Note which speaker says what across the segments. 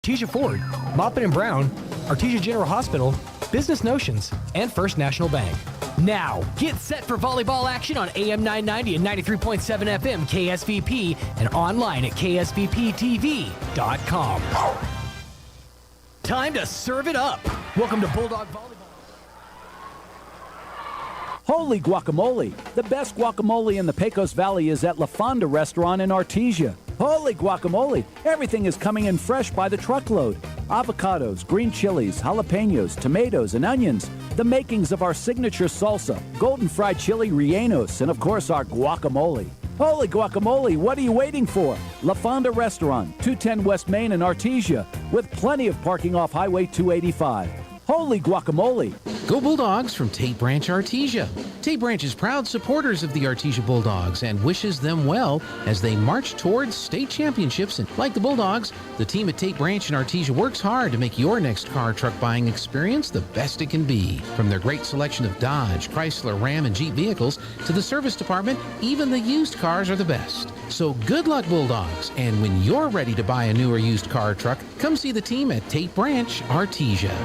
Speaker 1: Artesia Ford, Maupin and Brown, Artesia General Hospital, Business Notions, and First National Bank. Now, get set for volleyball action on AM 990 and 93.7 FM KSVP and online at ksvptv.com. Time to serve it up. Welcome to Bulldog Volleyball.
Speaker 2: Holy guacamole! The best guacamole in the Pecos Valley is at La Fonda Restaurant in Artesia. Holy guacamole! Everything is coming in fresh by the truckload. Avocados, green chilies, jalapenos, tomatoes, and onions. The makings of our signature salsa, golden fried chili rellenos, and of course our guacamole. Holy guacamole, what are you waiting for? La Fonda Restaurant, 210 West Main in Artesia, with plenty of parking off Highway 285. Holy guacamole!
Speaker 3: Go Bulldogs from Tate Branch, Artesia. Tate Branch is proud supporters of the Artesia Bulldogs and wishes them well as they march towards state championships. And like the Bulldogs, the team at Tate Branch and Artesia works hard to make your next car or truck buying experience the best it can be. From their great selection of Dodge, Chrysler, Ram, and Jeep vehicles to the service department, even the used cars are the best. So good luck, Bulldogs. And when you're ready to buy a new or used car or truck, come see the team at Tate Branch, Artesia.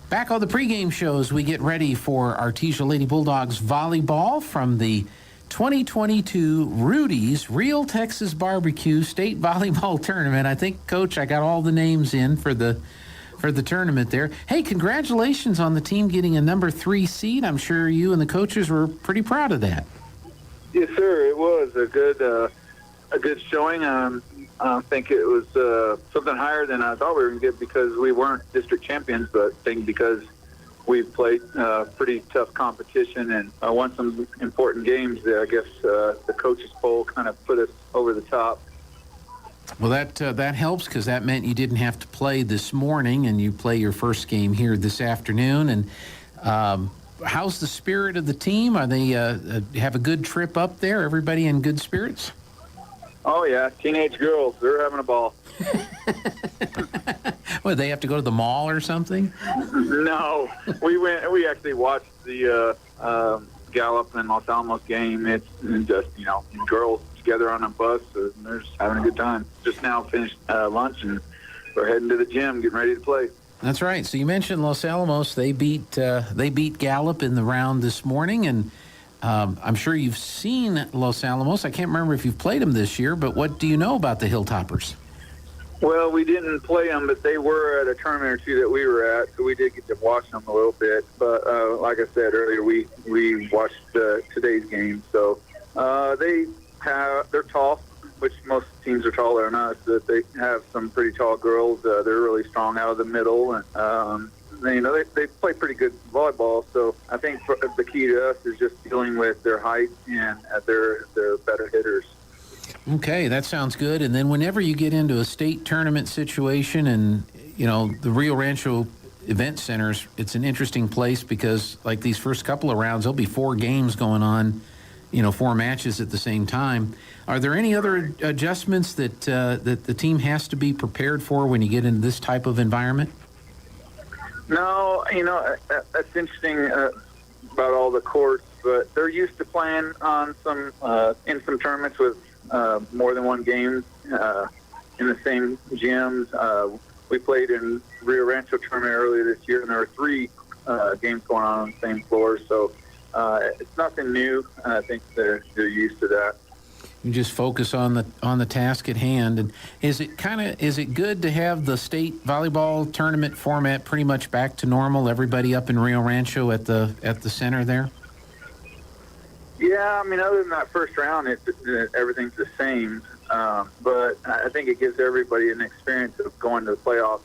Speaker 3: Back on the pregame shows, we get ready for Artesia Lady Bulldogs volleyball from the 2022 Rudy's Real Texas Barbecue State Volleyball Tournament. I think, Coach, I got all the names in for the tournament there. Hey, congratulations on the team getting a number 3 seed. I'm sure you and the coaches were pretty proud of that.
Speaker 4: Yes, sir. It was a good showing. I think it was something higher than I thought we were going to get because we weren't district champions, but I think because we've played pretty tough competition and won some important games there, I guess the coaches poll kind of put us over the top.
Speaker 3: Well, that helps because that meant you didn't have to play this morning and you play your first game here this afternoon. And how's the spirit of the team? Are they have a good trip up there? Everybody in good spirits?
Speaker 4: Oh, yeah. Teenage girls. They're having a ball.
Speaker 3: What, they have to go to the mall or something?
Speaker 4: No. We actually watched the Gallup and Los Alamos game. It's just, girls together on a bus. And they're just having a good time. Just now finished lunch, and we're heading to the gym, getting ready to play.
Speaker 3: That's right. So you mentioned Los Alamos. They beat Gallup in the round this morning, and I'm sure you've seen Los Alamos. I can't remember if you've played them this year, but what do you know about the Hilltoppers?
Speaker 4: Well, we didn't play them, but they were at a tournament or two that we were at, so we did get to watch them a little bit. But like I said earlier, we watched today's game. So they're tall, which most teams are taller than us. But they have some pretty tall girls. They're really strong out of the middle, and they play pretty good volleyball. So I think the key to us is just dealing with their height and their better hitters.
Speaker 3: Okay, that sounds good. And then whenever you get into a state tournament situation and, the Rio Rancho Event Centers, it's an interesting place because, like these first couple of rounds, there'll be 4 games going on, 4 matches at the same time. Are there any other adjustments that the team has to be prepared for when you get into this type of environment?
Speaker 4: No, that's interesting about all the courts, but they're used to playing on in some tournaments with more than one game in the same gyms. We played in Rio Rancho tournament earlier this year, and there were 3 games going on the same floor. So it's nothing new. I think they're used to that.
Speaker 3: You just focus on the task at hand. And is it good to have the state volleyball tournament format pretty much back to normal? Everybody up in Rio Rancho at the center there.
Speaker 4: Yeah, other than that first round, everything's the same. But I think it gives everybody an experience of going to the playoffs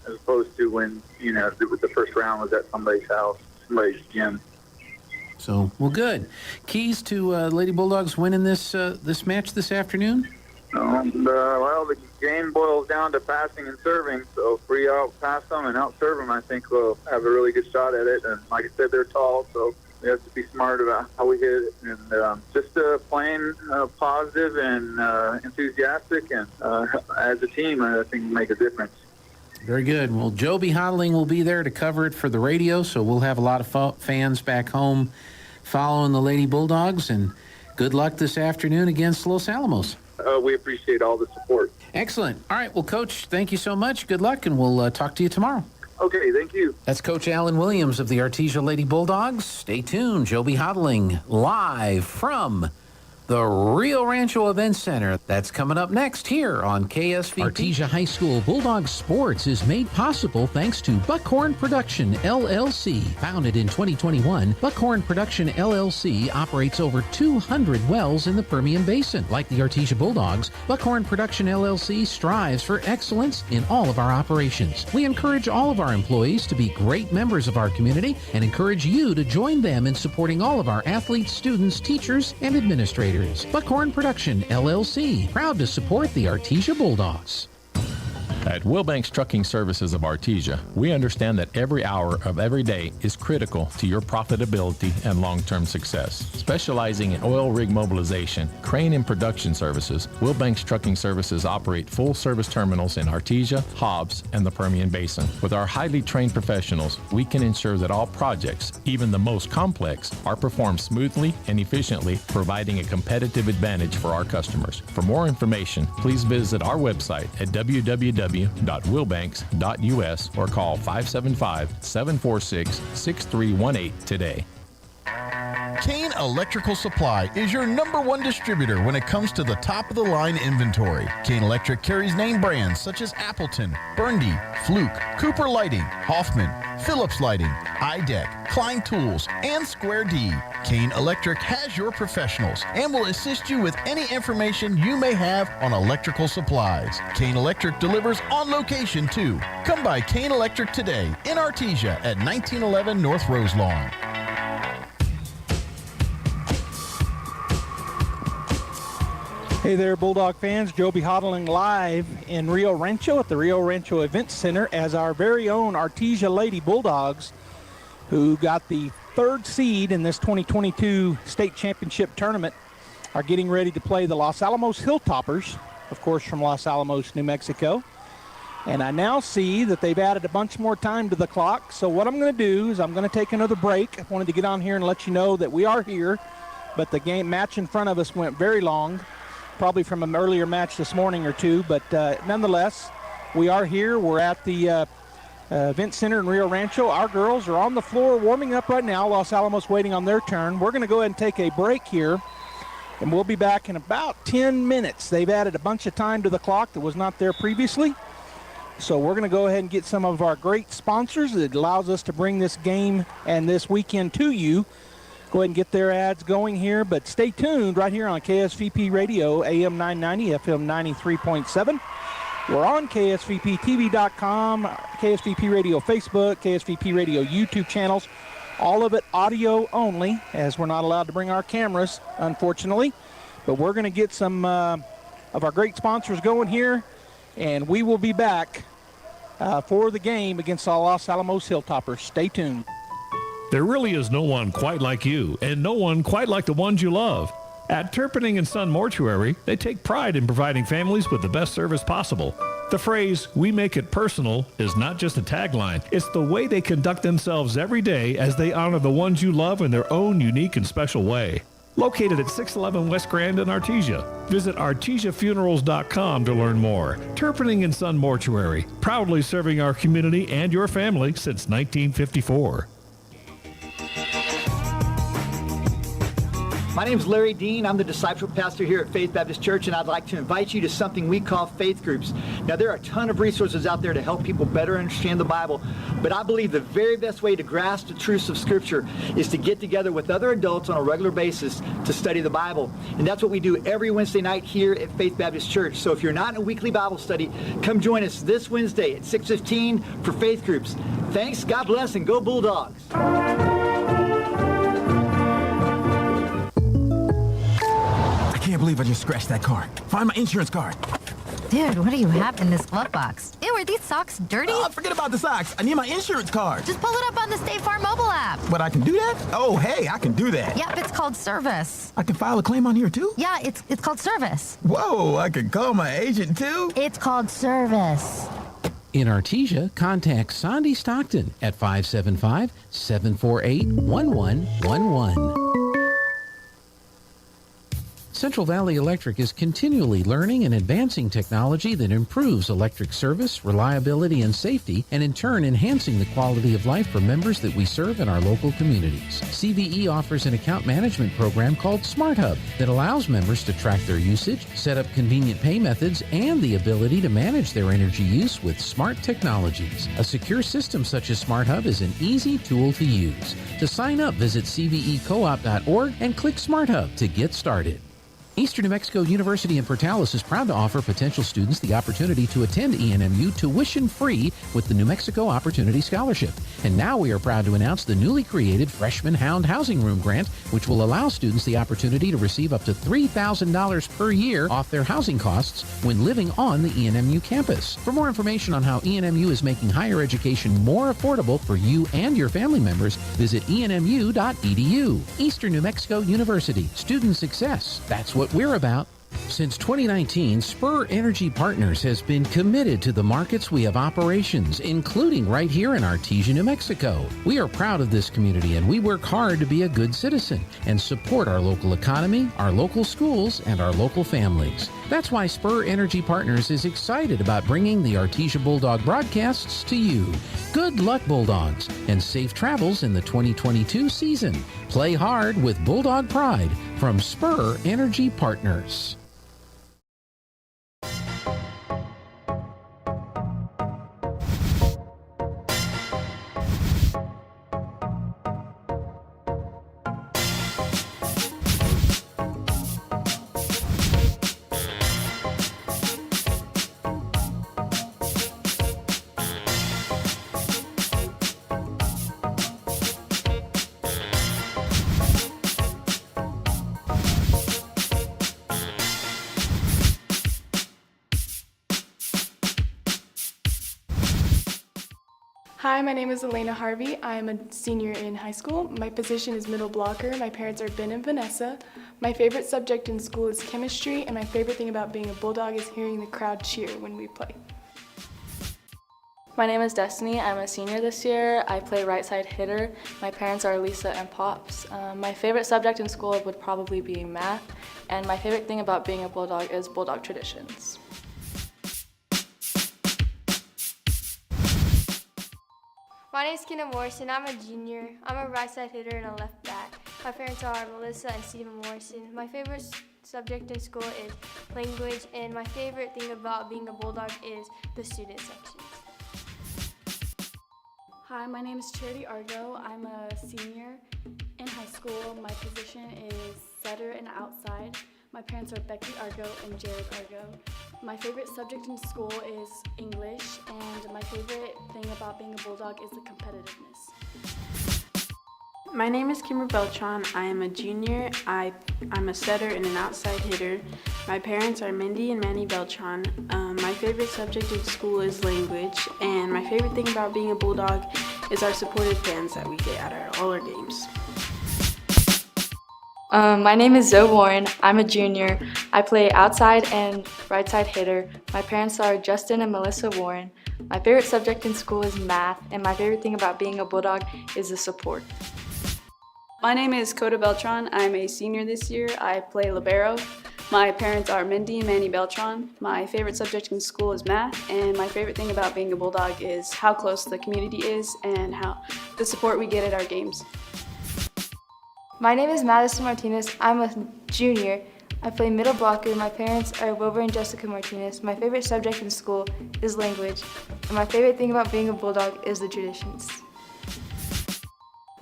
Speaker 4: as opposed to when the first round was at somebody's house, somebody's gym.
Speaker 3: So, well, good. Keys to Lady Bulldogs winning this match this afternoon?
Speaker 4: Well, the game boils down to passing and serving. So if we out-pass them and out-serve them, I think we'll have a really good shot at it. And like I said, they're tall, so we have to be smart about how we hit it. And just playing positive and enthusiastic, and as a team, I think will make a difference.
Speaker 3: Very good. Well, Joby Hodling will be there to cover it for the radio, so we'll have a lot of fans back home following the Lady Bulldogs, and good luck this afternoon against Los Alamos.
Speaker 4: We appreciate all the support.
Speaker 3: Excellent. All right. Well, Coach, thank you so much. Good luck, and we'll talk to you tomorrow.
Speaker 4: Okay, thank you.
Speaker 3: That's Coach Alan Williams of the Artesia Lady Bulldogs. Stay tuned. Joby Hodling live from the Rio Rancho Event Center. That's coming up next here on KSVP. Artesia High School Bulldogs Sports is made possible thanks to Buckhorn Production, LLC. Founded in 2021, Buckhorn Production, LLC operates over 200 wells in the Permian Basin. Like the Artesia Bulldogs, Buckhorn Production, LLC strives for excellence in all of our operations. We encourage all of our employees to be great members of our community and encourage you to join them in supporting all of our athletes, students, teachers, and administrators. Buckhorn Production, LLC, proud to support the Artesia Bulldogs.
Speaker 5: At Wilbanks Trucking Services of Artesia, we understand that every hour of every day is critical to your profitability and long-term success. Specializing in oil rig mobilization, crane and production services, Wilbanks Trucking Services operate full-service terminals in Artesia, Hobbs, and the Permian Basin. With our highly trained professionals, we can ensure that all projects, even the most complex, are performed smoothly and efficiently, providing a competitive advantage for our customers. For more information, please visit our website at www.wilbanks.us or call 575-746-6318 today.
Speaker 6: Kane Electrical Supply is your #1 distributor when it comes to the top-of-the-line inventory. Kane Electric carries name brands such as Appleton, Burndy, Fluke, Cooper Lighting, Hoffman, Phillips Lighting, iDeck, Klein Tools, and Square D. Kane Electric has your professionals and will assist you with any information you may have on electrical supplies. Kane Electric delivers on location too. Come by Kane Electric today in Artesia at 1911 North Roselawn.
Speaker 7: Hey there, Bulldog fans. Joby Hodling live in Rio Rancho at the Rio Rancho Event Center as our very own Artesia Lady Bulldogs, who got the 3rd seed in this 2022 state championship tournament, are getting ready to play the Los Alamos Hilltoppers, of course, from Los Alamos, New Mexico. And I now see that they've added a bunch more time to the clock. So what I'm going to do is I'm going to take another break. I wanted to get on here and let you know that we are here, but the game match in front of us went very long, probably from an earlier match this morning or two, but nonetheless, we are here. We're at the event center in Rio Rancho. Our girls are on the floor warming up right now. Los Alamos waiting on their turn. We're going to go ahead and take a break here, and we'll be back in about 10 minutes. They've added a bunch of time to the clock that was not there previously. So we're going to go ahead and get some of our great sponsors that allows us to bring this game and this weekend to you. Go ahead and get their ads going here, but stay tuned right here on KSVP Radio, AM 990, FM 93.7. We're on KSVPTV.com, KSVP Radio Facebook, KSVP Radio YouTube channels, all of it audio only, as we're not allowed to bring our cameras, unfortunately. But we're going to get some of our great sponsors going here, and we will be back for the game against the Los Alamos Hilltoppers. Stay tuned.
Speaker 8: There really is no one quite like you, and no one quite like the ones you love. At Turpinning & Son Mortuary, they take pride in providing families with the best service possible. The phrase, "we make it personal," is not just a tagline. It's the way they conduct themselves every day as they honor the ones you love in their own unique and special way. Located at 611 West Grand in Artesia. Visit artesiafunerals.com to learn more. Turpinning & Son Mortuary, proudly serving our community and your family since 1954.
Speaker 9: My name is Larry Dean. I'm the discipleship pastor here at Faith Baptist Church, and I'd like to invite you to something we call faith groups. Now, there are a ton of resources out there to help people better understand the Bible, but I believe the very best way to grasp the truths of Scripture is to get together with other adults on a regular basis to study the Bible. And that's what we do every Wednesday night here at Faith Baptist Church. So if you're not in a weekly Bible study, come join us this Wednesday at 6:15 for faith groups. Thanks, God bless, and go Bulldogs.
Speaker 10: I can't believe I just scratched that car. Find my insurance card.
Speaker 11: Dude, what do you have in this glove box? Ew, are these socks dirty?
Speaker 10: Oh, forget about the socks. I need my insurance card.
Speaker 11: Just pull it up on the State Farm mobile app.
Speaker 10: But I can do that? Oh, hey, I can do that.
Speaker 11: Yep, it's called service.
Speaker 10: I can file a claim on here, too?
Speaker 11: Yeah, it's called service.
Speaker 10: Whoa, I can call my agent, too?
Speaker 11: It's called service.
Speaker 3: In Artesia, contact Sandy Stockton at 575-748-1111. Central Valley Electric is continually learning and advancing technology that improves electric service, reliability, and safety, and in turn enhancing the quality of life for members that we serve in our local communities. CVE offers an account management program called Smart Hub that allows members to track their usage, set up convenient pay methods, and the ability to manage their energy use with smart technologies. A secure system such as Smart Hub is an easy tool to use. To sign up, visit cvecoop.org and click Smart Hub to get started. Eastern New Mexico University in Portales is proud to offer potential students the opportunity to attend ENMU tuition-free with the New Mexico Opportunity Scholarship. And now we are proud to announce the newly created Freshman Hound Housing Room Grant, which will allow students the opportunity to receive up to $3,000 per year off their housing costs when living on the ENMU campus. For more information on how ENMU is making higher education more affordable for you and your family members, visit enmu.edu. Eastern New Mexico University. Student success. That's what we're about. Since 2019, Spur Energy Partners has been committed to the markets we have operations, including right here in Artesia, New Mexico. We are proud of this community and we work hard to be a good citizen and support our local economy, our local schools, and our local families. That's why Spur Energy Partners is excited about bringing the Artesia Bulldog broadcasts to you. Good luck, Bulldogs, and safe travels in the 2022 season. Play hard with Bulldog Pride from Spur Energy Partners.
Speaker 12: Hi, my name is Elena Harvey. I am a senior in high school. My position is middle blocker. My parents are Ben and Vanessa. My favorite subject in school is chemistry, and my favorite thing about being a Bulldog is hearing the crowd cheer when we play.
Speaker 13: My name is Destiny. I'm a senior this year. I play right side hitter. My parents are Lisa and Pops. My favorite subject in school would probably be math, and my favorite thing about being a Bulldog is Bulldog traditions.
Speaker 14: My name is Kenna Morrison. I'm a junior. I'm a right side hitter and a left back. My parents are Melissa and Stephen Morrison. My favorite subject in school is language, and my favorite thing about being a Bulldog is the student sections.
Speaker 15: Hi, my name is Charity Argo. I'm a senior in high school. My position is setter and outside. My parents are Becky Argo and Jared Argo. My favorite subject in school is English, and my favorite thing about being a Bulldog is the competitiveness.
Speaker 16: My name is Kimber Beltran. I am a junior. I'm a setter and an outside hitter. My parents are Mindy and Manny Beltran. My favorite subject in school is language, and my favorite thing about being a Bulldog is our supportive fans that we get at all our games.
Speaker 13: My name is Zoe Warren. I'm a junior. I play outside and right side hitter. My parents are Justin and Melissa Warren. My favorite subject in school is math, and my favorite thing about being a Bulldog is the support.
Speaker 17: My name is Coda Beltran. I'm a senior this year. I play libero. My parents are Mindy and Manny Beltran. My favorite subject in school is math, and my favorite thing about being a Bulldog is how close the community is and how the support we get at our games.
Speaker 14: My name is Madison Martinez. I'm a junior. I play middle blocker. My parents are Wilbur and Jessica Martinez. My favorite subject in school is language, and my favorite thing about being a Bulldog is the traditions.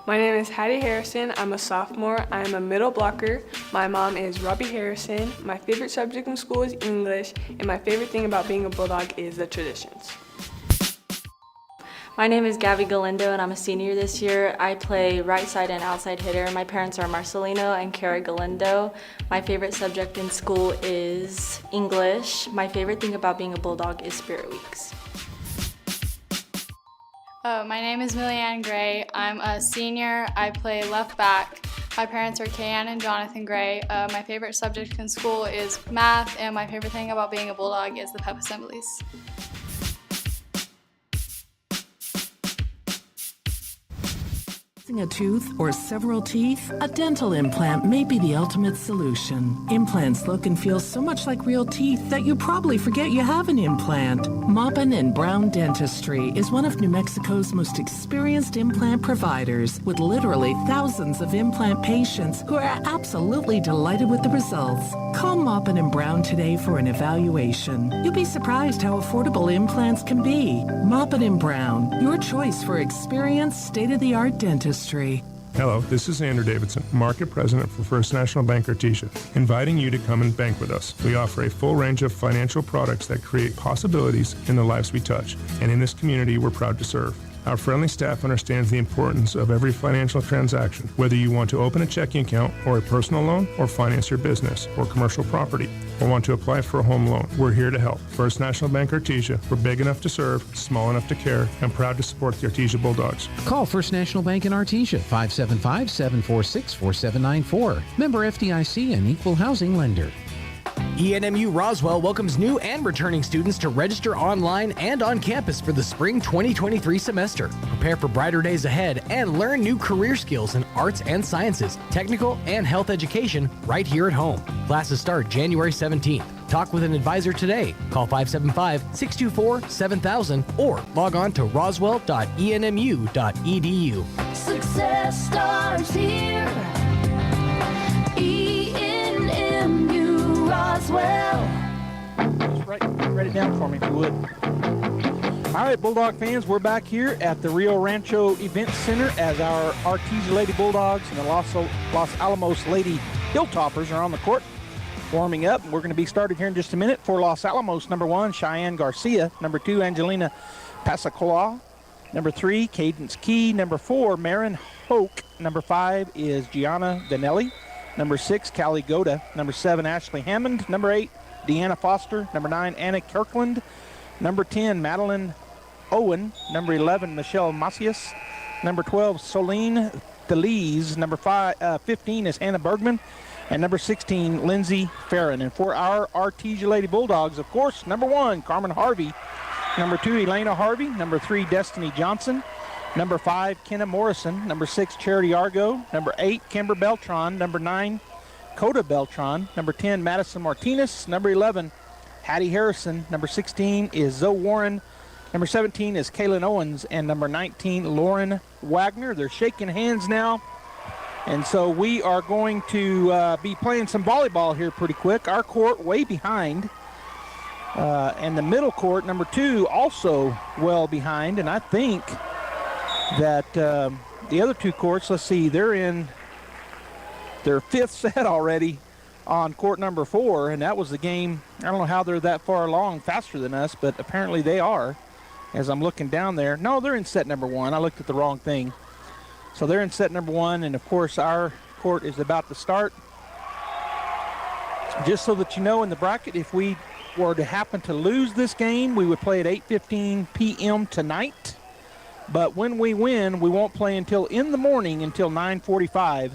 Speaker 18: My name is Hattie Harrison. I'm a sophomore. I'm a middle blocker. My mom is Robbie Harrison. My favorite subject in school is English, and my favorite thing about being a Bulldog is the traditions.
Speaker 13: My name is Gabby Galindo, and I'm a senior this year. I play right side and outside hitter. My parents are Marcelino and Kara Galindo. My favorite subject in school is English. My favorite thing about being a Bulldog is Spirit Weeks.
Speaker 19: My name is Millieanne Gray. I'm a senior. I play left back. My parents are Kayann and Jonathan Gray. My favorite subject in school is math, and my favorite thing about being a Bulldog is the pep assemblies.
Speaker 20: Missing a tooth or several teeth? A dental implant may be the ultimate solution. Implants look and feel so much like real teeth that you probably forget you have an implant. Maupin & Brown Dentistry is one of New Mexico's most experienced implant providers, with literally thousands of implant patients who are absolutely delighted with the results. Call Maupin & Brown today for an evaluation. You'll be surprised how affordable implants can be. Maupin & Brown, your choice for experienced, state-of-the-art dentistry.
Speaker 21: Hello, this is Andrew Davidson, Market President for First National Bank Artesia, inviting you to come and bank with us. We offer a full range of financial products that create possibilities in the lives we touch, and in this community we're proud to serve. Our friendly staff understands the importance of every financial transaction, whether you want to open a checking account or a personal loan, or finance your business or commercial property, or want to apply for a home loan. We're here to help. First National Bank Artesia. We're big enough to serve, small enough to care, and proud to support the Artesia Bulldogs.
Speaker 3: Call First National Bank in Artesia, 575-746-4794. Member FDIC and equal housing lender.
Speaker 1: ENMU Roswell welcomes new and returning students to register online and on campus for the spring 2023 semester. Prepare for brighter days ahead and learn new career skills in arts and sciences, technical and health education right here at home. Classes start January 17th. Talk with an advisor today. Call 575-624-7000 or log on to roswell.enmu.edu.
Speaker 22: Success starts here. ENMU Roswell.
Speaker 7: Just write it down for me if you would. All right, Bulldog fans, we're back here at the Rio Rancho Event Center as our Artesia Lady Bulldogs and the Los Alamos Lady Hilltoppers are on the court warming up. We're going to be started here in just a minute. For Los Alamos, number 1, Cheyenne Garcia. Number 2, Angelina Pasacloa. Number 3, Cadence Key. Number 4, Marin Hoke. Number 5 is Gianna Vanelli. Number 6, Callie Goda. Number 7, Ashley Hammond. Number 8, Deanna Foster. Number 9, Anna Kirkland. Number 10, Madeline Owen. Number 11, Michelle Macias. Number 12, Soline Delise. Number 15 is Hannah Bergman. And number 16, Lindsay Farron. And for our Artesia Lady Bulldogs, of course, number 1, Carmen Harvey. Number 2, Elena Harvey. Number 3, Destiny Johnson. Number 5, Kenna Morrison. Number 6, Charity Argo. Number 8, Kimber Beltran. Number 9, Coda Beltran. Number 10, Madison Martinez. Number 11, Hattie Harrison. Number 16 is Zoe Warren. Number 17 is Kaylin Owens. And number 19, Lauren Wagner. They're shaking hands now. And so we are going to be playing some volleyball here pretty quick. Our court way behind. And the middle court, number 2, also well behind. And I think that the other 2 courts, let's see, they're in their 5th set already on court number 4. And that was the game. I don't know how they're that far along faster than us, but apparently they are. As I'm looking down there. No, they're in set number 1. I looked at the wrong thing. So they're in set number 1, and of course our court is about to start. Just so that you know, in the bracket, if we were to happen to lose this game, we would play at 8:15 p.m. tonight. But when we win, we won't play until in the morning, until 9:45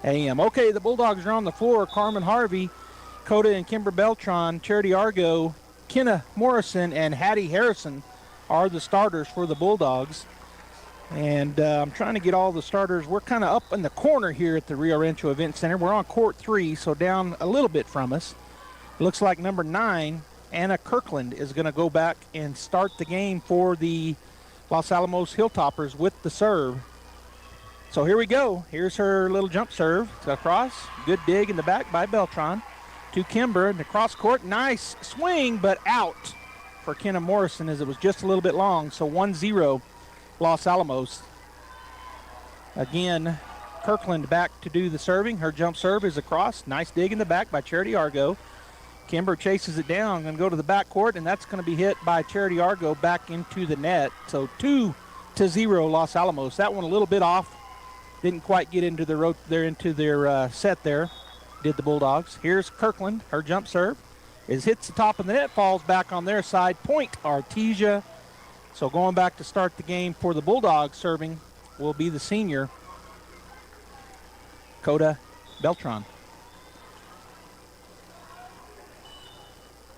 Speaker 7: a.m. Okay, the Bulldogs are on the floor. Carmen Harvey, Coda and Kimber Beltran, Charity Argo, Kenna Morrison, and Hattie Harrison are the starters for the Bulldogs. And I'm trying to get all the starters. We're kind of up in the corner here at the Rio Rancho Event Center. We're on court 3, so down a little bit from us. Looks like number 9, Anna Kirkland, is going to go back and start the game for the Los Alamos Hilltoppers with the serve. So here we go. Here's her little jump serve. It's across. Good dig in the back by Beltran to Kimber in the cross court. Nice swing, but out for Kenna Morrison as it was just a little bit long. So 1-0. Los Alamos. Again, Kirkland back to do the serving. Her jump serve is across. Nice dig in the back by Charity Argo. Kimber chases it down, going to go to the backcourt, and that's going to be hit by Charity Argo back into the net. So 2-0 Los Alamos. That one a little bit off. Didn't quite get into their set there, did the Bulldogs. Here's Kirkland. Her jump serve hits the top of the net, falls back on their side. Point Artesia. So going back to start the game for the Bulldogs serving will be the senior, Coda Beltran.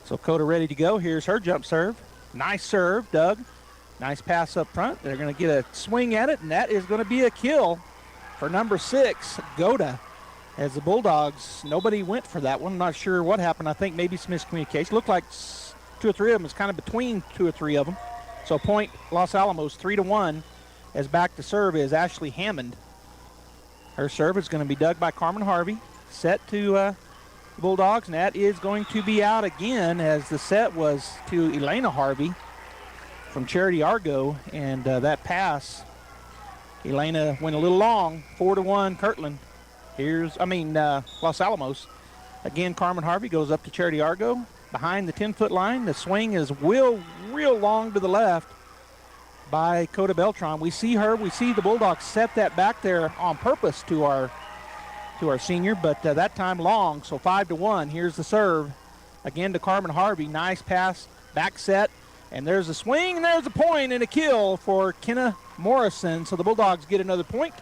Speaker 7: So Coda ready to go. Here's her jump serve. Nice serve, Doug. Nice pass up front. They're going to get a swing at it, and that is going to be a kill for number 6, Goda. As the Bulldogs, nobody went for that one. I'm not sure what happened. I think maybe some miscommunication. Looked like 2 or 3 of them. It's kind of between 2 or 3 of them. So point Los Alamos 3-1. As back to serve is Ashley Hammond. Her serve is going to be dug by Carmen Harvey. Set to the Bulldogs, and that is going to be out again, as the set was to Elena Harvey from Charity Argo, and that pass, Elena went a little long. 4-1 Kirtland. Los Alamos. Again, Carmen Harvey goes up to Charity Argo behind the 10-foot line. The swing is real long to the left by Coda Beltran. We see the Bulldogs set that back there on purpose to our senior, but that time long, so 5-1. Here's the serve again to Carmen Harvey. Nice pass, back set, and there's a swing, and there's a point and a kill for Kenna Morrison. So the Bulldogs get another point,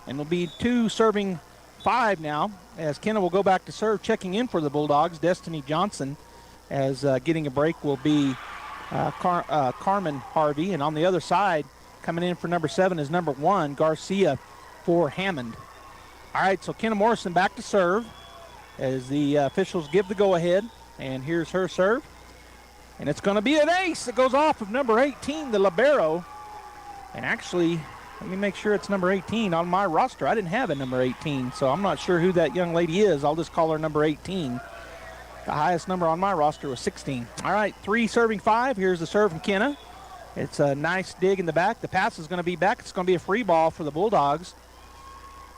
Speaker 7: and it'll be 2 serving 5 now, as Kenna will go back to serve. Checking in for the Bulldogs, Destiny Johnson, as getting a break will be Carmen Harvey. And on the other side, coming in for number 7 is number 1, Garcia for Hammond. All right, so Kenna Morrison back to serve as the officials give the go-ahead. And here's her serve. And it's going to be an ace that goes off of number 18, the libero. And actually, let me make sure it's number 18 on my roster. I didn't have a number 18, so I'm not sure who that young lady is. I'll just call her number 18. The highest number on my roster was 16. All right, 3 serving 5. Here's the serve from Kenna. It's a nice dig in the back. The pass is going to be back. It's going to be a free ball for the Bulldogs.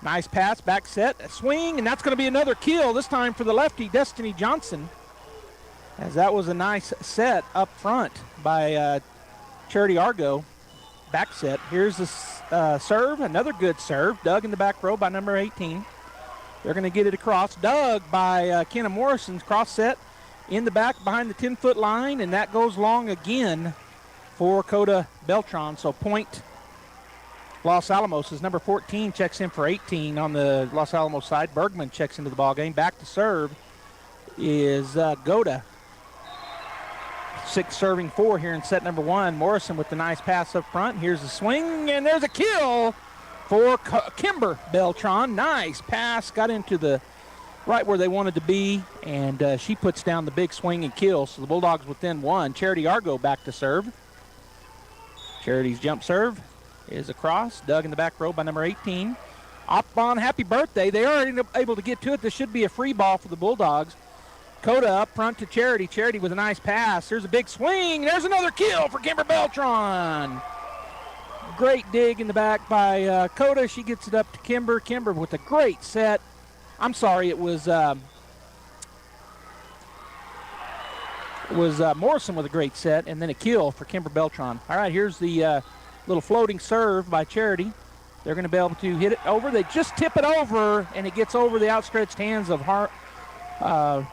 Speaker 7: Nice pass, back set, a swing, and that's going to be another kill, this time for the lefty, Destiny Johnson, as that was a nice set up front by Charity Argo. Back set. Here's the serve, another good serve, dug in the back row by number 18. They're going to get it across. Dug by Kenna Morrison's cross set in the back behind the 10-foot line, and that goes long again for Coda Beltran. So point Los Alamos is number 14, checks in for 18 on the Los Alamos side. Bergman checks into the ballgame. Back to serve is Goda. 6 serving 4 here in set number 1. Morrison with the nice pass up front. Here's the swing, and there's a kill for Kimber Beltran. Nice pass, got into the right where they wanted to be, and she puts down the big swing and kill. So the Bulldogs within 1. Charity Argo back to serve. Charity's jump serve is across, dug in the back row by number 18. Up on happy birthday. They are able to get to it. This should be a free ball for the Bulldogs. Coda up front to Charity. Charity with a nice pass. There's a big swing. There's another kill for Kimber Beltran. Great dig in the back by Coda. She gets it up to Kimber. Kimber with a great set. I'm sorry, it was Morrison with a great set, and then a kill for Kimber Beltran. All right, here's the little floating serve by Charity. They're going to be able to hit it over. They just tip it over, and it gets over the outstretched hands of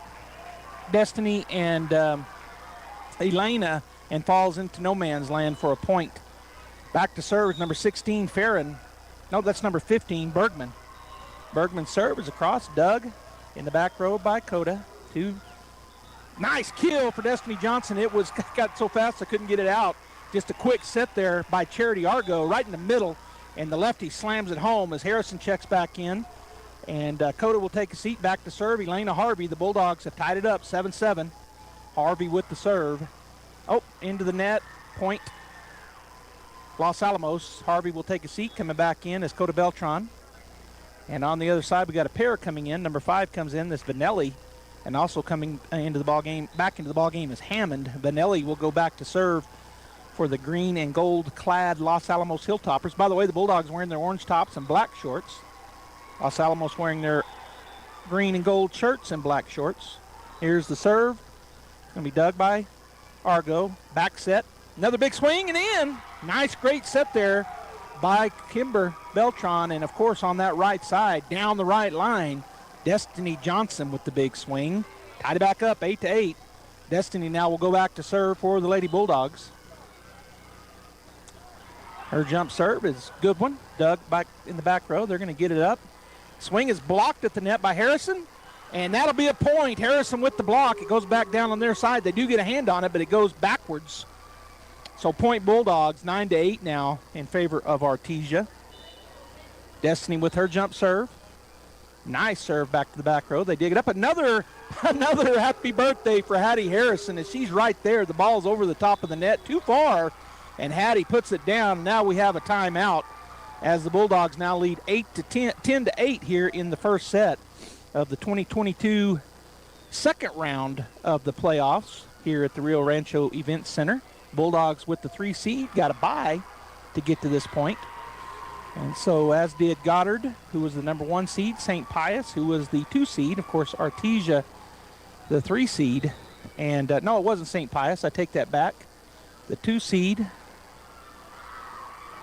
Speaker 7: Destiny and Elena and falls into no man's land for a point. Back to serve number 16, Farron. No, that's number 15, Bergman. Bergman's serve is across, dug in the back row by Coda. Nice kill for Destiny Johnson. It got so fast I couldn't get it out. Just a quick set there by Charity Argo right in the middle, and the lefty slams it home as Harrison checks back in. And Coda will take a seat. Back to serve, Elena Harvey. The Bulldogs have tied it up 7-7. Harvey with the serve. Oh, into the net, point Los Alamos. Harvey will take a seat. Coming back in is Coda Beltran. And on the other side, we got a pair coming in. Number 5 comes in, this Vanelli. And also coming into the ball game, back into the ball game is Hammond. Vanelli will go back to serve for the green and gold clad Los Alamos Hilltoppers. By the way, the Bulldogs wearing their orange tops and black shorts. Los Alamos wearing their green and gold shirts and black shorts. Here's the serve. It's going to be dug by Argo. Back set. Another big swing and in. Nice, great set there by Kimber Beltran. And, of course, on that right side, down the right line, Destiny Johnson with the big swing. Tied it back up, 8-8. Destiny now will go back to serve for the Lady Bulldogs. Her jump serve is a good one. Dug back in the back row. They're going to get it up. Swing is blocked at the net by Harrison, and that'll be a point. Harrison with the block. It goes back down on their side. They do get a hand on it, but it goes backwards. So point Bulldogs 9-8 now in favor of Artesia. Destiny with her jump serve. Nice serve back to the back row. They dig it up. Another happy birthday for Hattie Harrison as she's right there. The ball's over the top of the net, too far, and Hattie puts it down. Now we have a timeout as the Bulldogs now lead 10-8 here in the first set of the 2022 second round of the playoffs here at the Rio Rancho Event Center. Bulldogs with the 3 seed got a bye to get to this point. And so as did Goddard, who was the number 1 seed, St. Pius, who was the 2 seed, of course, Artesia, the 3 seed. And no, it wasn't St. Pius. I take that back. The 2 seed.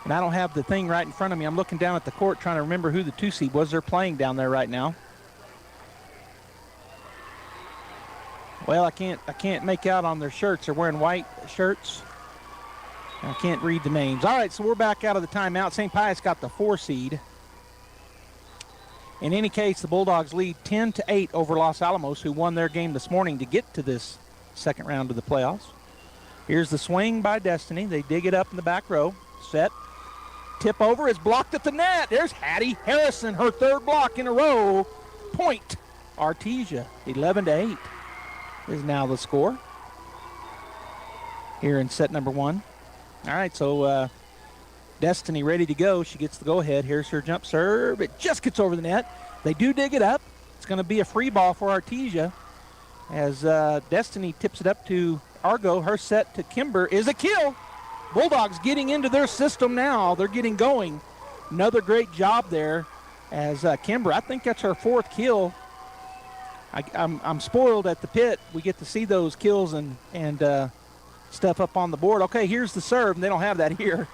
Speaker 7: And I don't have the thing right in front of me. I'm looking down at the court trying to remember who the 2 seed was. They're playing down there right now. Well, I can't make out on their shirts. They're wearing white shirts. I can't read the names. All right, so we're back out of the timeout. St. Pius got the 4 seed. In any case, the Bulldogs lead 10-8 over Los Alamos, who won their game this morning to get to this second round of the playoffs. Here's the swing by Destiny. They dig it up in the back row. Set. Tip over is blocked at the net. There's Hattie Harrison, her 3rd block in a row. Point Artesia, 11-8 is now the score here in set number 1. All right, so Destiny ready to go. She gets the go-ahead. Here's her jump serve. It just gets over the net. They do dig it up. It's going to be a free ball for Artesia as Destiny tips it up to Argo. Her set to Kimber is a kill. Bulldogs getting into their system now. They're getting going. Another great job there as Kimber, I think that's her 4th kill. I'm spoiled at the pit. We get to see those kills and stuff up on the board. Okay, here's the serve, and they don't have that here.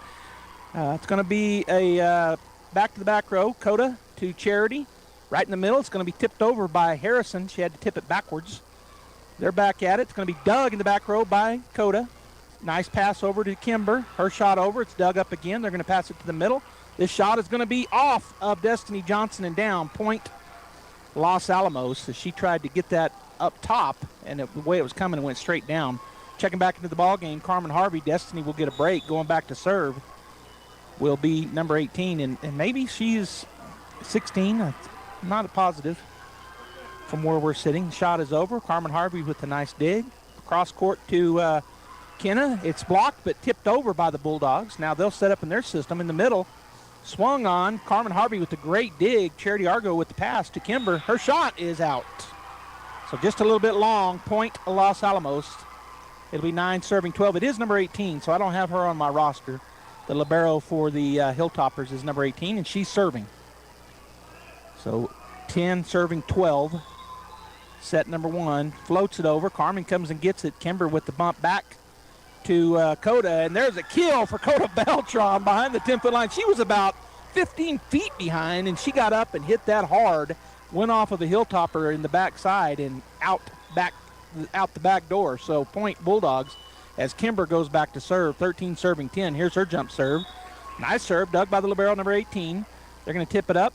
Speaker 7: It's going to be a back to the back row. Coda to Charity. Right in the middle. It's going to be tipped over by Harrison. She had to tip it backwards. They're back at it. It's going to be dug in the back row by Coda. Nice pass over to Kimber. Her shot over. It's dug up again. They're going to pass it to the middle. This shot is going to be off of Destiny Johnson and down. Point Los Alamos as she tried to get that up top, and the way it was coming, it went straight down. Checking back into the ball game, Carmen Harvey. Destiny will get a break. Going back to serve will be number 18, and maybe she's 16. I'm not positive from where we're sitting. Shot is over. Carmen Harvey with a nice dig. Cross court to Kenna. It's blocked but tipped over by the Bulldogs. Now they'll set up in their system in the middle. Swung on. Carmen Harvey with a great dig. Charity Argo with the pass to Kimber. Her shot is out. So just a little bit long. Point Los Alamos. It'll be 9 serving 12. It is number 18, so I don't have her on my roster. The libero for the Hilltoppers is number 18, and she's serving. So 10 serving 12. Set number 1. Floats it over. Carmen comes and gets it. Kimber with the bump back to Coda, and there's a kill for Coda Beltran behind the 10-foot line. She was about 15 feet behind, and she got up and hit that hard. Went off of a Hilltopper in the backside and out the back door. So point Bulldogs as Kimber goes back to serve. 13 serving 10. Here's her jump serve. Nice serve, dug by the libero number 18. They're going to tip it up.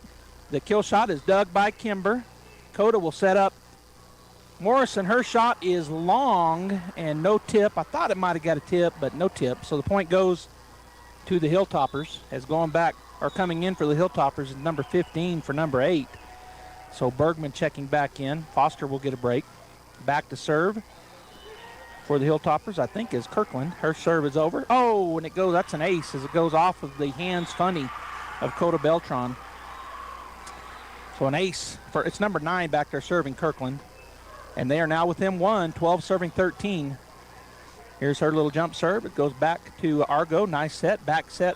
Speaker 7: The kill shot is dug by Kimber. Coda will set up Morrison. Her shot is long and no tip. I thought it might have got a tip, but no tip. So the point goes to the Hilltoppers as going back or coming in for the Hilltoppers is number 15 for number 8. So Bergman checking back in. Foster will get a break. Back to serve for the Hilltoppers, I think, is Kirkland. Her serve is over. Oh, and it goes, that's an ace as it goes off of the hands funny of Coda Beltran. So an ace for, it's number 9 back there serving Kirkland. And they are now within 1, 12 serving 13. Here's her little jump serve. It goes back to Argo. Nice set. Back set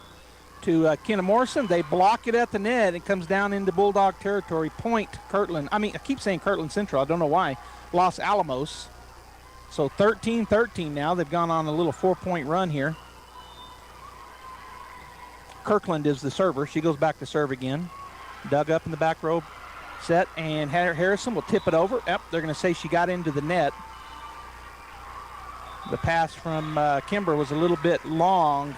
Speaker 7: to Kenna Morrison. They block it at the net. It comes down into Bulldog territory. Point Kirtland. I keep saying Kirtland Central. I don't know why. Los Alamos. So 13-13 now. They've gone on a little 4-point run here. Kirkland is the server. She goes back to serve again. Dug up in the back row. Set, and Harrison will tip it over. Yep, they're going to say she got into the net. The pass from Kimber was a little bit long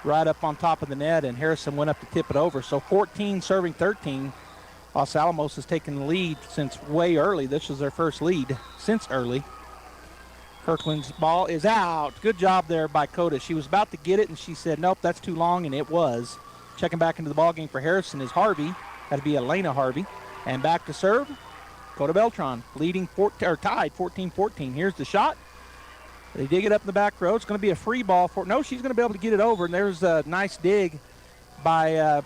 Speaker 7: right up on top of the net, and Harrison went up to tip it over. So 14 serving 13. Los Alamos has taken the lead since way early. This was their first lead since early. Kirkland's ball is out. Good job there by Coda. She was about to get it, and she said, nope, that's too long, and it was. Checking back into the ballgame for Harrison is Harvey. That'd be Elena Harvey. And back to serve, Coda Beltran, tied 14-14. Here's the shot. They dig it up in the back row. It's going to be a free ball for. No, she's going to be able to get it over, and there's a nice dig by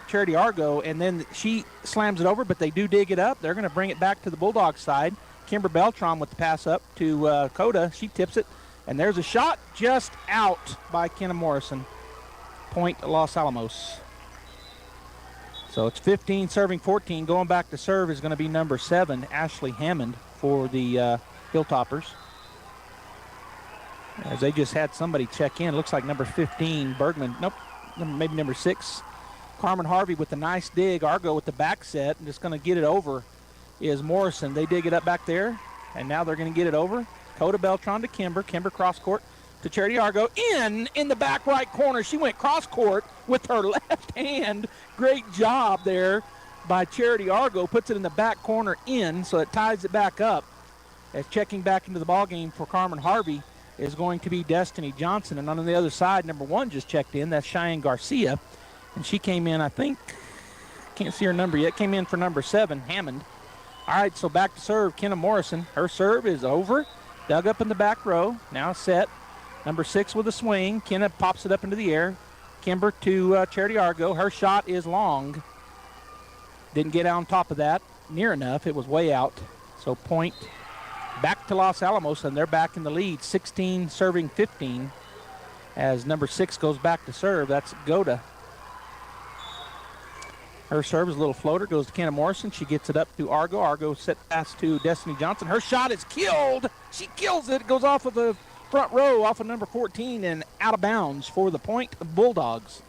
Speaker 7: Charity Argo, and then she slams it over, but they do dig it up. They're going to bring it back to the Bulldogs side. Kimber Beltran with the pass up to Coda. She tips it, and there's a shot just out by Kenna Morrison. Point Los Alamos. So it's 15 serving 14. Going back to serve is going to be number 7, Ashley Hammond, for the Hilltoppers. As they just had somebody check in. Looks like number 15, Bergman. Nope, maybe number 6. Carmen Harvey with the nice dig. Argo with the back set, and just going to get it over is Morrison. They dig it up back there, and now they're going to get it over. Coda Beltran to Kimber. Kimber cross court to Charity Argo. In the back right corner. She went cross court with her left hand. Great job there by Charity Argo. Puts it in the back corner in, so it ties it back up. As checking back into the ballgame for Carmen Harvey is going to be Destiny Johnson. And on the other side, number 1 just checked in. That's Cheyenne Garcia. And she came in, I think, can't see her number yet, came in for number 7, Hammond. All right, so back to serve, Kenna Morrison. Her serve is over, dug up in the back row, now set. Number 6 with a swing. Kenna pops it up into the air. Kimber to Charity Argo. Her shot is long. Didn't get on top of that near enough. It was way out. So point back to Los Alamos, and they're back in the lead, 16 serving 15. As number 6 goes back to serve, that's Goda. Her serve is a little floater, goes to Kenna Morrison. She gets it up to Argo. Argo set pass to Destiny Johnson. Her shot is killed. She kills it. It goes off of the front row, off of number 14, and out of bounds for the Point Bulldogs.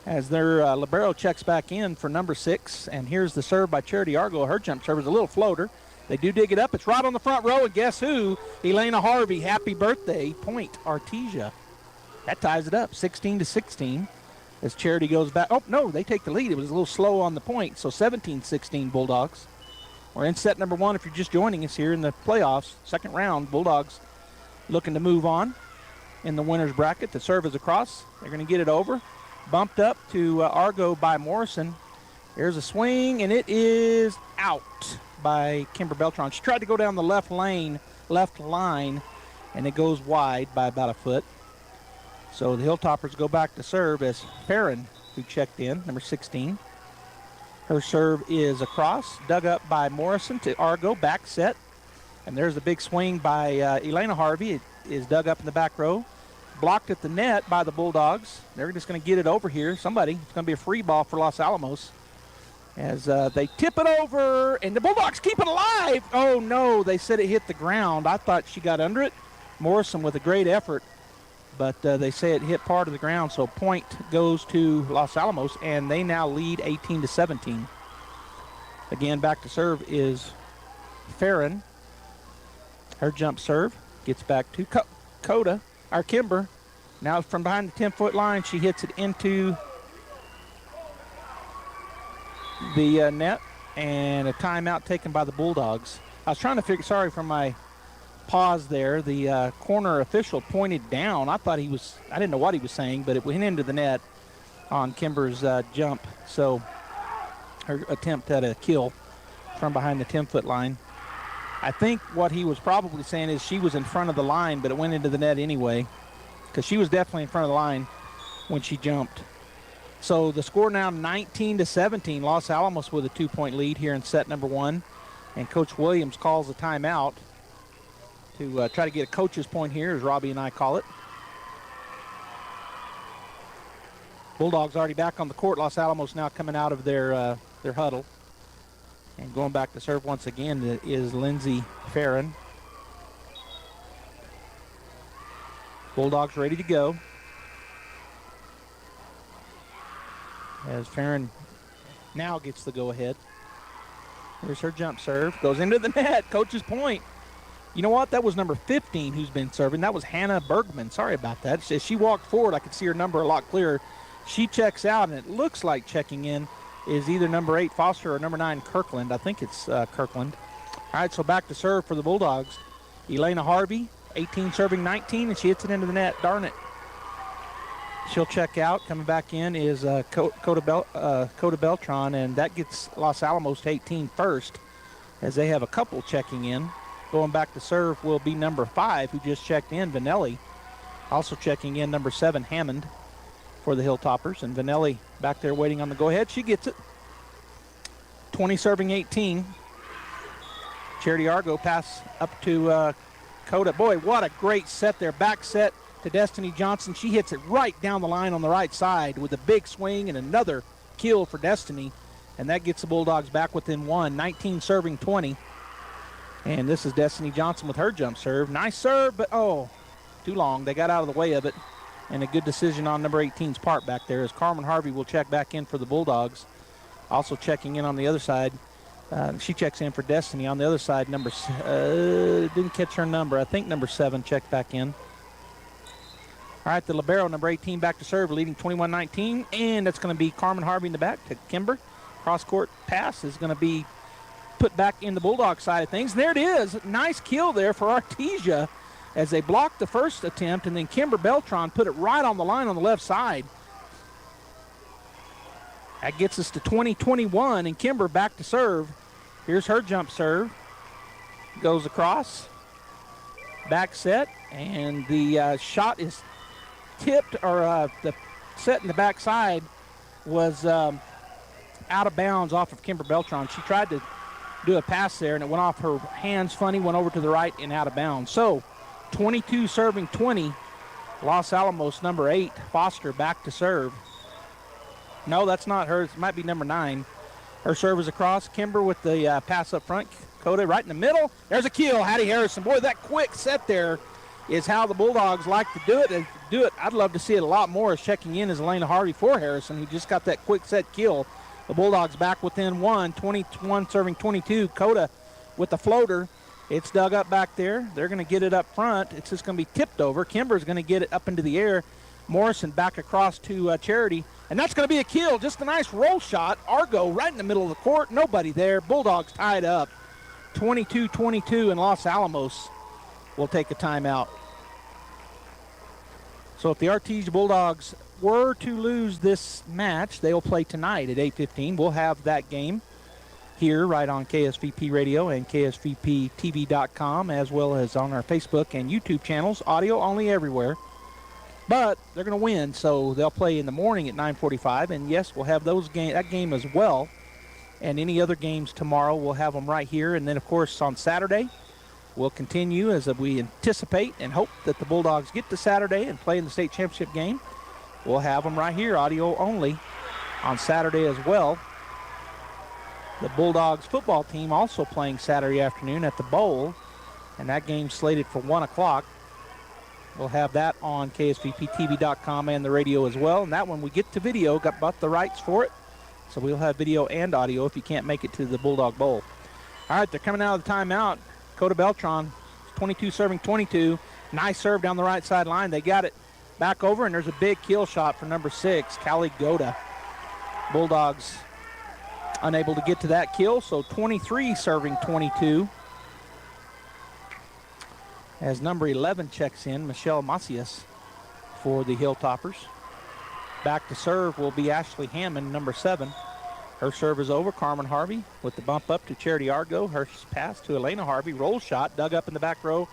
Speaker 7: As their libero checks back in for number 6, and here's the serve by Charity Argo. Her jump serve is a little floater. They do dig it up. It's right on the front row, and guess who? Elena Harvey. Happy birthday, Point Artesia. That ties it up, 16-16. As Charity goes back. Oh, no, they take the lead. It was a little slow on the point, so 17-16 Bulldogs. We're in set number 1 if you're just joining us here in the playoffs. Second round, Bulldogs looking to move on in the winner's bracket. The serve is across. They're going to get it over. Bumped up to Argo by Morrison. There's a swing, and it is out by Kimber Beltran. She tried to go down the left line, and it goes wide by about a foot. So the Hilltoppers go back to serve as Farron, who checked in, number 16. Her serve is across, dug up by Morrison to Argo, back set. And there's the big swing by Elena Harvey. It is dug up in the back row. Blocked at the net by the Bulldogs. They're just going to get it over here. Somebody. It's going to be a free ball for Los Alamos. As they tip it over, and the Bulldogs keep it alive. Oh, no, they said it hit the ground. I thought she got under it. Morrison with a great effort. But they say it hit part of the ground, so point goes to Los Alamos, and they now lead 18-17. Again, back to serve is Farron. Her jump serve gets back to Kimber. Now from behind the 10-foot line, she hits it into the net, and a timeout taken by the Bulldogs. I was trying to figure, sorry for my pause there. The corner official pointed down. I didn't know what he was saying, but it went into the net on Kimber's jump. So her attempt at a kill from behind the 10-foot line. I think what he was probably saying is she was in front of the line, but it went into the net anyway, because she was definitely in front of the line when she jumped. So the score now 19-17. Los Alamos with a 2-point lead here in set number 1. And Coach Williams calls a timeout to try to get a coach's point here, as Robbie and I call it. Bulldogs already back on the court. Los Alamos now coming out of their huddle. And going back to serve once again is Lindsey Farron. Bulldogs ready to go. As Farron now gets the go-ahead. Here's her jump serve. Goes into the net. Coach's point. You know what? That was number 15 who's been serving. That was Hannah Bergman. Sorry about that. As she walked forward, I could see her number a lot clearer. She checks out, and it looks like checking in is either number 8 Foster or number 9 Kirkland. I think it's Kirkland. All right, so back to serve for the Bulldogs Elena Harvey, 18 serving 19, and she hits it into the net. Darn it. She'll check out. Coming back in is Coda Beltran, and that gets Los Alamos to 18 first, as they have a couple checking in. Going back to serve will be number 5, who just checked in, Vanelli. Also checking in, number 7, Hammond, for the Hilltoppers. And Vanelli back there waiting on the go-ahead. She gets it. 20 serving 18. Charity Argo pass up to Coda. Boy, what a great set there. Back set to Destiny Johnson. She hits it right down the line on the right side with a big swing and another kill for Destiny. And that gets the Bulldogs back within 1. 19 serving 20. And this is Destiny Johnson with her jump serve. Nice serve, but too long. They got out of the way of it. And a good decision on number 18's part back there, as Carmen Harvey will check back in for the Bulldogs. Also checking in on the other side. She checks in for Destiny. On the other side, didn't catch her number. I think number 7 checked back in. All right, the libero, number 18, back to serve, leading 21-19. And that's going to be Carmen Harvey in the back to Kimber. Cross-court pass is going to be put back in the Bulldog side of things. And there it is. Nice kill there for Artesia as they blocked the first attempt, and then Kimber Beltran put it right on the line on the left side. That gets us to 20-21, and Kimber back to serve. Here's her jump serve. Goes across. Back set, and the shot is tipped, or the set in the back side was out of bounds off of Kimber Beltran. She tried to do a pass there, and it went off her hands funny, went over to the right and out of bounds. So 22 serving 20. Los Alamos, number 8, Foster, back to serve. No, that's not her. It might be number 9. Her serve is across. Kimber with the pass up front. Coda right in the middle. There's a kill. Hattie Harrison. Boy, that quick set there is how the Bulldogs like to do it. I'd love to see it a lot more. As checking in is Elena Harvey for Harrison, who just got that quick set kill. The Bulldogs back within 1. 21 serving 22. Coda with the floater. It's dug up back there. They're going to get it up front. It's just going to be tipped over. Kimber's going to get it up into the air. Morrison back across to Charity. And that's going to be a kill. Just a nice roll shot. Argo right in the middle of the court. Nobody there. Bulldogs tied up. 22-22, and Los Alamos will take a timeout. So if the Artesia Bulldogs were to lose this match, they'll play tonight at 8:15. We'll have that game here right on KSVP Radio and KSVPTV.com, as well as on our Facebook and YouTube channels. Audio only everywhere. But they're going to win, so they'll play in the morning at 9:45. And yes, we'll have that game as well. And any other games tomorrow, we'll have them right here. And then, of course, on Saturday, we'll continue as we anticipate and hope that the Bulldogs get to Saturday and play in the state championship game. We'll have them right here, audio only, on Saturday as well. The Bulldogs football team also playing Saturday afternoon at the Bowl, and that game's slated for 1 o'clock. We'll have that on KSVPTV.com and the radio as well. And that one we get to video, got bought the rights for it. So we'll have video and audio if you can't make it to the Bulldog Bowl. All right, they're coming out of the timeout. Coda Beltran, 22 serving 22. Nice serve down the right sideline. They got it back over, and there's a big kill shot for number 6, Callie Goda. Bulldogs unable to get to that kill, so 23 serving 22. As number 11 checks in, Michelle Macias for the Hilltoppers. Back to serve will be Ashley Hammond, number 7. Her serve is over. Carmen Harvey with the bump up to Charity Argo. Her pass to Elena Harvey. Roll shot dug up in the back row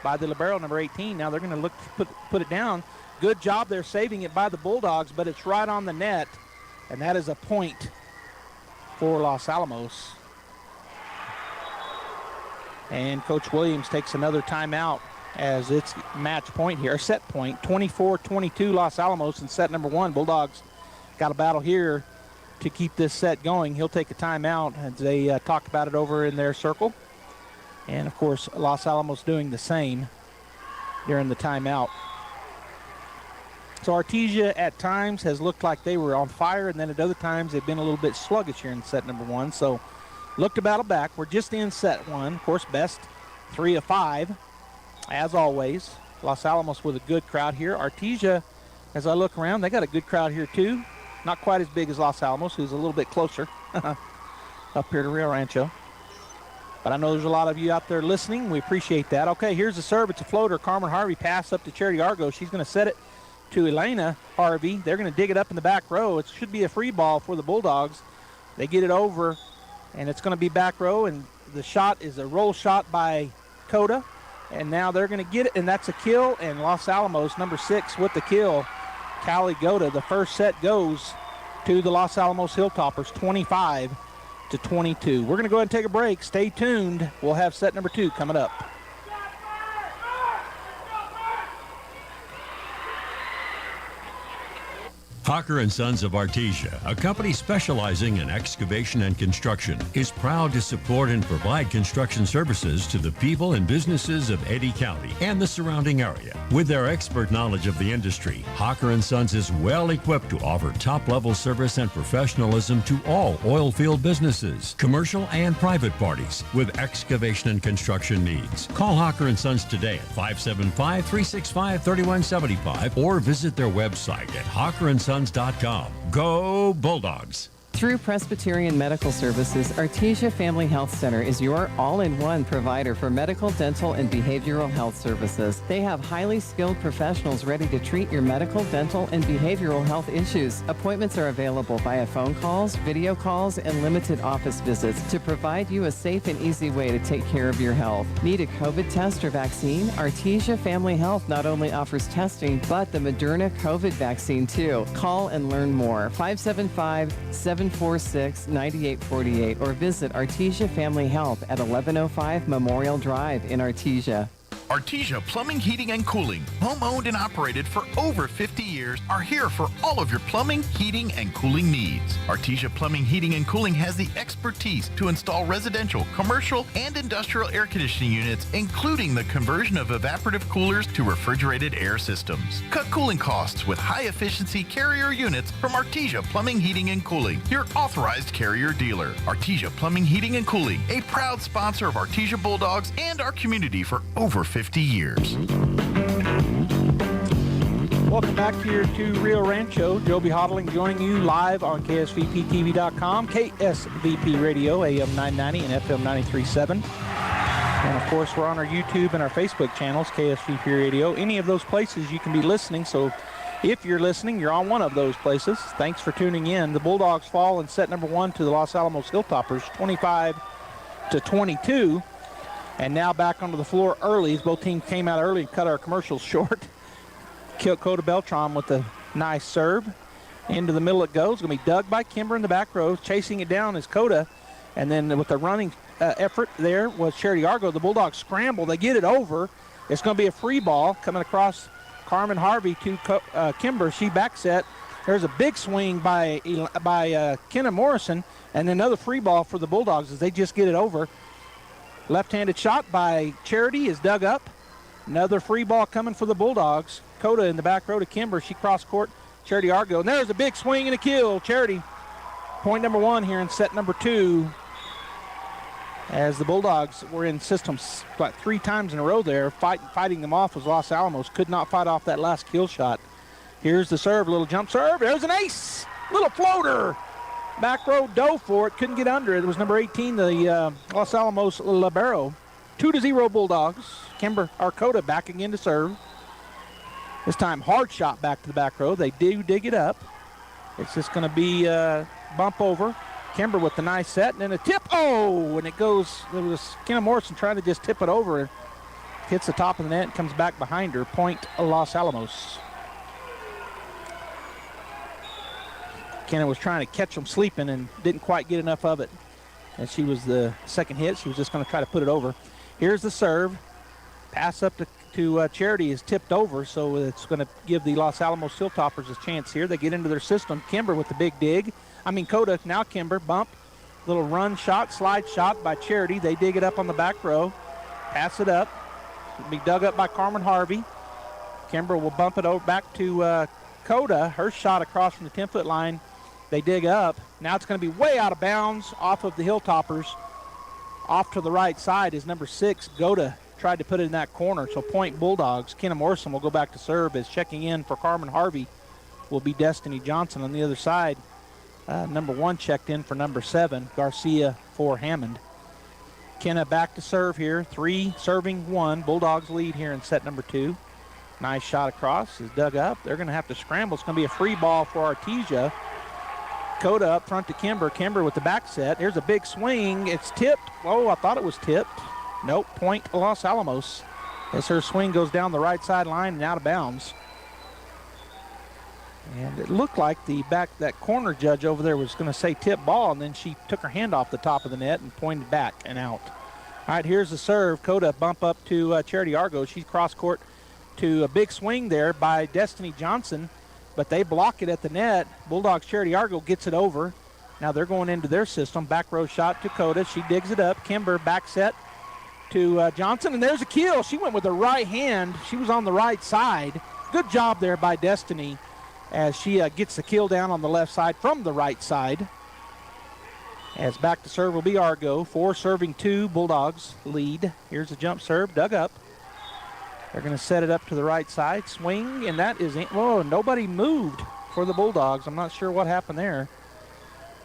Speaker 7: by the libero, number 18. Now they're going to look to put it down. Good job there saving it by the Bulldogs, but it's right on the net, and that is a point for Los Alamos. And Coach Williams takes another timeout as it's match point here, set point. 24-22 Los Alamos in set number 1. Bulldogs got a battle here to keep this set going. He'll take a timeout as they talk about it over in their circle. And, of course, Los Alamos doing the same during the timeout. So Artesia at times has looked like they were on fire, and then at other times they've been a little bit sluggish here in set number 1. So look to battle back. We're just in set 1. Of course, best 3 of 5. As always, Los Alamos with a good crowd here. Artesia, as I look around, they got a good crowd here too. Not quite as big as Los Alamos, who's a little bit closer up here to Rio Rancho. But I know there's a lot of you out there listening. We appreciate that. Okay, here's the serve. It's a floater. Carmen Harvey pass up to Charity Argo. She's going to set it to Elena Harvey. They're going to dig it up in the back row. It should be a free ball for the Bulldogs. They get it over, and it's going to be back row, and the shot is a roll shot by Coda. And now they're going to get it, and that's a kill, and Los Alamos, number 6, with the kill. Callie Goda, the first set goes to the Los Alamos Hilltoppers, 25-22. We're going to go ahead and take a break. Stay tuned. We'll have set number 2 coming up.
Speaker 2: Hocker & Sons of Artesia, a company specializing in excavation and construction, is proud to support and provide construction services to the people and businesses of Eddy County and the surrounding area. With their expert knowledge of the industry, Hocker & Sons is well equipped to offer top-level service and professionalism to all oil field businesses, commercial and private parties with excavation and construction needs. Call Hocker & Sons today at 575-365-3175 or visit their website at hockerandsons.com. Go Bulldogs!
Speaker 4: Through Presbyterian Medical Services, Artesia Family Health Center is your all-in-one provider for medical, dental, and behavioral health services. They have highly skilled professionals ready to treat your medical, dental, and behavioral health issues. Appointments are available via phone calls, video calls, and limited office visits to provide you a safe and easy way to take care of your health. Need a COVID test or vaccine? Artesia Family Health not only offers testing, but the Moderna COVID vaccine too. Call and learn more. 575-746-9848 or visit Artesia Family Health at 1105 Memorial Drive in Artesia.
Speaker 6: Artesia Plumbing, Heating, and Cooling, home-owned and operated for over 50 years, are here for all of your plumbing, heating, and cooling needs. Artesia Plumbing, Heating, and Cooling has the expertise to install residential, commercial, and industrial air conditioning units, including the conversion of evaporative coolers to refrigerated air systems. Cut cooling costs with high-efficiency Carrier units from Artesia Plumbing, Heating, and Cooling, your authorized Carrier dealer. Artesia Plumbing, Heating, and Cooling, a proud sponsor of Artesia Bulldogs and our community for over 50 years.
Speaker 7: Welcome back here to Rio Rancho. Joby Hodling joining you live on KSVPTV.com, KSVP Radio, AM 990 and FM 93.7. And of course, we're on our YouTube and our Facebook channels, KSVP Radio. Any of those places you can be listening. So if you're listening, you're on one of those places. Thanks for tuning in. The Bulldogs fall in set number 1 to the Los Alamos Hilltoppers, 25-22. And now back onto the floor early, as both teams came out early and cut our commercials short. Coda Beltran with a nice serve. Into the middle it goes. Going to be dug by Kimber in the back row. Chasing it down is Coda. And then with the running effort there was Charity Argo. The Bulldogs scramble. They get it over. It's going to be a free ball coming across Carmen Harvey to Kimber. She back set. There's a big swing by Kenna Morrison. And another free ball for the Bulldogs as they just get it over. Left-handed shot by Charity is dug up. Another free ball coming for the Bulldogs. Coda in the back row to Kimber. She crossed court. Charity Argo. And there's a big swing and a kill. Charity, point number 1 here in set number 2. As the Bulldogs were in systems about 3 times in a row there, fighting them off was Los Alamos. Could not fight off that last kill shot. Here's the serve, little jump serve. There's an ace. Little floater. Back row dove for it, couldn't get under it. It was number 18, the Los Alamos Libero. 2-0 Bulldogs. Kimber Arcota back again to serve. This time hard shot back to the back row. They do dig it up. It's just going to be bump over. Kimber with the nice set and then a tip. Oh, and it goes. It was Kenna Morrison trying to just tip it over. Hits the top of the net and comes back behind her. Point Los Alamos. Kenna was trying to catch them sleeping and didn't quite get enough of it. And she was the second hit. She was just going to try to put it over. Here's the serve. Pass up to Charity is tipped over, so it's going to give the Los Alamos Hilltoppers a chance here. They get into their system. Kimber with the big dig. Coda, now Kimber, bump. Little run shot, slide shot by Charity. They dig it up on the back row. Pass it up. It'll be dug up by Carmen Harvey. Kimber will bump it over back to Coda. Her shot across from the 10-foot line. They dig up. Now it's going to be way out of bounds off of the Hilltoppers. Off to the right side is number 6, Goda. Tried to put it in that corner, so point Bulldogs. Kenna Morrison will go back to serve as checking in for Carmen Harvey will be Destiny Johnson on the other side. Number 1 checked in for number 7, Garcia for Hammond. Kenna back to serve here. 3 serving 1. Bulldogs lead here in set number 2. Nice shot across. Is dug up. They're going to have to scramble. It's going to be a free ball for Artesia. Coda up front to Kimber. Kimber with the back set. Here's a big swing. It's tipped. Oh, I thought it was tipped. Nope. Point Los Alamos. As her swing goes down the right sideline and out of bounds. And it looked like that corner judge over there was going to say tip ball, and then she took her hand off the top of the net and pointed back and out. All right, here's the serve. Coda bump up to Charity Argo. She's cross court to a big swing there by Destiny Johnson, but they block it at the net. Bulldogs Charity Argo gets it over. Now they're going into their system. Back row shot to Coda. She digs it up. Kimber back set to Johnson, and there's a kill. She went with the right hand. She was on the right side. Good job there by Destiny as she gets the kill down on the left side from the right side. As back to serve will be Argo. 4 serving 2. Bulldogs lead. Here's a jump serve. Dug up. They're going to set it up to the right side. Swing, and that is in. Whoa, nobody moved for the Bulldogs. I'm not sure what happened there.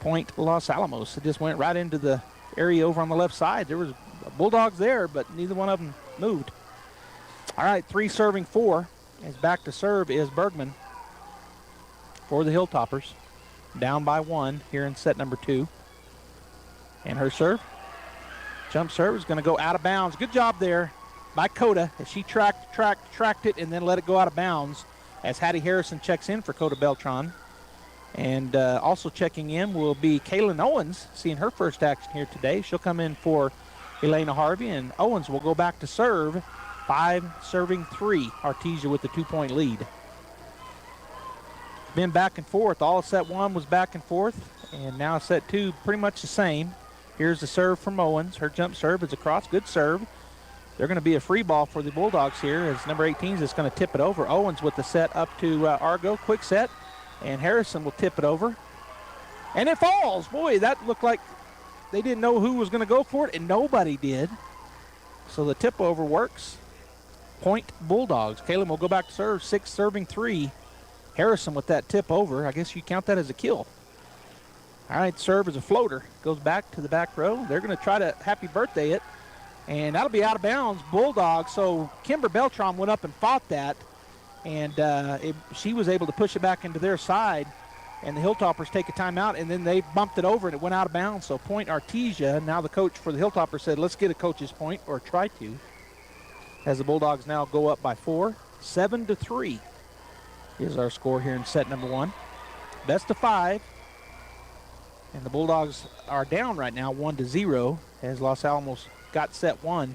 Speaker 7: Point Los Alamos. It just went right into the area over on the left side. There was Bulldogs there, but neither one of them moved. All right, 3 serving 4. As back to serve is Bergman for the Hilltoppers. Down by 1 here in set number 2. And her serve. Jump serve is going to go out of bounds. Good job there by Coda as she tracked it and then let it go out of bounds as Hattie Harrison checks in for Coda Beltran. And also checking in will be Kaylin Owens, seeing her first action here today. She'll come in for Elena Harvey, and Owens will go back to serve. 5 serving 3. Artesia with the 2-point lead. Been back and forth. All of set 1 was back and forth, and now set 2 pretty much the same. Here's the serve from Owens. Her jump serve is across. Good serve. They're going to be a free ball for the Bulldogs here as number 18 is just going to tip it over. Owens with the set up to Argo. Quick set, and Harrison will tip it over. And it falls. Boy, that looked like they didn't know who was going to go for it, and nobody did. So the tip over works. Point Bulldogs. Caleb will go back to serve. 6 serving 3. Harrison with that tip over. I guess you count that as a kill. All right, serve is a floater. Goes back to the back row. They're going to try to happy birthday it. And that'll be out of bounds. Bulldogs. So Kimber Beltran went up and fought that. And she was able to push it back into their side. And the Hilltoppers take a timeout. And then they bumped it over and it went out of bounds. So point Artesia. Now the coach for the Hilltoppers said, let's get a coach's point, or try to. As the Bulldogs now go up by 4. 7-3 is our score here in set number 1. Best of 5. And the Bulldogs are down right now 1-0 as Los Alamos got set 1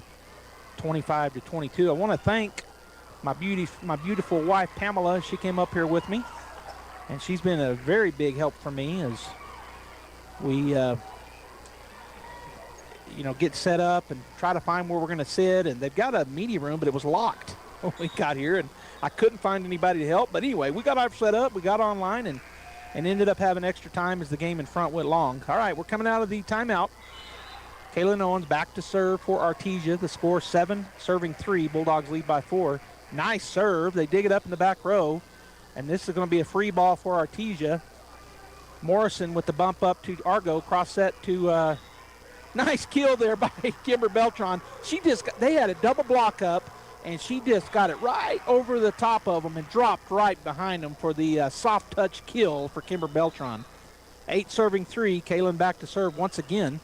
Speaker 7: 25-22. I want to thank my beautiful wife Pamela. She came up here with me, and she's been a very big help for me as we get set up and try to find where we're going to sit. And they've got a media room, but it was locked when we got here, and I couldn't find anybody to help. But anyway, we got our set up, we got online, and ended up having extra time as the game in front went long. All right, we're coming out of the timeout. Kaylin Owens back to serve for Artesia. The score 7 serving 3. Bulldogs lead by 4. Nice serve. They dig it up in the back row, and this is going to be a free ball for Artesia. Morrison with the bump up to Argo. Cross set to nice kill there by Kimber Beltran. They had a double block up, and she just got it right over the top of them and dropped right behind them for the soft touch kill for Kimber Beltran. 8 serving 3. Kaylin back to serve once again.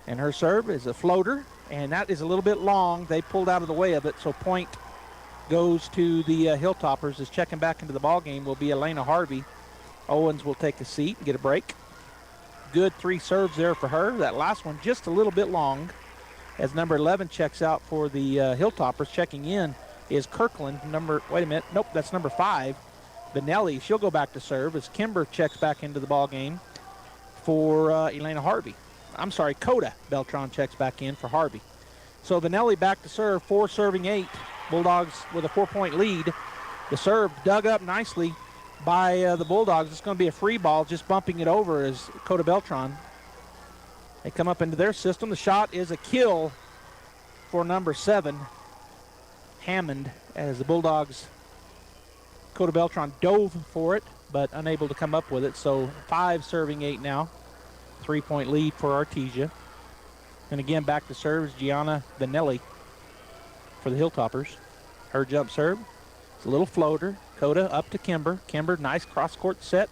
Speaker 7: And her serve is a floater, and that is a little bit long. They pulled out of the way of it, so point goes to the Hilltoppers. As checking back into the ball game will be Elena Harvey. Owens will take a seat and get a break. Good 3 serves there for her. That last one just a little bit long. As number 11 checks out for the Hilltoppers, checking in is Kirkland. That's number 5, Benelli. She'll go back to serve as Kimber checks back into the ball game for Elena Harvey. I'm sorry, Coda Beltran checks back in for Harvey. So Benelli back to serve, 4 serving 8. Bulldogs with a 4-point lead. The serve dug up nicely by the Bulldogs. It's going to be a free ball, just bumping it over as Coda Beltran. They come up into their system. The shot is a kill for number 7, Hammond, as the Bulldogs, Coda Beltran dove for it, but unable to come up with it. So 5 serving 8 now. 3-point lead for Artesia. And again, back to serve is Gianna Vanelli for the Hilltoppers. Her jump serve. It's a little floater. Coda up to Kimber. Kimber, nice cross-court set.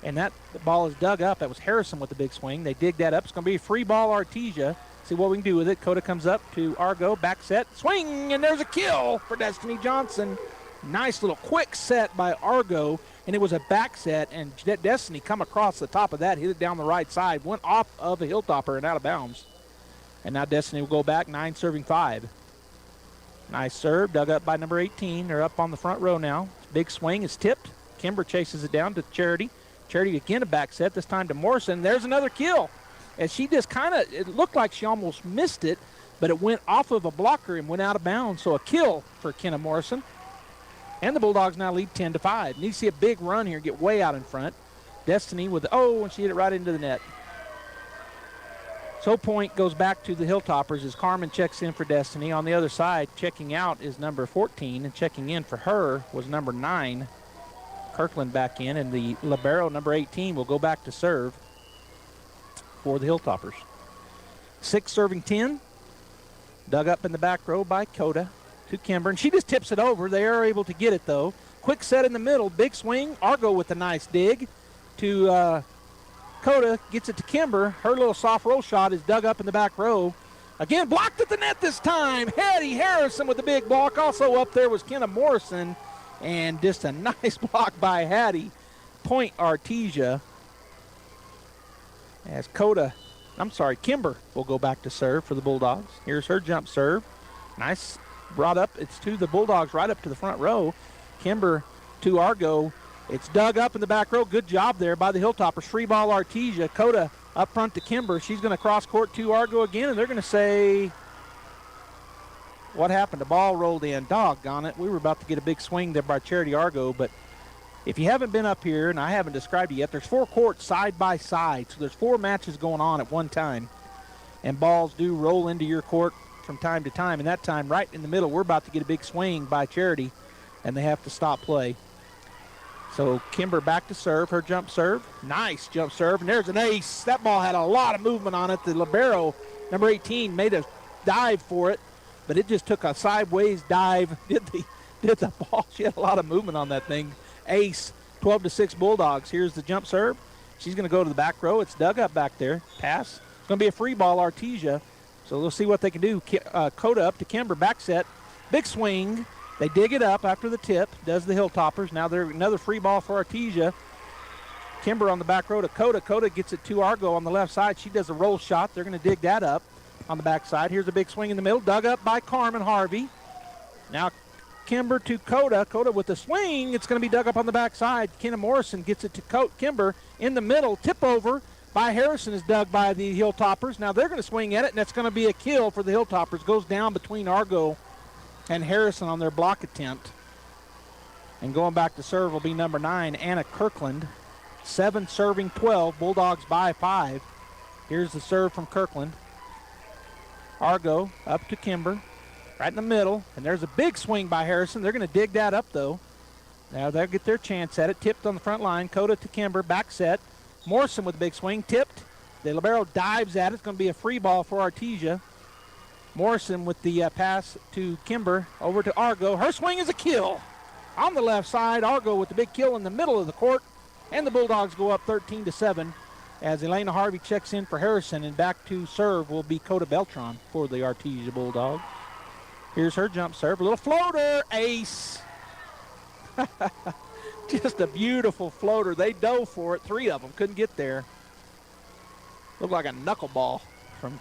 Speaker 7: And that ball is dug up. That was Harrison with the big swing. They dig that up. It's going to be a free ball, Artesia. See what we can do with it. Coda comes up to Argo. Back set. Swing, and there's a kill for Destiny Johnson. Nice little quick set by Argo, and it was a back set, and Destiny come across the top of that, hit it down the right side, went off of a Hilltopper and out of bounds. And now Destiny will go back, 9 serving 5. Nice serve, dug up by number 18. They're up on the front row now. Big swing is tipped. Kimber chases it down to Charity. Charity again a back set, this time to Morrison. There's another kill. And she just it looked like she almost missed it, but it went off of a blocker and went out of bounds. So a kill for Kenna Morrison. And the Bulldogs now lead 10-5. Need to see a big run here, get way out in front. Destiny with and she hit it right into the net. So point goes back to the Hilltoppers as Carmen checks in for Destiny. On the other side, checking out is number 14, and checking in for her was number 9. Kirkland back in, and the libero, number 18, will go back to serve for the Hilltoppers. 6 serving 10. Dug up in the back row by Coda to Kimber, and she just tips it over. They are able to get it, though. Quick set in the middle, big swing. Argo with a nice dig to Coda, gets it to Kimber. Her little soft roll shot is dug up in the back row. Again, blocked at the net this time. Hattie Harrison with the big block. Also up there was Kenna Morrison, and just a nice block by Hattie. Point Artesia. As Kimber will go back to serve for the Bulldogs. Here's her jump serve. Nice. Brought up, it's to the Bulldogs right up to the front row. Kimber to Argo. It's dug up in the back row. Good job there by the Hilltoppers. Free ball Artesia. Coda up front to Kimber. She's going to cross court to Argo again, and they're going to say, what happened? The ball rolled in. Doggone it. We were about to get a big swing there by Charity Argo, but if you haven't been up here, and I haven't described it yet, there's 4 courts side by side, so there's 4 matches going on at one time, and balls do roll into your court from time to time, and that time right in the middle we're about to get a big swing by Charity, and they have to stop play. So Kimber back to serve, her jump serve. Nice jump serve, and there's an ace. That ball had a lot of movement on it. The libero, number 18, made a dive for it, but it just took a sideways dive. Did the ball. She had a lot of movement on that thing. Ace, 12-6 Bulldogs. Here's the jump serve. She's going to go to the back row. It's dug up back there. Pass. It's going to be a free ball, Artesia. So we'll see what they can do. Coda up to Kimber, back set. Big swing. They dig it up after the tip. Does the Hilltoppers. Now they're another free ball for Artesia. Kimber on the back row to Coda. Coda gets it to Argo on the left side. She does a roll shot. They're going to dig that up on the back side. Here's a big swing in the middle. Dug up by Carmen Harvey. Now Kimber to Coda. Coda with the swing. It's going to be dug up on the back side. Kenna Morrison gets it to Kimber in the middle. Tip over by Harrison is dug by the Hilltoppers. Now they're going to swing at it, and that's going to be a kill for the Hilltoppers. Goes down between Argo and Harrison on their block attempt. And going back to serve will be number 9, Anna Kirkland. 7 serving 12. Bulldogs by 5. Here's the serve from Kirkland. Argo up to Kimber. Right in the middle. And there's a big swing by Harrison. They're going to dig that up, though. Now they'll get their chance at it. Tipped on the front line. Coda to Kimber. Back set. Morrison with a big swing. Tipped. The libero dives at it. It's going to be a free ball for Artesia. Morrison with the pass to Kimber. Over to Argo. Her swing is a kill. On the left side, Argo with the big kill in the middle of the court. And the Bulldogs go up 13-7 as Elena Harvey checks in for Harrison. And back to serve will be Coda Beltran for the Artesia Bulldogs. Here's her jump serve. A little floater. Ace. Just a beautiful floater. They dove for it. 3 of them couldn't get there. Looked like a knuckleball from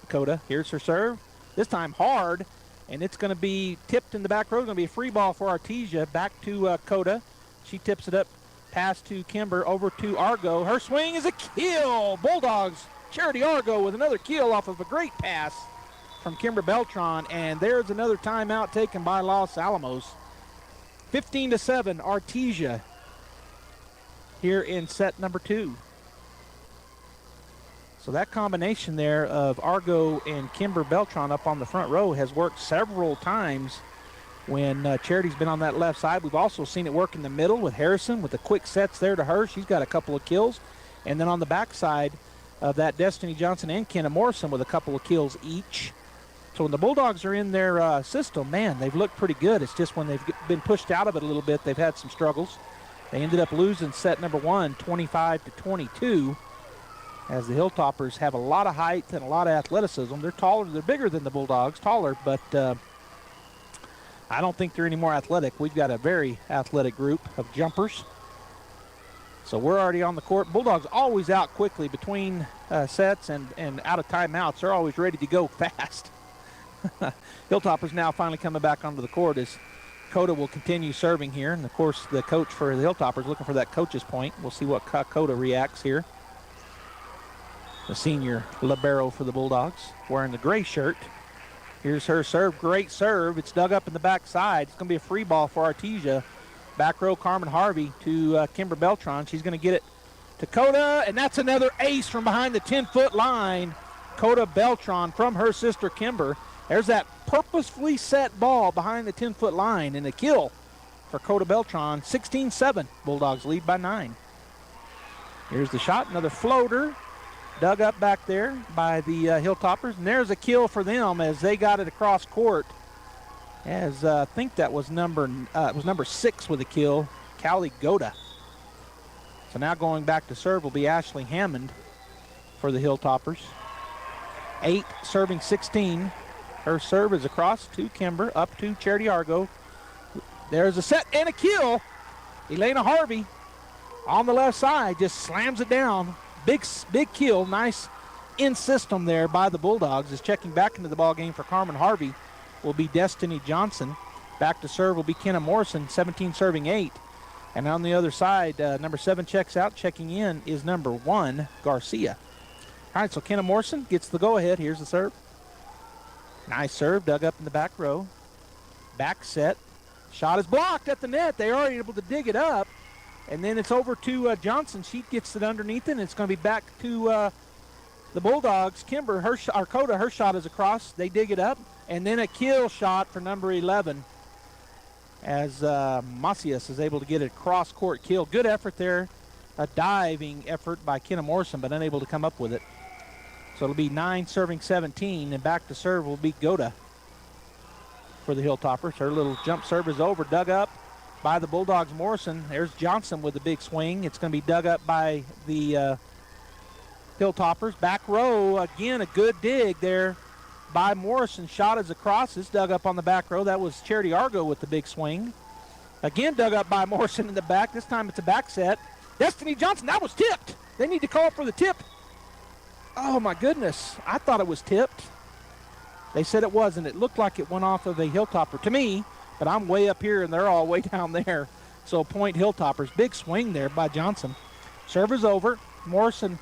Speaker 7: Coda. Here's her serve. This time hard, and it's going to be tipped in the back row. It's going to be a free ball for Artesia. Back to Coda. She tips it up. Pass to Kimber. Over to Argo. Her swing is a kill. Bulldogs. Charity Argo with another kill off of a great pass from Kimber Beltran. And there's another timeout taken by Los Alamos. 15-7, Artesia here in set number 2. So that combination there of Argo and Kimber Beltran up on the front row has worked several times when Charity's been on that left side. We've also seen it work in the middle with Harrison with the quick sets there to her. She's got a couple of kills. And then on the back side, of that Destiny Johnson and Kenna Morrison with a couple of kills each. So when the Bulldogs are in their system, man, they've looked pretty good. It's just when they've been pushed out of it a little bit, they've had some struggles. They ended up losing set number 1, 25-22, as the Hilltoppers have a lot of height and a lot of athleticism. They're taller, they're bigger than the Bulldogs, taller, but I don't think they're any more athletic. We've got a very athletic group of jumpers. So we're already on the court. Bulldogs always out quickly between sets and out of timeouts. They're always ready to go fast. Hilltoppers now finally coming back onto the court as Coda will continue serving here. And, of course, the coach for the Hilltoppers looking for that coach's point. We'll see what Coda reacts here. The senior libero for the Bulldogs wearing the gray shirt. Here's her serve. Great serve. It's dug up in the backside. It's going to be a free ball for Artesia. Back row, Carmen Harvey to Kimber Beltran. She's going to get it to Coda, and that's another ace from behind the 10-foot line. Coda Beltran from her sister Kimber. There's that purposefully set ball behind the 10-foot line, and a kill for Coda Beltran. 16-7. Bulldogs lead by 9. Here's the shot. Another floater. Dug up back there by the Hilltoppers. And there's a kill for them as they got it across court. As I think that was number 6 with a kill, Callie Goda. So now going back to serve will be Ashley Hammond for the Hilltoppers. 8 serving 16. Her serve is across to Kimber, up to Charity Argo. There's a set and a kill. Elena Harvey on the left side just slams it down. Big kill. Nice in system there by the Bulldogs. Is checking back into the ball game for Carmen Harvey will be Destiny Johnson. Back to serve will be Kenna Morrison, 17 serving 8. And on the other side, number 7 checks out. Checking in is number 1, Garcia. All right, so Kenna Morrison gets the go-ahead. Here's the serve. Nice serve, dug up in the back row. Back set. Shot is blocked at the net. They are able to dig it up. And then it's over to Johnson. She gets it underneath it, and it's going to be back to the Bulldogs. Kimber, Coda, her shot is across. They dig it up. And then a kill shot for number 11 as Macias is able to get a cross-court kill. Good effort there. A diving effort by Kenna Morrison, but unable to come up with it. So it'll be 9 serving 17, and back to serve will be Goda for the Hilltoppers. Her little jump serve is over, dug up by the Bulldogs. Morrison. There's Johnson with the big swing. It's going to be dug up by the Hilltoppers. Back row, again, a good dig there by Morrison. Shot is across. It's dug up on the back row. That was Charity Argo with the big swing. Again, dug up by Morrison in the back. This time it's a back set. Destiny Johnson, that was tipped. They need to call for the tip. Oh, my goodness. I thought it was tipped. They said it wasn't. It looked like it went off of a Hilltopper to me, but I'm way up here and they're all way down there. So point Hilltoppers. Big swing there by Johnson. Serve is over. Morrison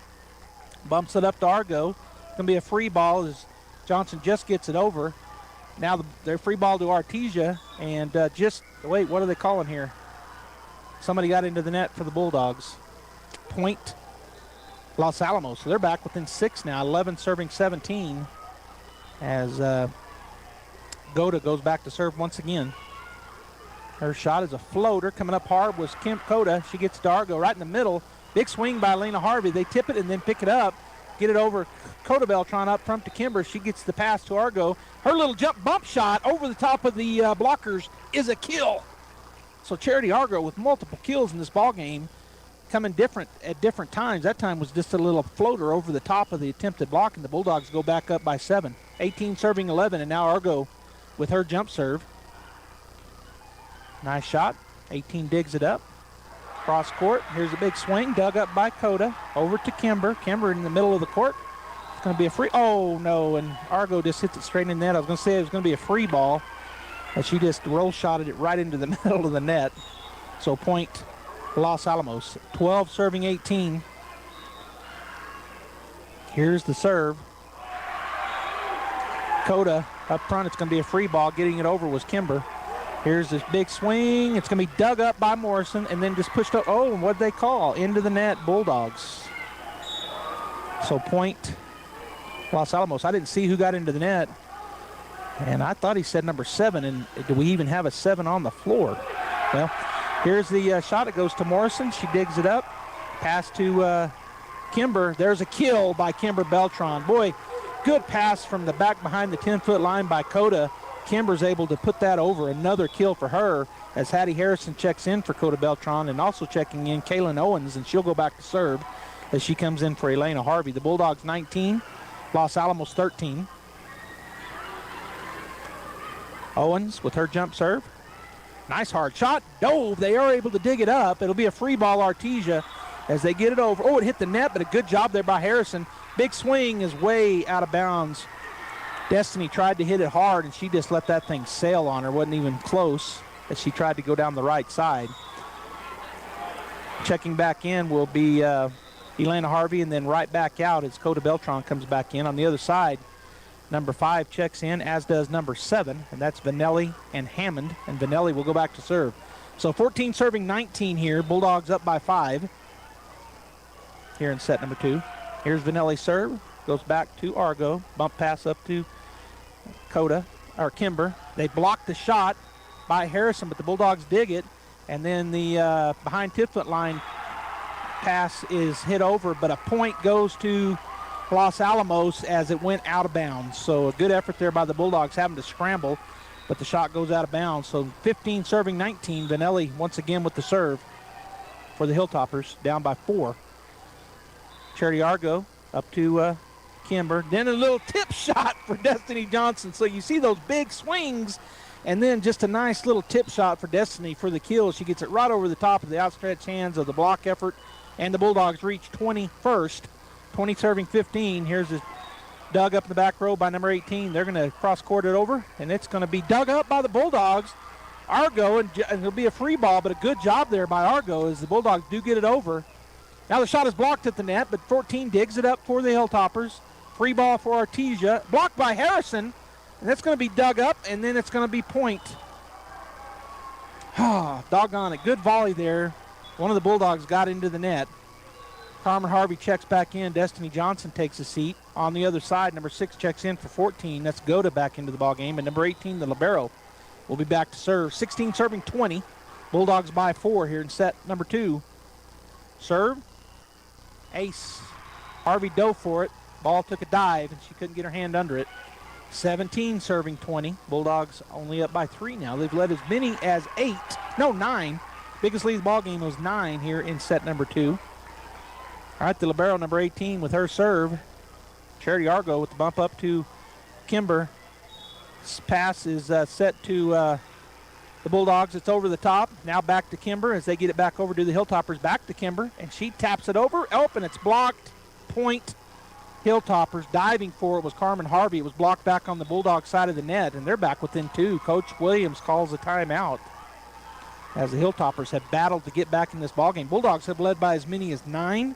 Speaker 7: bumps it up to Argo. It's going to be a free ball as Johnson just gets it over. Now they're free ball to Artesia, and wait, what are they calling here? Somebody got into the net for the Bulldogs. Point Los Alamos. So they're back within 6 now, 11 serving 17, as Goda goes back to serve once again. Her shot is a floater. Coming up hard was Coda. She gets to Argo right in the middle. Big swing by Lena Harvey. They tip it and then pick it up. Get it over Coda Beltran up front to Kimber. She gets the pass to Argo. Her little jump bump shot over the top of the blockers is a kill. So Charity Argo with multiple kills in this ball game, coming at different times. That time was just a little floater over the top of the attempted block, and the Bulldogs go back up by 7. 18 serving 11, and now Argo with her jump serve. Nice shot. 18 digs it up. Cross court. Here's a big swing. Dug up by Coda. Over to Kimber. Kimber in the middle of the court. It's going to be a free. Oh, no. And Argo just hits it straight in the net. I was going to say it was going to be a free ball. And she just roll shotted it right into the middle of the net. So point Los Alamos. 12 serving 18. Here's the serve. Coda up front. It's going to be a free ball. Getting it over was Kimber. Here's this big swing. It's going to be dug up by Morrison and then just pushed up. Oh, and what did they call? Into the net, Bulldogs. So point Los Alamos. I didn't see who got into the net. And I thought he said number 7. And do we even have a 7 on the floor? Well, here's the shot. It goes to Morrison. She digs it up. Pass to Kimber, there's a kill by Kimber Beltran. Boy, good pass from the back behind the 10-foot line by Coda. Kimber's able to put that over. Another kill for her as Hattie Harrison checks in for Coda Beltran, and also checking in Kaylin Owens, and she'll go back to serve as she comes in for Elena Harvey. The Bulldogs 19, Los Alamos 13. Owens with her jump serve. Nice hard shot. Dove. They are able to dig it up. It'll be a free ball, Artesia, as they get it over. Oh, it hit the net, but a good job there by Harrison. Big swing is way out of bounds. Destiny tried to hit it hard, and she just let that thing sail on her. Wasn't even close as she tried to go down the right side. Checking back in will be Elena Harvey, and then right back out as Coda Beltran comes back in. On the other side, number 5 checks in, as does number 7, and that's Vanelli and Hammond, and Vanelli will go back to serve. So 14 serving 19 here. Bulldogs up by 5 here in set number 2. Here's Vanelli's serve. Goes back to Argo. Bump pass up to Kimber. They block the shot by Harrison, but the Bulldogs dig it. And then the behind 10-foot line pass is hit over, but a point goes to Los Alamos as it went out of bounds. So a good effort there by the Bulldogs, having to scramble, but the shot goes out of bounds. So 15 serving 19. Vanelli once again with the serve for the Hilltoppers, down by 4. Charity Argo up to Kimber. Then a little tip shot for Destiny Johnson. So you see those big swings, and then just a nice little tip shot for Destiny for the kill. She gets it right over the top of the outstretched hands of the block effort, and the Bulldogs reach 21st. 20 serving 15. Here's a dug up in the back row by number 18. They're going to cross-court it over, and it's going to be dug up by the Bulldogs. Argo, and it'll be a free ball, but a good job there by Argo as the Bulldogs do get it over. Now the shot is blocked at the net, but 14 digs it up for the Hilltoppers. Free ball for Artesia. Blocked by Harrison, and that's going to be dug up, and then it's going to be point. Doggone it. Good volley there. One of the Bulldogs got into the net. Carmen Harvey checks back in. Destiny Johnson takes a seat. On the other side, number 6 checks in for 14. That's Goda back into the ballgame. And number 18, the libero, will be back to serve. 16 serving 20. Bulldogs by 4 here in set number 2. Serve. Ace. Harvey dove for it. Ball took a dive, and she couldn't get her hand under it. 17 serving 20. Bulldogs only up by 3 now. They've led as many as 9. Biggest lead of the ball game was 9 here in set number 2. All right, the libero, number 18, with her serve. Charity Argo with the bump up to Kimber. This pass is set to the Bulldogs. It's over the top. Now back to Kimber as they get it back over to the Hilltoppers. Back to Kimber, and she taps it over. Oh, and it's blocked. Point Hilltoppers. Diving for it was Carmen Harvey. It was blocked back on the Bulldog side of the net, and they're back within 2. Coach Williams calls a timeout as the Hilltoppers have battled to get back in this ballgame. Bulldogs have led by as many as 9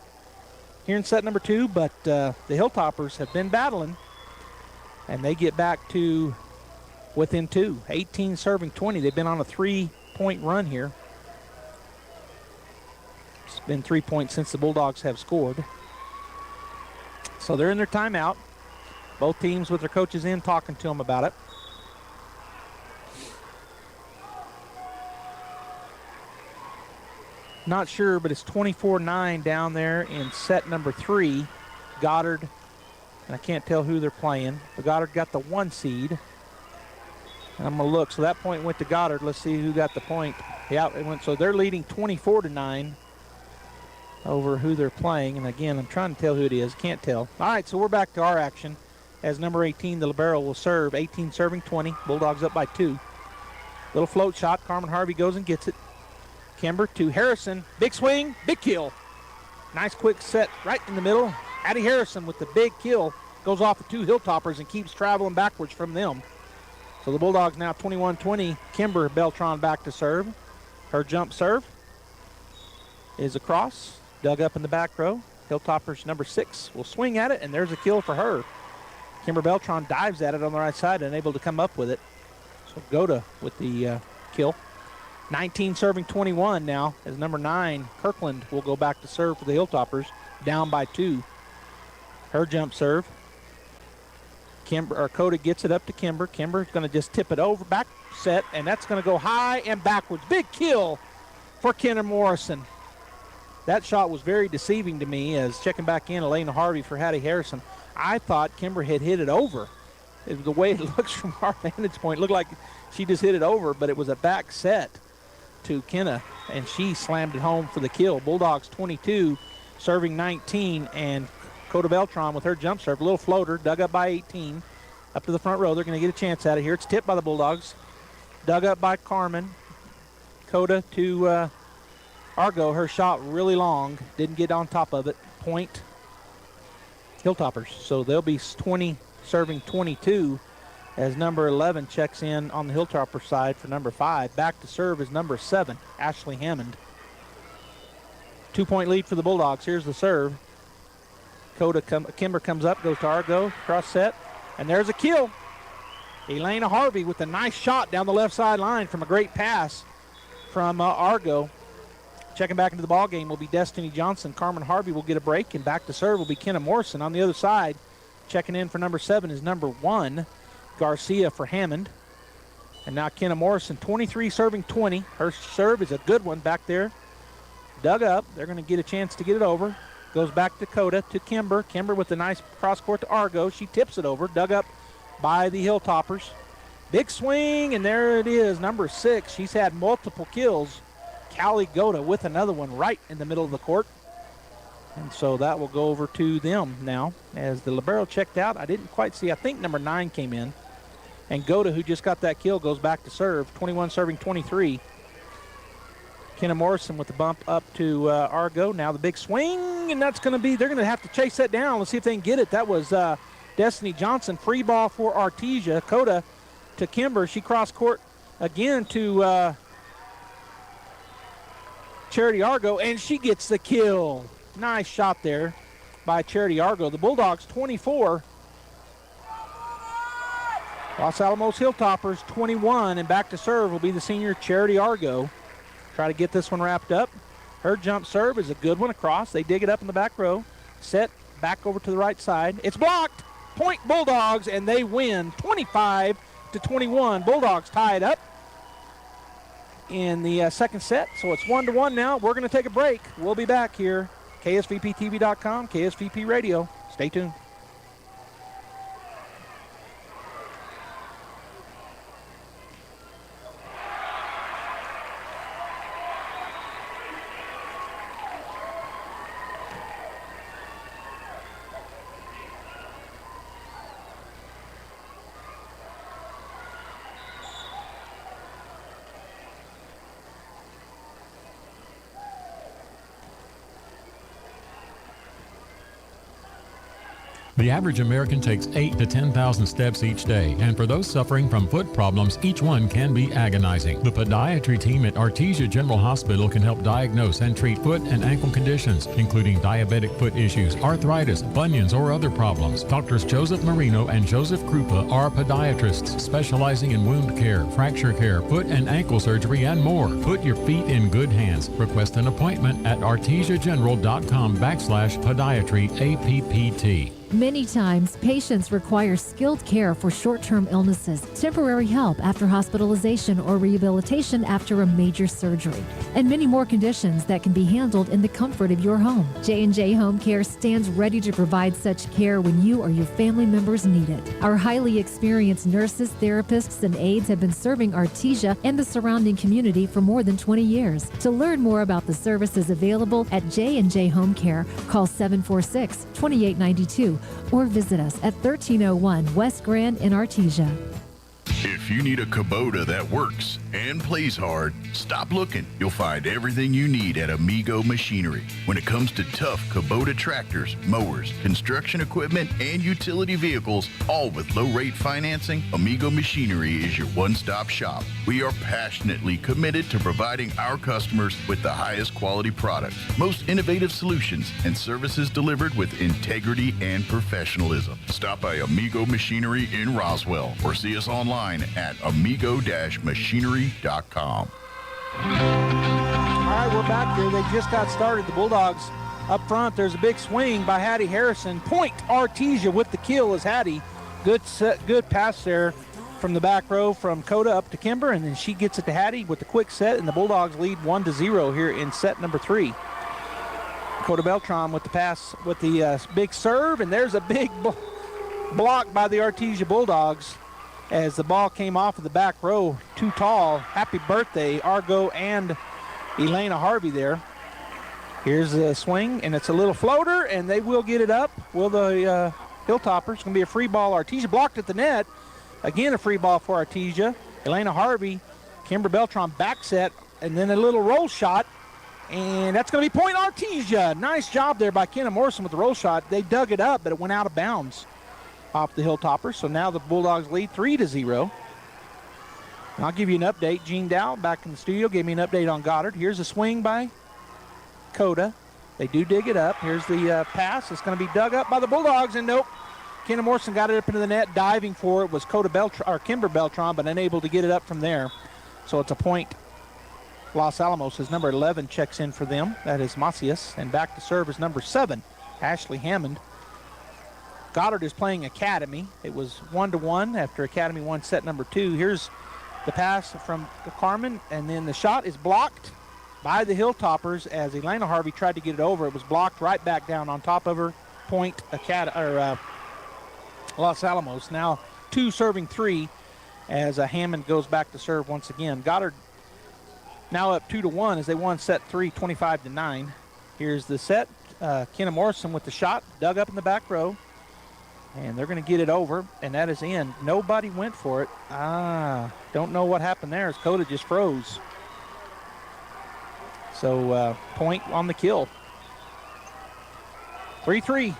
Speaker 7: here in set number 2, but the Hilltoppers have been battling, and they get back to within 2. 18 serving 20. They've been on a 3-point run here. It's been 3 points since the Bulldogs have scored. So they're in their timeout. Both teams with their coaches in talking to them about it. Not sure, but it's 24-9 down there in set number 3. Goddard, and I can't tell who they're playing, but Goddard got the 1 seed. And I'm going to look. So that point went to Goddard. Let's see who got the point. Yeah, it went. So they're leading 24-9 over who they're playing. And again, I'm trying to tell who it is. Can't tell. All right, so we're back to our action as number 18, the libero, will serve. 18 serving 20. Bulldogs up by 2. Little float shot. Carmen Harvey goes and gets it. Kimber to Harrison. Big swing, big kill. Nice quick set right in the middle. Addie Harrison with the big kill. Goes off of 2 Hilltoppers and keeps traveling backwards from them. So the Bulldogs now 21-20. Kimber Beltran back to serve. Her jump serve is across. Dug up in the back row. Hilltoppers number 6 will swing at it, and there's a kill for her. Kimber Beltran dives at it on the right side and able to come up with it. So Goda with the kill. 19 serving 21 now as number 9, Kirkland, will go back to serve for the Hilltoppers, down by 2. Her jump serve. Coda gets it up to Kimber. Kimber's going to just tip it over, back set, and that's going to go high and backwards. Big kill for Kenner Morrison. that shot was very deceiving to me as checking back in Elena Harvey for Hattie Harrison. I thought Kimber had hit it over. The way it looks from our vantage point, it looked like she just hit it over, but it was a back set to Kenna, and she slammed it home for the kill. Bulldogs 22, serving 19, and Coda Beltran with her jump serve, a little floater, dug up by 18, up to the front row. They're going to get a chance out of here. It's tipped by the Bulldogs, dug up by Carmen. Coda to Argo. Her shot really long, didn't get on top of it. Point Hilltoppers. So they'll be 20, serving 22 as number 11 checks in on the Hilltopper side for number 5. Back to serve is number 7, Ashley Hammond. 2-point lead for the Bulldogs. Here's the serve. Kimber comes up, goes to Argo, cross set, and there's a kill. Elena Harvey with a nice shot down the left sideline from a great pass from Argo. Checking back into the ball game will be Destiny Johnson. Carmen Harvey will get a break, and back to serve will be Kenna Morrison. On the other side, checking in for number 7 is number 1, Garcia for Hammond. And now Kenna Morrison, 23 serving 20. Her serve is a good one back there. Dug up. They're going to get a chance to get it over. Goes back to Coda, to Kimber. Kimber with a nice cross court to Argo. She tips it over. Dug up by the Hilltoppers. Big swing, and there it is, number 6. She's had multiple kills. Callie Goda with another one right in the middle of the court. And so that will go over to them now. As the libero checked out, I didn't quite see. I think number 9 came in. And Goda, who just got that kill, goes back to serve. 21 serving 23. Kenna Morrison with the bump up to Argo. Now the big swing, and that's going to be, they're going to have to chase that down. Let's see if they can get it. That was Destiny Johnson. Free ball for Artesia. Coda to Kimber. She cross court again to Charity Argo, and she gets the kill. Nice shot there by Charity Argo. The Bulldogs 24. Los Alamos Hilltoppers 21, and back to serve will be the senior Charity Argo. Try to get this one wrapped up. Her jump serve is a good one across. They dig it up in the back row. Set back over to the right side. It's blocked. Point Bulldogs, and they win 25-21. Bulldogs tie it up in the second set. So it's 1-1 now. We're going to take a break. We'll be back here. KSVPTV.com, KSVP Radio. Stay tuned.
Speaker 2: The average American takes 8,000 to 10,000 steps each day, and for those suffering from foot problems, each one can be agonizing. The podiatry team at Artesia General Hospital can help diagnose and treat foot and ankle conditions, including diabetic foot issues, arthritis, bunions, or other problems. Doctors Joseph Marino and Joseph Krupa are podiatrists specializing in wound care, fracture care, foot and ankle surgery, and more. Put your feet in good hands. Request an appointment at artesiageneral.com/podiatry APPT.
Speaker 5: Many times, patients require skilled care for short-term illnesses, temporary help after hospitalization or rehabilitation after a major surgery, and many more conditions that can be handled in the comfort of your home. J&J Home Care stands ready to provide such care when you or your family members need it. Our highly experienced nurses, therapists, and aides have been serving Artesia and the surrounding community for more than 20 years. To learn more about the services available at J&J Home Care, call 746-2892 or visit us at 1301 West Grand in Artesia.
Speaker 6: If you need a Kubota that works and plays hard, stop looking. You'll find everything you need at Amigo Machinery. When it comes to tough Kubota tractors, mowers, construction equipment, and utility vehicles, all with low-rate financing, Amigo Machinery is your one-stop shop. We are passionately committed to providing our customers with the highest quality products, most innovative solutions, and services delivered with integrity and professionalism. Stop by Amigo Machinery in Roswell or see us online at amigo-machinery.com.
Speaker 7: All right, we're back here. They just got started. The Bulldogs up front. There's a big swing by Hattie Harrison. Point Artesia with the kill is Hattie. Good set, good pass there from the back row from Coda up to Kimber, and then she gets it to Hattie with the quick set, and the Bulldogs lead 1-0 here in set number 3. Coda Beltran with the pass with the big serve, and there's a big block by the Artesia Bulldogs as the ball came off of the back row. Too tall. Happy birthday, Argo and Elena Harvey there. Here's the swing, and it's a little floater, and they will get it up. Will the Hilltoppers? It's going to be a free ball. Artesia blocked at the net. Again, a free ball for Artesia. Elena Harvey, Kimber Beltran back set, and then a little roll shot. And that's going to be point Artesia. Nice job there by Kenna Morrison with the roll shot. They dug it up, but it went out of bounds off the Hilltoppers. So now the Bulldogs lead 3-0. I'll give you an update. Gene Dow back in the studio gave me an update on Goddard. Here's a swing by Coda. They do dig it up. Here's the pass. It's going to be dug up by the Bulldogs, and nope. Kenna Morrison got it up into the net. Diving for it was Kimber Beltran, but unable to get it up from there. So it's a point. Los Alamos is number 11 checks in for them. That is Macias. And back to serve is number 7, Ashley Hammond. Goddard is playing Academy. It was 1-1 after Academy won set number 2. Here's the pass from Carmen, and then the shot is blocked by the Hilltoppers as Elena Harvey tried to get it over. It was blocked right back down on top of her. Point Los Alamos. Now 2 serving 3 as Hammond goes back to serve once again. Goddard now up 2-1 as they won set 3, 25-9. Here's the set. Kenna Morrison with the shot, dug up in the back row. And they're going to get it over, and that is in. Nobody went for it. Don't know what happened there as Coda just froze. So point on the kill. 3-3.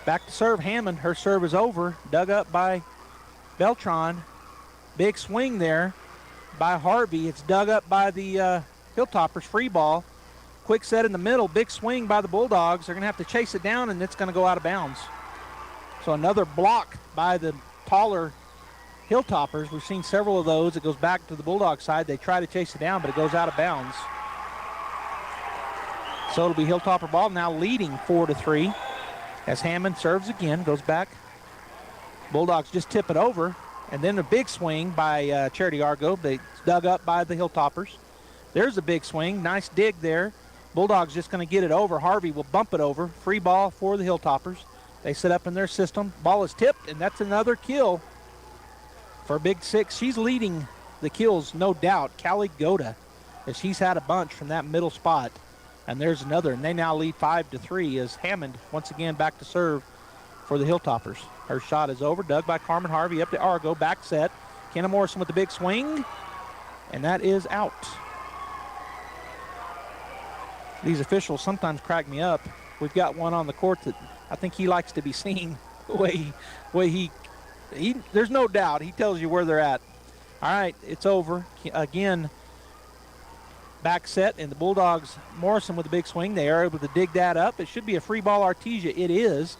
Speaker 7: Back to serve Hammond. Her serve is over. Dug up by Beltran. Big swing there by Harvey. It's dug up by the Hilltoppers. Free ball. Quick set in the middle. Big swing by the Bulldogs. They're going to have to chase it down, and it's going to go out of bounds. So another block by the taller Hilltoppers. We've seen several of those. It goes back to the Bulldog side. They try to chase it down, but it goes out of bounds. So it'll be Hilltopper ball now leading 4-3 as Hammond serves again, goes back. Bulldogs just tip it over, and then a big swing by Charity Argo. They dug up by the Hilltoppers. There's a big swing. Nice dig there. Bulldogs just going to get it over. Harvey will bump it over. Free ball for the Hilltoppers. They set up in their system. Ball is tipped, and that's another kill for Big Six. She's leading the kills, no doubt. Callie Goda, as she's had a bunch from that middle spot. And there's another, and they now lead 5-3 as Hammond once again back to serve for the Hilltoppers. Her shot is over, dug by Carmen Harvey up to Argo, back set. Kenna Morrison with the big swing, and that is out. These officials sometimes crack me up. We've got one on the court that I think he likes to be seen. The way he there's no doubt. He tells you where they're at. All right, it's over. Again, back set, and the Bulldogs, Morrison with a big swing. They are able to dig that up. It should be a free ball Artesia. It is.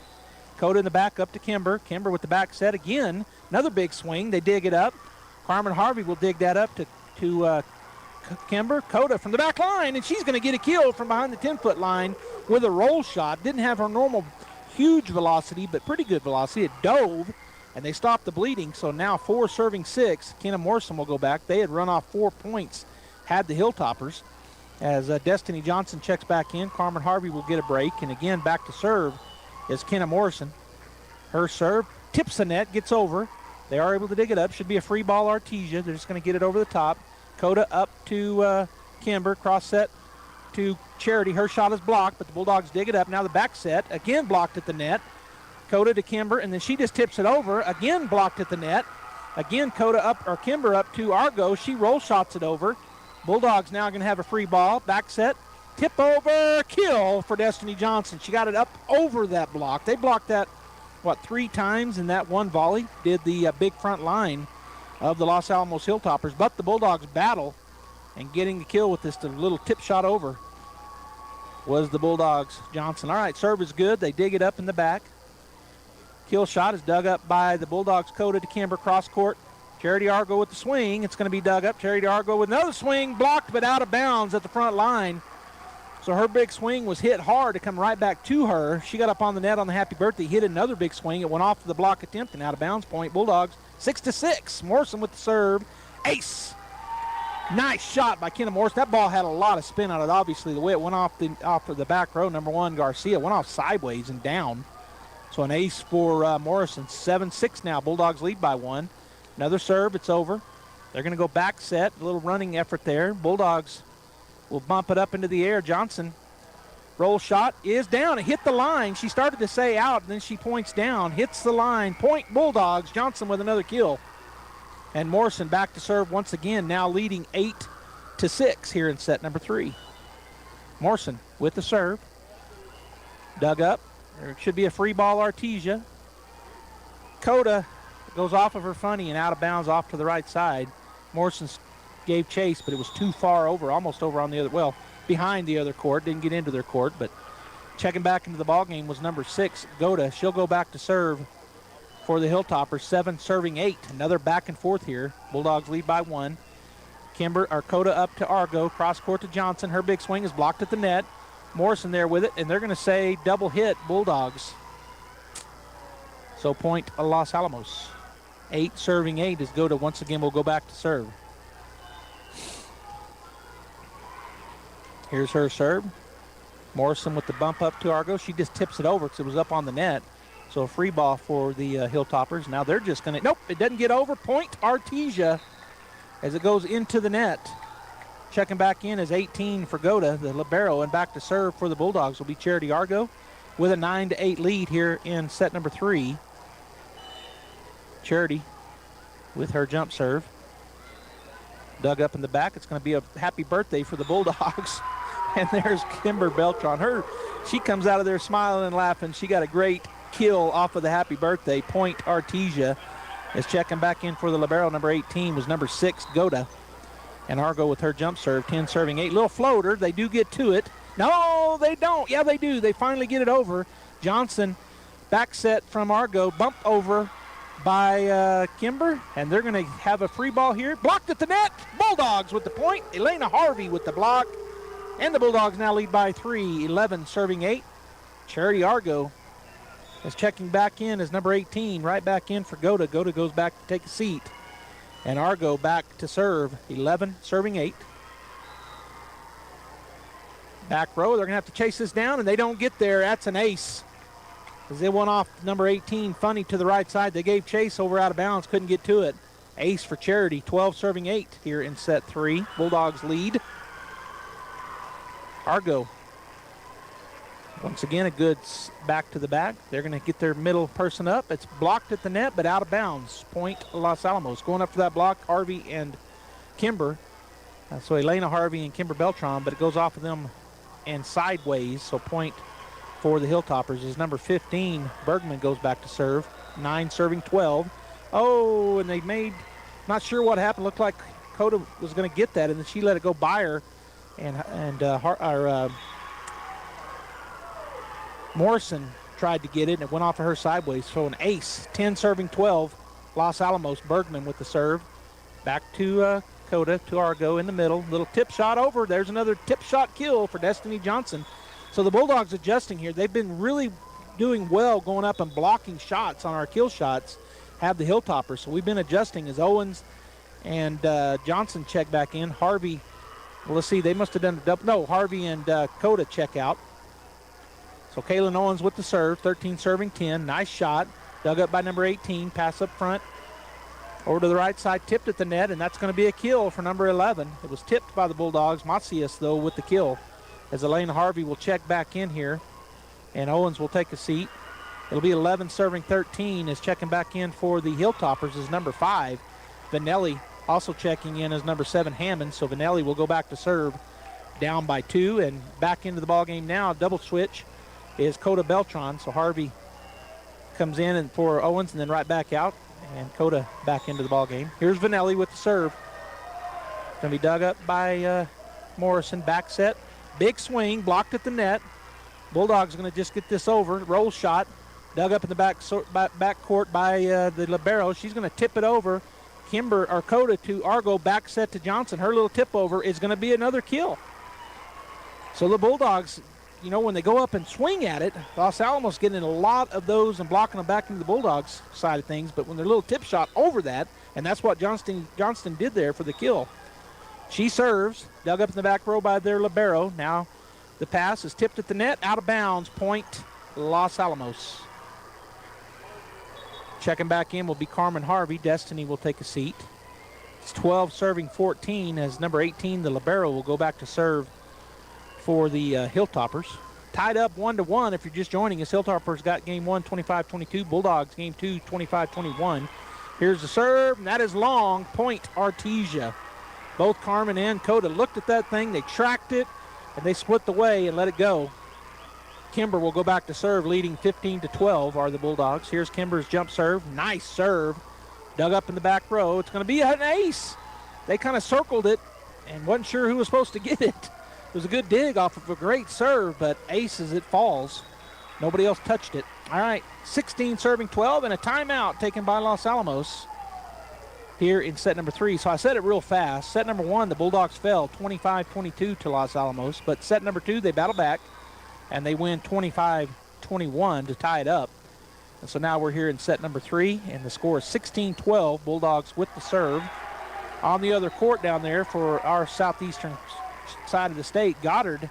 Speaker 7: Coda in the back up to Kimber. Kimber with the back set again. Another big swing. They dig it up. Carmen Harvey will dig that up to Kimber. Coda from the back line, and she's going to get a kill from behind the 10-foot line with a roll shot. Didn't have her normal huge velocity, but pretty good velocity. It dove, and they stopped the bleeding. So now 4 serving 6. Kenna Morrison will go back. They had run off 4 points, had the Hilltoppers. As Destiny Johnson checks back in, Carmen Harvey will get a break. And again, back to serve is Kenna Morrison. Her serve tips the net, gets over. They are able to dig it up. Should be a free ball Artesia. They're just going to get it over the top. Coda up to Kimber, cross set to Charity. Her shot is blocked, but the Bulldogs dig it up. Now the back set, again blocked at the net. Coda to Kimber, and then she just tips it over. Again blocked at the net. Again Kimber up to Argo. She roll shots it over. Bulldogs now going to have a free ball. Back set, tip over, kill for Destiny Johnson. She got it up over that block. They blocked that, 3 times in that one volley. Did the big front line of the Los Alamos Hilltoppers, but the Bulldogs battle, and getting the kill with this little tip shot over was the Bulldogs Johnson. All right, serve is good. They dig it up in the back. Kill shot is dug up by the Bulldogs. Coda to Kimber, cross court. Charity Argo with the swing. It's going to be dug up. Charity Argo with another swing, blocked but out of bounds at the front line. So her big swing was hit hard to come right back to her. She got up on the net on the happy birthday, hit another big swing. It went off the block attempt and out of bounds point. Bulldogs 6-6. Morrison with the serve. Ace. Nice shot by Kenna Morris. That ball had a lot of spin on it. Obviously, the way it went off of the back row, number 1, Garcia, went off sideways and down. So an ace for Morrison. 7-6 now. Bulldogs lead by 1. Another serve. It's over. They're going to go back set. A little running effort there. Bulldogs will bump it up into the air. Johnson, roll shot is down. It hit the line. She started to say out, and then she points down. Hits the line. Point Bulldogs. Johnson with another kill. And Morrison back to serve once again, now leading 8-6 here in set number 3. Morrison with the serve. Dug up. There should be a free ball, Artesia. Coda goes off of her funny and out of bounds off to the right side. Morrison gave chase, but it was too far over, almost over on the other, well, behind the other court. Didn't get into their court, but checking back into the ball game was number 6, Goda. She'll go back to serve for the Hilltoppers. 7 serving 8. Another back and forth here. Bulldogs lead by 1. Coda up to Argo. Cross court to Johnson. Her big swing is blocked at the net. Morrison there with it, and they're going to say double hit Bulldogs. So point Los Alamos. 8 serving 8 as Goda once again will go back to serve. Here's her serve. Morrison with the bump up to Argo. She just tips it over because it was up on the net. So a free ball for the Hilltoppers. Now they're just going to, nope, it doesn't get over. Point Artesia as it goes into the net. Checking back in is 18 for Goda, the libero, and back to serve for the Bulldogs will be Charity Argo with a 9-8 lead here in set number 3. Charity with her jump serve. Dug up in the back. It's going to be a happy birthday for the Bulldogs. And there's Kimber Beltran. She comes out of there smiling and laughing. She got a great kill off of the happy birthday. Point Artesia is checking back in for the libero. Number 18 was number 6, Goda. And Argo with her jump serve, 10 serving 8. Little floater. They do get to it. No, they don't. Yeah, they do. They finally get it over. Johnson, back set from Argo, bump over by Kimber. And they're going to have a free ball here. Blocked at the net. Bulldogs with the point. Elena Harvey with the block. And the Bulldogs now lead by 3, 11 serving 8. Charity Argo is checking back in as number 18, right back in for Goda. Goda goes back to take a seat. And Argo back to serve, 11 serving 8. Back row, they're going to have to chase this down, and they don't get there. That's an ace. As they went off number 18, Funny to the right side. They gave chase over out of bounds, couldn't get to it. Ace for Charity, 12 serving 8 here in set 3. Bulldogs lead. Argo. Once again, a good back to the back. They're going to get their middle person up. It's blocked at the net, but out of bounds. Point Los Alamos. Going up for that block, Harvey and Kimber. So Elena Harvey and Kimber Beltran, but it goes off of them and sideways. So point for the Hilltoppers is number 15. Bergman goes back to serve. 9 serving 12. Oh, and they made, not sure what happened. Looked like Coda was going to get that, and then she let it go by her. And Morrison tried to get it, and it went off of her sideways. So an ace, 10 serving 12. Los Alamos, Bergman with the serve. Back to Coda, to Argo in the middle. Little tip shot over. There's another tip shot kill for Destiny Johnson. So the Bulldogs adjusting here. They've been really doing well going up and blocking shots on our kill shots, have the Hilltoppers. So we've been adjusting as Owens and Johnson check back in. Harvey, well, let's see, they must have done a double. No, Harvey and Coda check out. So Kaylin Owens with the serve, 13 serving 10. Nice shot. Dug up by number 18. Pass up front. Over to the right side, tipped at the net, and that's going to be a kill for number 11. It was tipped by the Bulldogs. Macias, though, with the kill. As Elena Harvey will check back in here. And Owens will take a seat. It'll be 11 serving 13 is checking back in for the Hilltoppers is number 5. Vanelli also checking in as number 7, Hammond. So Vanelli will go back to serve down by 2. And back into the ballgame now, double switch is Coda Beltran. So Harvey comes in and for Owens and then right back out. And Coda back into the ballgame. Here's Vanelli with the serve. Going to be dug up by Morrison. Back set. Big swing. Blocked at the net. Bulldogs going to just get this over. Roll shot. Dug up in the back court by the libero. She's going to tip it over. Coda to Argo. Back set to Johnson. Her little tip over is going to be another kill. So the Bulldogs, you know, when they go up and swing at it, Los Alamos getting a lot of those and blocking them back into the Bulldogs side of things. But when their little tip shot over that, and that's what Johnston did there for the kill. She serves, dug up in the back row by their libero. Now the pass is tipped at the net, out of bounds, point Los Alamos. Checking back in will be Carmen Harvey. Destiny will take a seat. It's 12 serving 14 as number 18, the libero, will go back to serve for the Hilltoppers. Tied up 1-1 if you're just joining us. Hilltoppers got game 1, 25-22. Bulldogs game 2, 25-21. Here's the serve, and that is long. Point Artesia. Both Carmen and Coda looked at that thing. They tracked it, and they split the way and let it go. Kimber will go back to serve, leading 15-12 are the Bulldogs. Here's Kimber's jump serve. Nice serve. Dug up in the back row. It's going to be an ace. They kind of circled it and wasn't sure who was supposed to get it. It was a good dig off of a great serve, but ace as it falls. Nobody else touched it. All right, 16 serving 12 and a timeout taken by Los Alamos here in set number 3. So I said it real fast. Set number 1, the Bulldogs fell 25-22 to Los Alamos, but set number 2, they battle back and they win 25-21 to tie it up. And so now we're here in set number 3, and the score is 16-12, Bulldogs with the serve. On the other court down there for our southeastern side of the state, Goddard,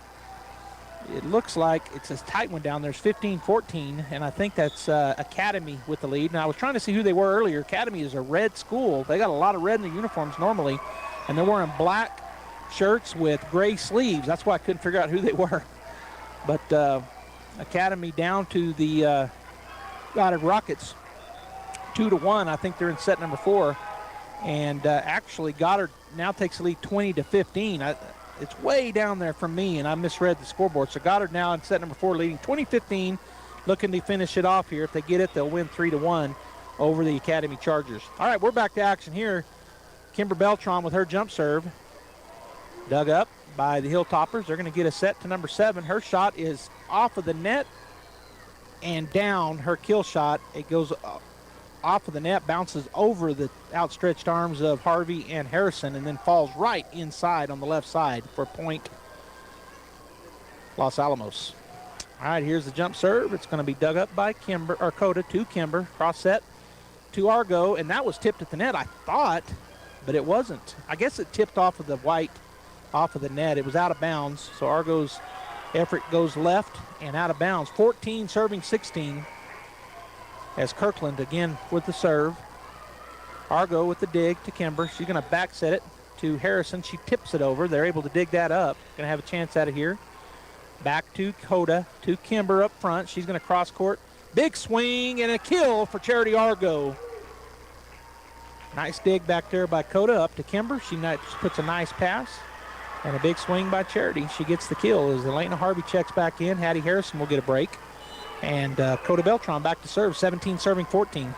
Speaker 7: it looks like it's a tight one down there. It's 15-14, and I think that's Academy with the lead. And I was trying to see who they were earlier. Academy is a red school. They got a lot of red in the uniforms normally, and they're wearing black shirts with gray sleeves. That's why I couldn't figure out who they were. But Academy down to the Goddard Rockets 2-1. I think they're in set number 4. And actually Goddard now takes the lead 20-15. It's way down there from me, and I misread the scoreboard. So Goddard now in set number 4 leading 20-15, looking to finish it off here. If they get it, they'll win 3-1 over the Academy Chargers. All right, we're back to action here. Kimber Beltran with her jump serve. Dug up by the Hilltoppers. They're going to get a set to number 7. Her shot is off of the net and down. Her kill shot, it goes off of the net, bounces over the outstretched arms of Harvey and Harrison, and then falls right inside on the left side for point Los Alamos. All right, here's the jump serve. It's going to be dug up by Kimber, or Coda to Kimber. Cross set to Argo, and that was tipped at the net, I thought, but it wasn't. I guess it tipped off of the white, off of the net. It was out of bounds, so Argo's effort goes left and out of bounds. 14 serving 16 as Kirkland again with the serve. Argo with the dig to Kimber. She's going to back set it to Harrison. She tips it over. They're able to dig that up. Going to have a chance out of here. Back to Coda to Kimber up front. She's going to cross court. Big swing and a kill for Charity Argo. Nice dig back there by Coda up to Kimber. She puts a nice pass. And a big swing by Charity. She gets the kill as Elena Harvey checks back in. Hattie Harrison will get a break. And Coda Beltran back to serve, 17 serving 14.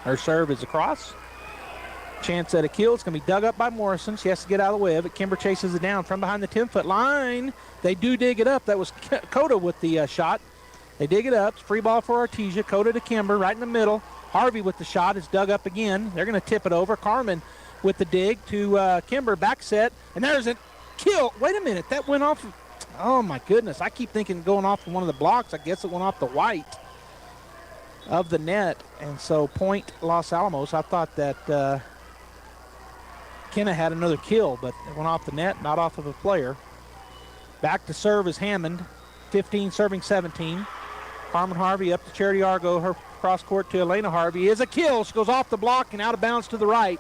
Speaker 7: Her serve is across. Chance at a kill. It's going to be dug up by Morrison. She has to get out of the way of it. Kimber chases it down from behind the 10-foot line. They do dig it up. That was Coda with the shot. They dig it up. Free ball for Artesia. Coda to Kimber right in the middle. Harvey with the shot. It's dug up again. They're going to tip it over. Carmen with the dig to Kimber. Back set. And there's a kill. Wait a minute. That went off. Oh, my goodness. I keep thinking going off of one of the blocks. I guess it went off the white of the net. And so point Los Alamos. I thought that Kenna had another kill, but it went off the net, not off of a player. Back to serve is Hammond. 15 serving 17. Carmen Harvey up to Charity Argo. Her cross court to Elena Harvey is a kill. She goes off the block and out of bounds to the right.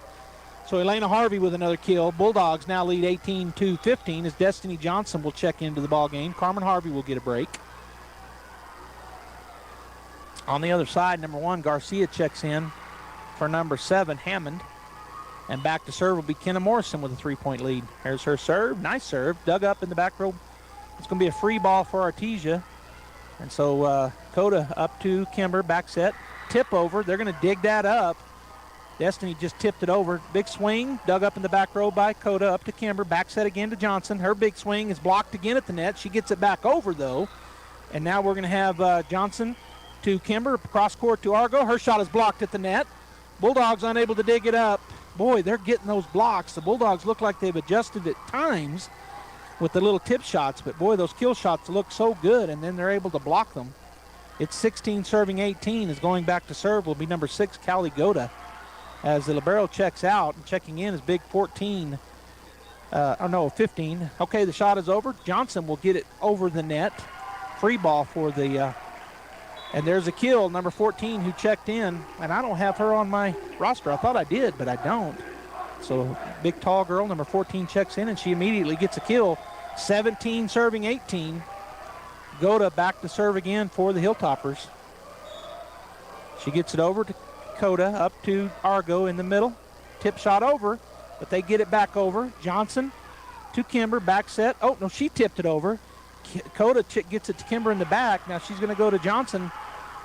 Speaker 7: So Elena Harvey with another kill. Bulldogs now lead 18-15 as Destiny Johnson will check into the ball game. Carmen Harvey will get a break. On the other side, number 1, Garcia checks in for number 7, Hammond. And back to serve will be Kenna Morrison with a 3-point lead. Here's her serve. Nice serve. Dug up in the back row. It's going to be a free ball for Artesia. And so Coda up to Kimber. Back set. Tip over. They're going to dig that up. Destiny just tipped it over. Big swing, dug up in the back row by Coda, up to Kimber. Back set again to Johnson. Her big swing is blocked again at the net. She gets it back over, though. And now we're going to have Johnson to Kimber, cross court to Argo. Her shot is blocked at the net. Bulldogs unable to dig it up. Boy, they're getting those blocks. The Bulldogs look like they've adjusted at times with the little tip shots, but boy, those kill shots look so good, and then they're able to block them. It's 16 serving 18 is going back to serve will be number 6, Callie Goda. As the libero checks out, and checking in is big 14, 15. Okay, the shot is over. Johnson will get it over the net. Free ball for the, and there's a kill, number 14, who checked in. And I don't have her on my roster. I thought I did, but I don't. So big, tall girl, number 14, checks in, and she immediately gets a kill. 17 serving 18. Goda back to serve again for the Hilltoppers. She gets it over to Coda, up to Argo in the middle. Tip shot over, but they get it back over. Johnson to Kimber, back set. Oh, no, she tipped it over. Coda gets it to Kimber in the back. Now she's going to go to Johnson.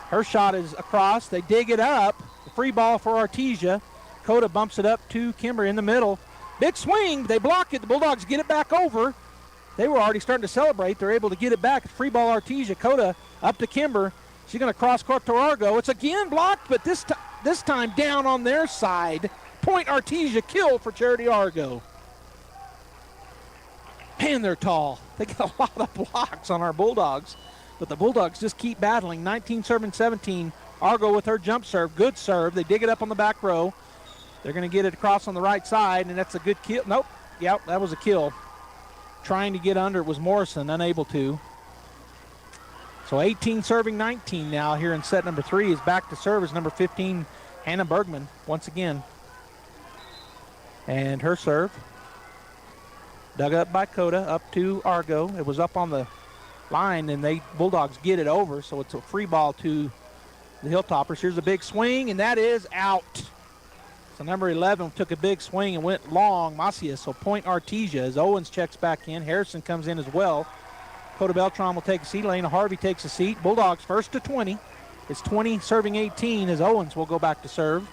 Speaker 7: Her shot is across. They dig it up. The free ball for Artesia. Coda bumps it up to Kimber in the middle. Big swing. They block it. The Bulldogs get it back over. They were already starting to celebrate. They're able to get it back. Free ball Artesia. Coda up to Kimber. She's going to cross court to Argo. It's again blocked, but this time down on their side. Point Artesia, kill for Charity Argo. Man, they're tall. They got a lot of blocks on our Bulldogs, but the Bulldogs just keep battling. 19 serving 17. Argo with her jump serve. Good serve. They dig it up on the back row. They're going to get it across on the right side, and that's a good kill. Nope. Yep, that was a kill. Trying to get under it was Morrison, unable to. So 18 serving 19 now here in set number 3 is back to serve as number 15, Hannah Bergman, once again. And her serve. Dug up by Coda, up to Argo. It was up on the line, and they Bulldogs get it over, so it's a free ball to the Hilltoppers. Here's a big swing, and that is out. So number 11 took a big swing and went long, Macias. So point Artesia as Owens checks back in. Harrison comes in as well. Coda Beltran will take a seat. Elena Harvey takes a seat. Bulldogs first to 20. It's 20 serving 18 as Owens will go back to serve.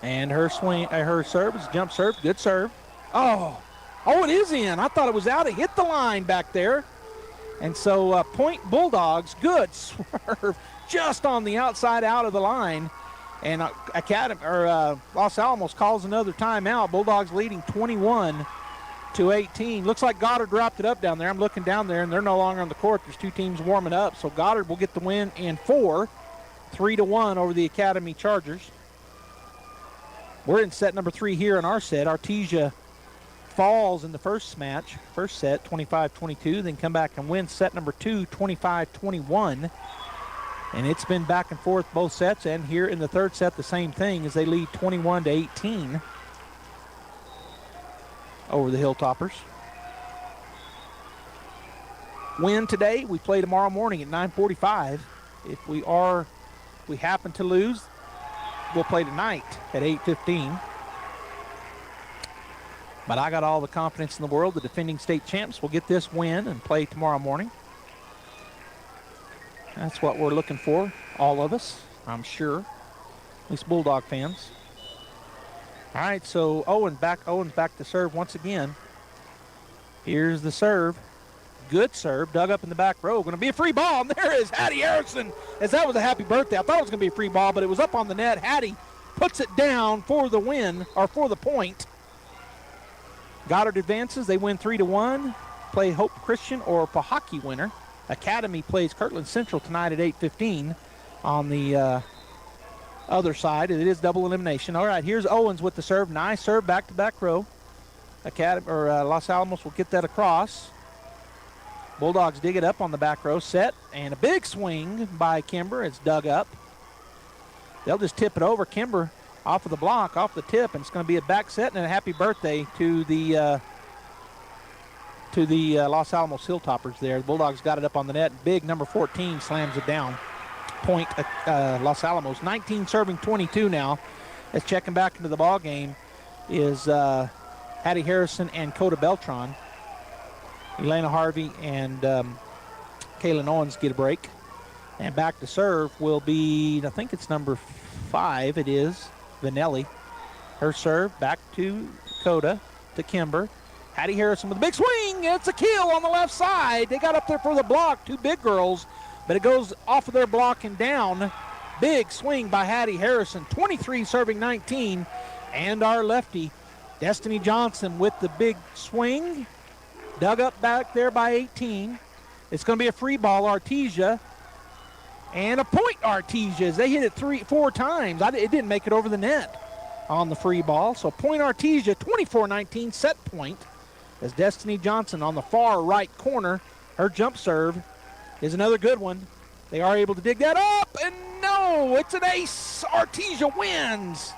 Speaker 7: And her swing, her serve is jump serve, good serve. Oh, it is in. I thought it was out. It hit the line back there. And so point Bulldogs, good swerve, just on the outside out of the line. And Los Alamos calls another timeout. Bulldogs leading 21-18. Looks like Goddard wrapped it up down there. I'm looking down there, and they're no longer on the court. There's two teams warming up. So Goddard will get the win in 4, 3-1 over the Academy Chargers. We're in set number 3 here in our set. Artesia falls in the first set, 25-22, then come back and win set number 2, 25-21. And it's been back and forth both sets, and here in the third set, the same thing as they lead 21-18 over the Hilltoppers. Win today, we play tomorrow morning at 9:45. If we happen to lose, we'll play tonight at 8:15. But I got all the confidence in the world. The defending state champs will get this win and play tomorrow morning. That's what we're looking for, all of us, I'm sure. At least Bulldog fans. All right, so Owens back to serve once again. Here's the serve. Good serve, dug up in the back row. Going to be a free ball, and there is Hattie Harrison, as that was a happy birthday. I thought it was going to be a free ball, but it was up on the net. Hattie puts it down for the win, or for the point. Goddard advances. They win 3-1. Play Hope Christian or Pahaki winner. Academy plays Kirtland Central tonight at 8:15 on the other side. It is double elimination. All right, here's Owens with the serve. Nice serve, back-to-back row. Los Alamos will get that across. Bulldogs dig it up on the back row, set, and a big swing by Kimber. It's dug up. They'll just tip it over. Kimber off of the block, off the tip, and it's going to be a back set and a happy birthday to the Los Alamos Hilltoppers there. The Bulldogs got it up on the net. Big number 14 slams it down. Point Los Alamos. 19 serving 22 now. As checking back into the ball game is Hattie Harrison and Coda Beltran. Elena Harvey and Kaylin Owens get a break. And back to serve will be, I think it's number 5. It is Vanelli. Her serve back to Coda, to Kimber. Hattie Harrison with a big swing. It's a kill on the left side. They got up there for the block, two big girls, but it goes off of their block and down. Big swing by Hattie Harrison. 23 serving 19. And our lefty, Destiny Johnson, with the big swing. Dug up back there by 18. It's going to be a free ball, Artesia. And a point, Artesia. They hit it 4 times. It didn't make it over the net. on the free ball. So point Artesia, 24-19, set point, as Destiny Johnson on the far right corner. Her jump serve is another good one. They are able to dig that up, and no, it's an ace. Artesia wins.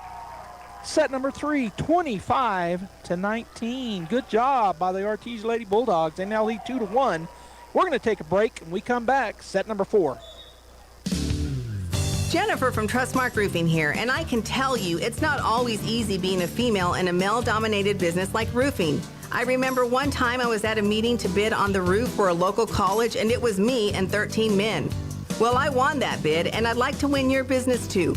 Speaker 7: Set number 3, 25-19. Good job by the Artesia Lady Bulldogs. They now lead 2-1. We're going to take a break, and we come back. Set number 4.
Speaker 8: Jennifer from Trustmark Roofing here, and I can tell you it's not always easy being a female in a male-dominated business like roofing. I remember one time I was at a meeting to bid on the roof for a local college, and it was me and 13 men. Well, I won that bid, and I'd like to win your business too.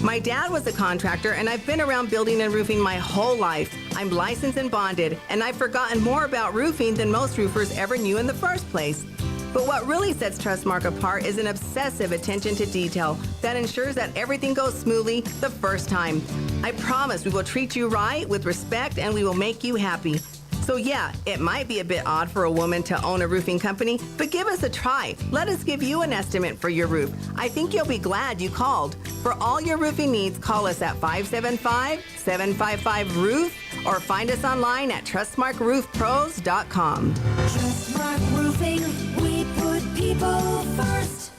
Speaker 8: My dad was a contractor, and I've been around building and roofing my whole life. I'm licensed and bonded, and I've forgotten more about roofing than most roofers ever knew in the first place. But what really sets Trustmark apart is an obsessive attention to detail that ensures that everything goes smoothly the first time. I promise we will treat you right with respect, and we will make you happy. So yeah, it might be a bit odd for a woman to own a roofing company, but give us a try. Let us give you an estimate for your roof. I think you'll be glad you called. For all your roofing needs, call us at 575-755-ROOF or find us online at TrustmarkRoofPros.com.
Speaker 22: Trustmark Roofing, we put people first.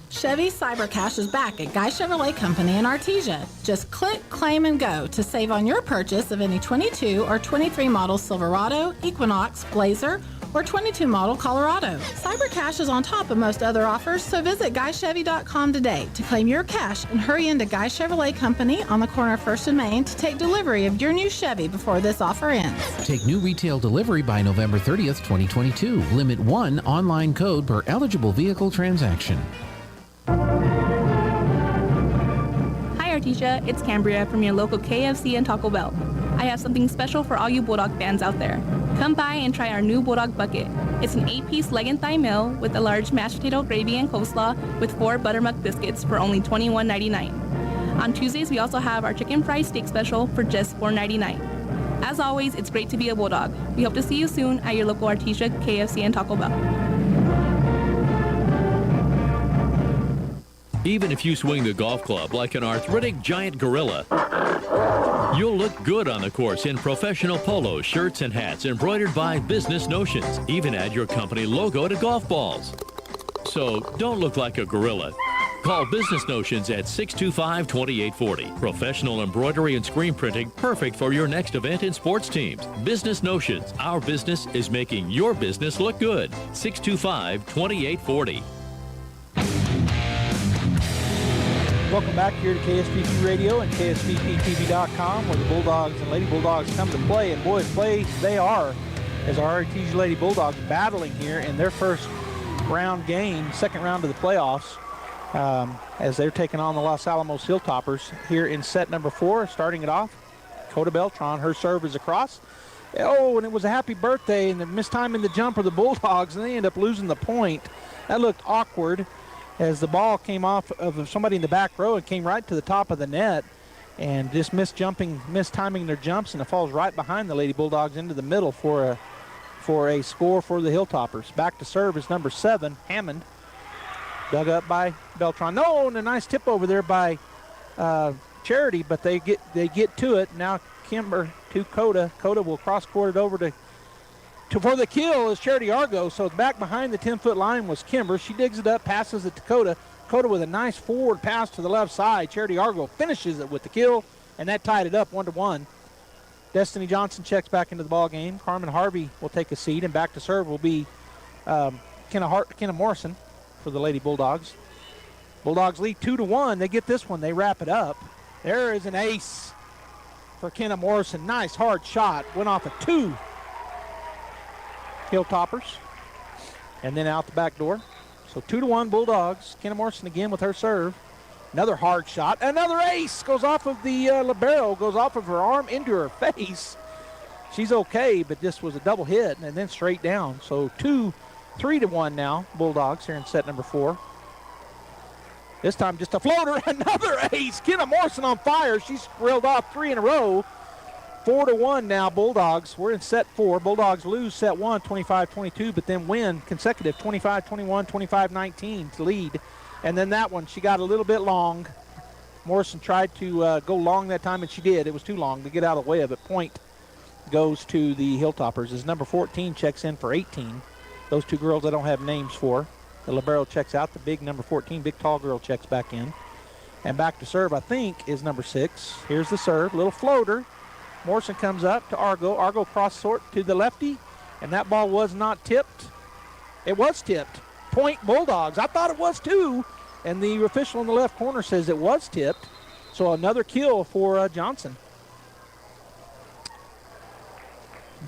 Speaker 9: Chevy CyberCash is back at Guy Chevrolet Company in Artesia. Just click, claim, and go to save on your purchase of any 22 or 23 model Silverado, Equinox, Blazer, or 22 model Colorado. CyberCash is on top of most other offers, so visit GuyChevy.com today to claim your cash and hurry into Guy Chevrolet Company on the corner of 1st and Main to take delivery of your new Chevy before this offer ends.
Speaker 3: Take new retail delivery by November 30th, 2022. Limit 1 online code per eligible vehicle transaction.
Speaker 23: Hi Artesia, it's Cambria from your local KFC and Taco Bell. I have something special for all you Bulldog fans out there. Come by and try our new Bulldog Bucket. It's an 8-piece leg and thigh meal with a large mashed potato gravy and coleslaw with 4 buttermilk biscuits for only $21.99. On Tuesdays, we also have our chicken fried steak special for just $4.99. As always, it's great to be a Bulldog. We hope to see you soon at your local Artesia, KFC, and Taco Bell.
Speaker 24: Even if you swing the golf club like an arthritic giant gorilla, you'll look good on the course in professional polos, shirts, and hats embroidered by Business Notions. Even add your company logo to golf balls. So don't look like a gorilla. Call Business Notions at 625-2840. Professional embroidery and screen printing, perfect for your next event and sports teams. Business Notions. Our business is making your business look good. 625-2840.
Speaker 7: Welcome back here to KSVP Radio and KSVPTV.com, where the Bulldogs and Lady Bulldogs come to play. And boys, play they are, as our Artesia Lady Bulldogs battling here in their first round game, second round of the playoffs, as they're taking on the Los Alamos Hilltoppers here in set number 4. Starting it off, Coda Beltran, her serve is across. Oh, and it was a happy birthday, and the mistiming the jump of the Bulldogs, and they end up losing the point. That looked awkward, as the ball came off of somebody in the back row and came right to the top of the net, and just mistiming their jumps, and it falls right behind the Lady Bulldogs into the middle for a score for the Hilltoppers. Back to serve is number 7, Hammond. Dug up by Beltran. No, and a nice tip over there by Charity, but they get to it. Now Kimber to Coda. Coda will cross-court it over to for the kill is Charity Argo. So back behind the 10-foot line was Kimber. She digs it up, passes it to Coda. Coda with a nice forward pass to the left side. Charity Argo finishes it with the kill, and that tied it up 1-1. Destiny Johnson checks back into the ball game. Carmen Harvey will take a seat, and back to serve will be Kenna Morrison for the Lady Bulldogs. Bulldogs lead 2-1. They get this one. They wrap it up. There is an ace for Kenna Morrison. Nice hard shot. Went off of 2 Hilltoppers, and then out the back door. So 2-1 Bulldogs. Kenna Morrison again with her serve. Another hard shot. Another ace goes off of the libero, goes off of her arm into her face. She's okay, but this was a double hit and then straight down. So 3-1 now, Bulldogs here in set number 4. This time just a floater. Another ace. Kenna Morrison on fire. She's reeled off 3 in a row. 4-1 now, Bulldogs. We're in set 4. Bulldogs lose set 1, 25-22, but then win consecutive 25-21, 25-19 to lead. And then that one, she got a little bit long. Morrison tried to go long that time, and she did. It was too long to get out of the way of it. Point goes to the Hilltoppers as number 14 checks in for 18. Those two girls I don't have names for. The libero checks out. The big number 14, big tall girl, checks back in. And back to serve, I think, is number 6. Here's the serve, little floater. Morrison comes up to Argo. Argo cross sort to the lefty, and that ball was not tipped. It was tipped. Point Bulldogs. I thought it was too, and the official in the left corner says it was tipped. So another kill for Johnson.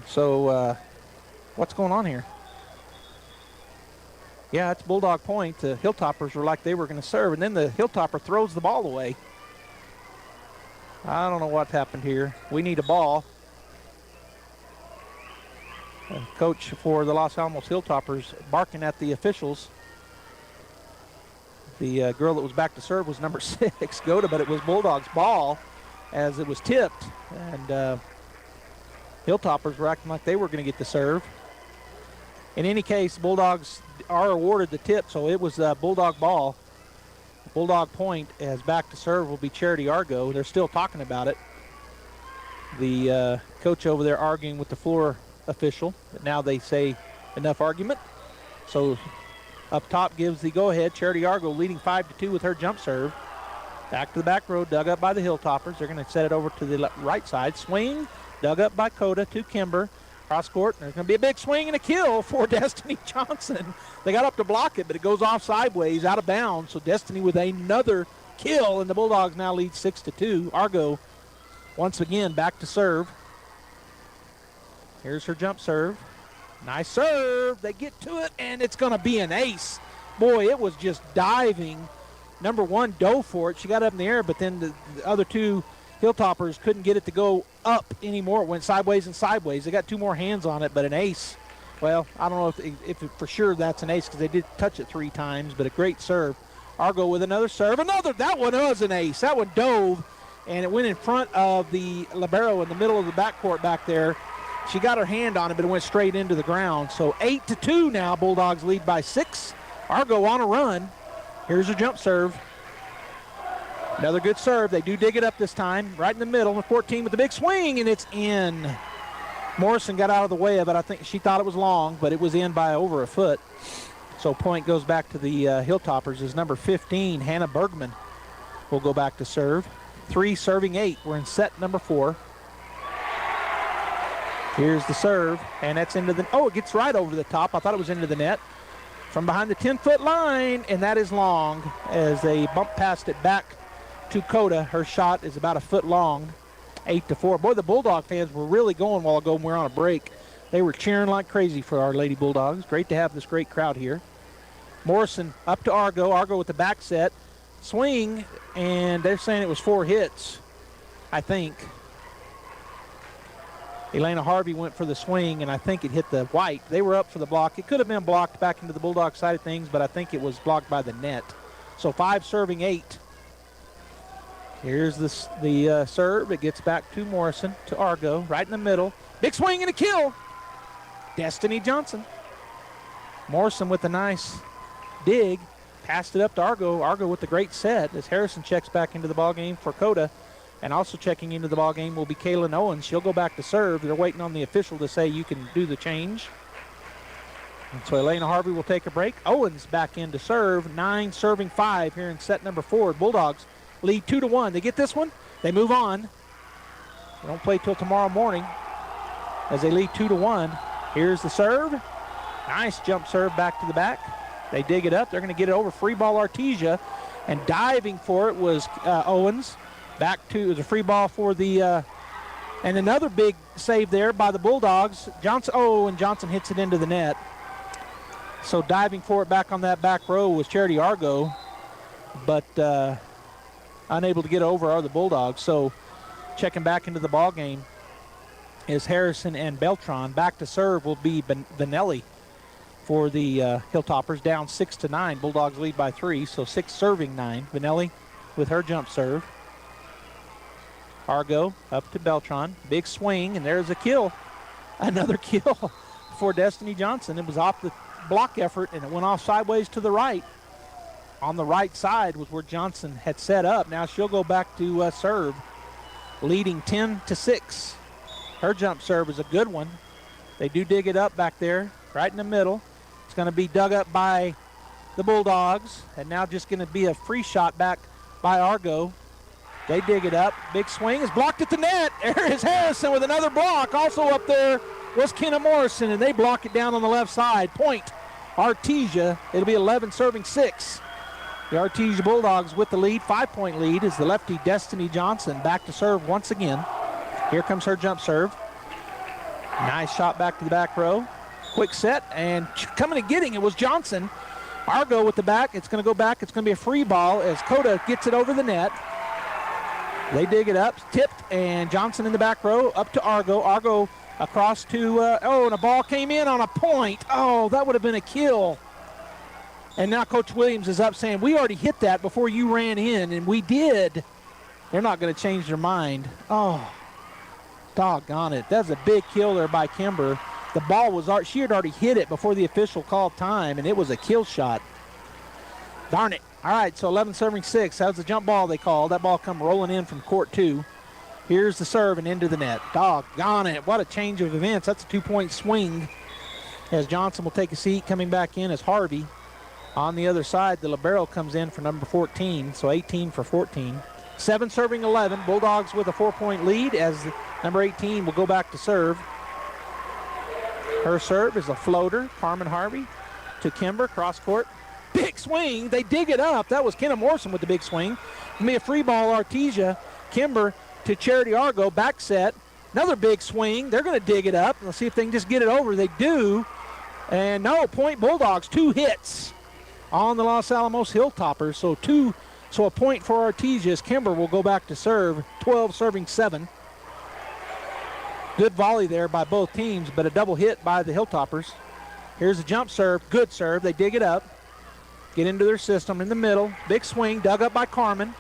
Speaker 7: So what's going on here? Yeah, it's Bulldog point. The Hilltoppers were like they were going to serve, and then the Hilltopper throws the ball away. I don't know what happened here. We need a ball. Coach for the Los Alamos Hilltoppers barking at the officials. The girl that was back to serve was number 6, Goda, but it was Bulldogs' ball as it was tipped. And Hilltoppers were acting like they were going to get the serve. In any case, Bulldogs are awarded the tip, so it was Bulldog ball. Bulldog point as back to serve will be Charity Argo. They're still talking about it. The coach over there arguing with the floor official, but now they say enough argument. So up top gives the go-ahead. Charity Argo leading 5-2 with her jump serve. Back to the back row, dug up by the Hilltoppers. They're going to set it over to the right side. Swing, dug up by Coda to Kimber. Cross court, there's going to be a big swing and a kill for Destiny Johnson. They got up to block it, but it goes off sideways, out of bounds. So Destiny with another kill, and the Bulldogs now lead 6-2. Argo, once again, back to serve. Here's her jump serve. Nice serve. They get to it, and it's going to be an ace. Boy, it was just diving. Number 1 dove for it. She got up in the air, but then the other two Hilltoppers couldn't get it to go up anymore. It went sideways and sideways. They got 2 more hands on it, but an ace. Well, I don't know if for sure that's an ace because they did touch it 3 times, but a great serve. Argo with another serve. That one was an ace. That one dove, and it went in front of the libero in the middle of the backcourt back there. She got her hand on it, but it went straight into the ground. So 8-2 now. Bulldogs lead by 6. Argo on a run. Here's her jump serve. Another good serve. They do dig it up this time, right in the middle. 14 with the big swing, and it's in. Morrison got out of the way of it. I think she thought it was long, but it was in by over a foot. So point goes back to the Hilltoppers as number 15, Hannah Bergman, will go back to serve. 3 serving 8. We're in set number 4. Here's the serve, and that's into the, it gets right over the top. I thought it was into the net. From behind the 10-foot line, and that is long as they bump past it back to Coda. Her shot is about a foot long. 8-4. Boy, the Bulldog fans were really going while ago when we were on a break. They were cheering like crazy for our Lady Bulldogs. Great to have this great crowd here. Morrison up to Argo. Argo with the back set. Swing, and they're saying it was 4 hits, I think. Elena Harvey went for the swing, and I think it hit the white. They were up for the block. It could have been blocked back into the Bulldog side of things, but I think it was blocked by the net. So 5 serving 8. Here's the serve. It gets back to Morrison, to Argo, right in the middle. Big swing and a kill. Destiny Johnson. Morrison with a nice dig. Passed it up to Argo. Argo with the great set as Harrison checks back into the ballgame for Coda. And also checking into the ballgame will be Kaylin Owens. She'll go back to serve. They're waiting on the official to say you can do the change. And so Elena Harvey will take a break. Owens back in to serve. 9 serving 5 here in set number 4. Bulldogs lead 2-1. They get this one. They move on. They don't play till tomorrow morning as they lead 2-1. Here's the serve. Nice jump serve back to the back. They dig it up. They're going to get it over. Free ball Artesia. And diving for it was Owens. Back to the free ball for the, and another big save there by the Bulldogs. Johnson, and Johnson hits it into the net. So diving for it back on that back row was Charity Argo, but unable to get over are the Bulldogs. So checking back into the ball game is Harrison and Beltran. Back to serve will be Vanelli for the Hilltoppers, down 6-9. Bulldogs lead by 3, so 6 serving 9. Vanelli with her jump serve. Argo up to Beltran. Big swing, and there's a kill. Another kill for Destiny Johnson. It was off the block effort, and it went off sideways to the right. on the right side was where Johnson had set up. Now she'll go back to serve, leading 10-6. Her jump serve is a good one. They do dig it up back there, right in the middle. It's going to be dug up by the Bulldogs, and now just going to be a free shot back by Argo. They dig it up. Big swing is blocked at the net. There is Harrison with another block. Also up there was Kenna Morrison, and they block it down on the left side. Point, Artesia. It'll be 11-6. The Artesia Bulldogs with the lead, 5-point lead, is the lefty Destiny Johnson back to serve once again. Here comes her jump serve. Nice shot back to the back row. Quick set, and coming and getting it was Johnson. Argo with the back. It's going to go back. It's going to be a free ball as Coda gets it over the net. They dig it up, tipped, and Johnson in the back row up to Argo. Argo across to, and a ball came in on a point. Oh, that would have been a kill. And now Coach Williams is up saying, we already hit that before you ran in, and we did. They're not going to change their mind. Oh, doggone it. That's a big kill there by Kimber. The ball was, she had already hit it before the official called time, and it was a kill shot. Darn it. All right, so 11-6. That was the jump ball they called. That ball come rolling in from court 2. Here's the serve and into the net. Doggone it. What a change of events. That's a 2-point swing as Johnson will take a seat. Coming back in as Harvey. On the other side, the libero comes in for number 14, so 18 for 14. 7 serving 11. Bulldogs with a 4-point lead as number 18 will go back to serve. Her serve is a floater. Carmen Harvey to Kimber, cross court. Big swing. They dig it up. That was Kenna Morrison with the big swing. It'll be a free ball, Artesia. Kimber to Charity Argo, back set. Another big swing. They're going to dig it up. Let's see if they can just get it over. They do. And no, point Bulldogs. 2 hits on the Los Alamos Hilltoppers. So a point for Artesia as Kimber will go back to serve. 12 serving 7. Good volley there by both teams, but a double hit by the Hilltoppers. Here's a jump serve. Good serve. They dig it up. Get into their system in the middle. Big swing dug up by Carmen.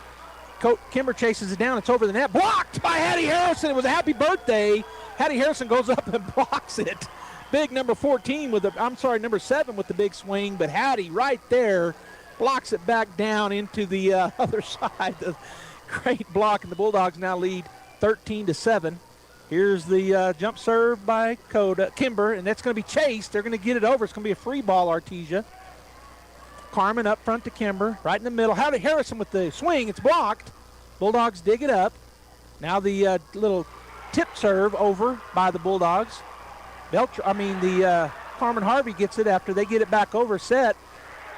Speaker 7: Kimber chases it down. It's over the net. Blocked by Hattie Harrison. It was a happy birthday. Hattie Harrison goes up and blocks it. Big number 14 with number 7 with the big swing, but Hattie right there blocks it back down into the other side. The great block, and the Bulldogs now lead 13-7. Here's the jump serve by Kimber, and that's going to be chased. They're going to get it over. It's going to be a free ball, Artesia. Carmen up front to Kimber, right in the middle. Hattie Harrison with the swing. It's blocked. Bulldogs dig it up. Now the little tip serve over by the Bulldogs. Carmen Harvey gets it after they get it back over set,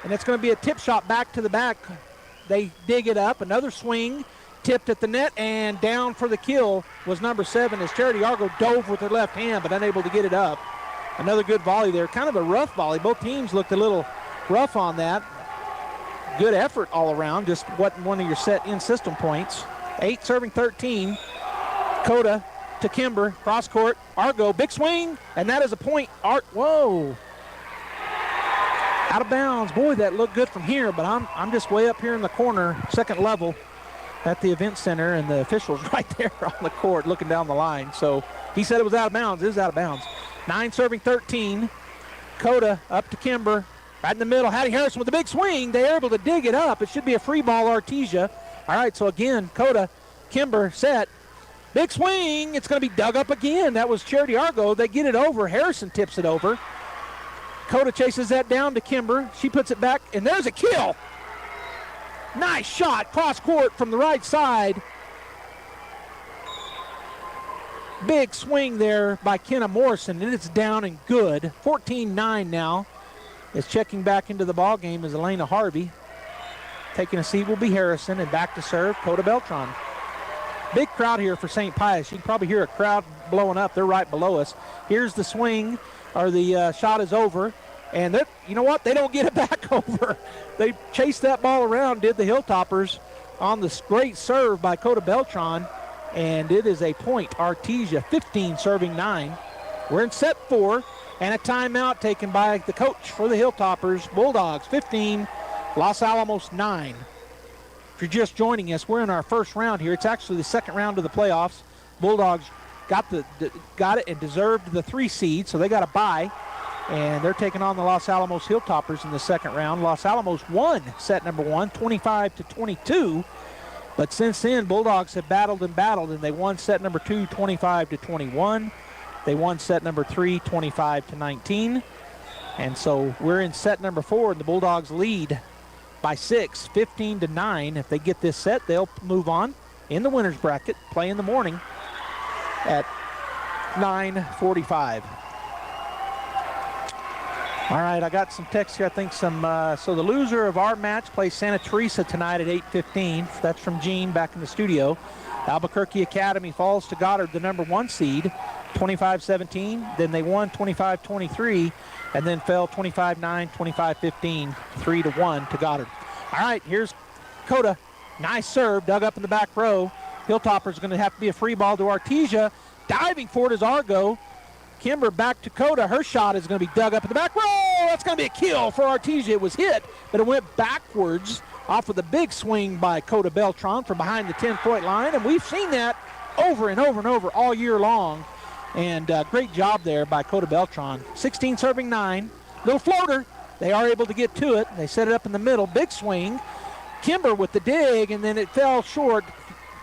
Speaker 7: and it's going to be a tip shot back to the back. They dig it up. Another swing. Tipped at the net, and down for the kill was number 7 as Charity Argo dove with her left hand but unable to get it up. Another good volley there. Kind of a rough volley. Both teams looked a little rough on that. Good effort all around. Just wasn't one of your set in system points. 8 serving 13. Coda to Kimber. Cross court. Argo. Big swing. And that is a point. Whoa. Out of bounds. Boy, that looked good from here, but I'm just way up here in the corner, second level at the event center, and the official's right there on the court looking down the line. So he said it was out of bounds. It is out of bounds. 9 serving 13. Coda up to Kimber. Right in the middle. Hattie Harrison with a big swing. They're able to dig it up. It should be a free ball, Artesia. All right, so again, Coda, Kimber set. Big swing. It's going to be dug up again. That was Charity Argo. They get it over. Harrison tips it over. Coda chases that down to Kimber. She puts it back, and there's a kill. Nice shot, cross court from the right side. Big swing there by Kenna Morrison, and it's down and good. 14-9 now. Is checking back into the ball game is Elena Harvey. Taking a seat will be Harrison, and back to serve, Coda Beltran. Big crowd here for St. Pius. You can probably hear a crowd blowing up. They're right below us. Here's the swing, or the shot is over. And you know what? They don't get it back over. They chased that ball around, did the Hilltoppers on this great serve by Coda Beltran. And it is a point. Artesia 15 serving 9. We're in set 4. And a timeout taken by the coach for the Hilltoppers. Bulldogs 15, Los Alamos 9. If you're just joining us, we're in our first round here. It's actually the second round of the playoffs. Bulldogs got it and deserved the 3 seed, so they got a bye. and they're taking on the Los Alamos Hilltoppers in the second round. Los Alamos won set number 1, 25-22. But since then, Bulldogs have battled, and they won set number 2, 25-21. They won set number 3, 25-19. And so we're in set number 4, and the Bulldogs lead by 6, 15-9. If they get this set, they'll move on in the winner's bracket, play in the morning at 9:45. All right, I got some text here. I think so the loser of our match plays Santa Teresa tonight at 8:15. That's from Gene back in the studio. Albuquerque Academy falls to Goddard, the number 1 seed, 25-17. Then they won 25-23, and then fell 25-9, 25-15, 3-1 to Goddard. All right, here's Coda. Nice serve, dug up in the back row. Hilltoppers going to have to be a free ball to Artesia. Diving for it is Argo. Kimber back to Coda. Her shot is going to be dug up in the back row. That's going to be a kill for Artesia. It was hit, but it went backwards off with a big swing by Coda Beltran from behind the 10-point line, and we've seen that over and over and over all year long. And great job there by Coda Beltran. 16 serving 9. Little floater. They are able to get to it. They set it up in the middle. Big swing. Kimber with the dig, and then it fell short.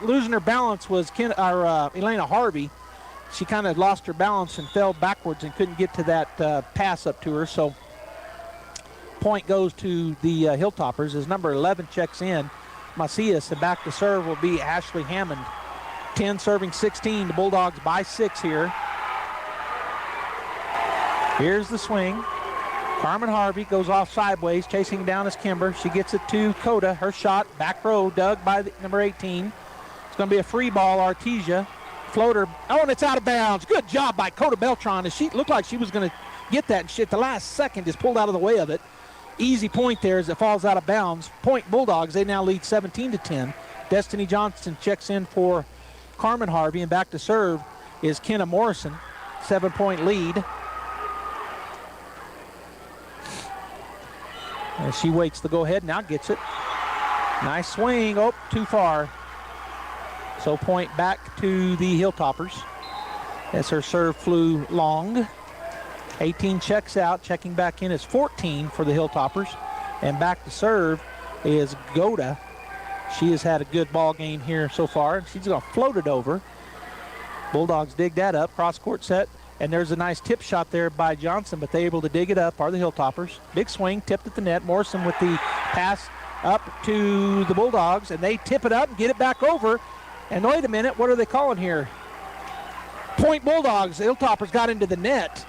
Speaker 7: Losing her balance was Elena Harvey. She kind of lost her balance and fell backwards and couldn't get to that pass up to her. So point goes to the Hilltoppers as number 11 checks in. Macias, and back to serve will be Ashley Hammond. 10 serving 16. The Bulldogs by 6 here. Here's the swing. Carmen Harvey goes off sideways, chasing down is Kimber. She gets it to Coda. Her shot, back row, dug by number 18. It's going to be a free ball, Artesia. Floater, oh, and it's out of bounds. Good job by Coda Beltran. She looked like she was going to get that, and she at the last second just pulled out of the way of it. Easy point there as it falls out of bounds. Point Bulldogs, they now lead 17-10. Destiny Johnson checks in for Carmen Harvey, and back to serve is Kenna Morrison. 7-point lead. As she waits the go-ahead, now gets it. Nice swing. Oh, too far. So point back to the Hilltoppers as her serve flew long. 18 checks out. Checking back in is 14 for the Hilltoppers. And back to serve is Goda. She has had a good ball game here so far. She's going to float it over. Bulldogs dig that up. Cross-court set. And there's a nice tip shot there by Johnson, but they're able to dig it up, are the Hilltoppers. Big swing, tipped at the net. Morrison with the pass up to the Bulldogs, and they tip it up and get it back over. And wait a minute, what are they calling here? Point Bulldogs. The Hilltoppers got into the net.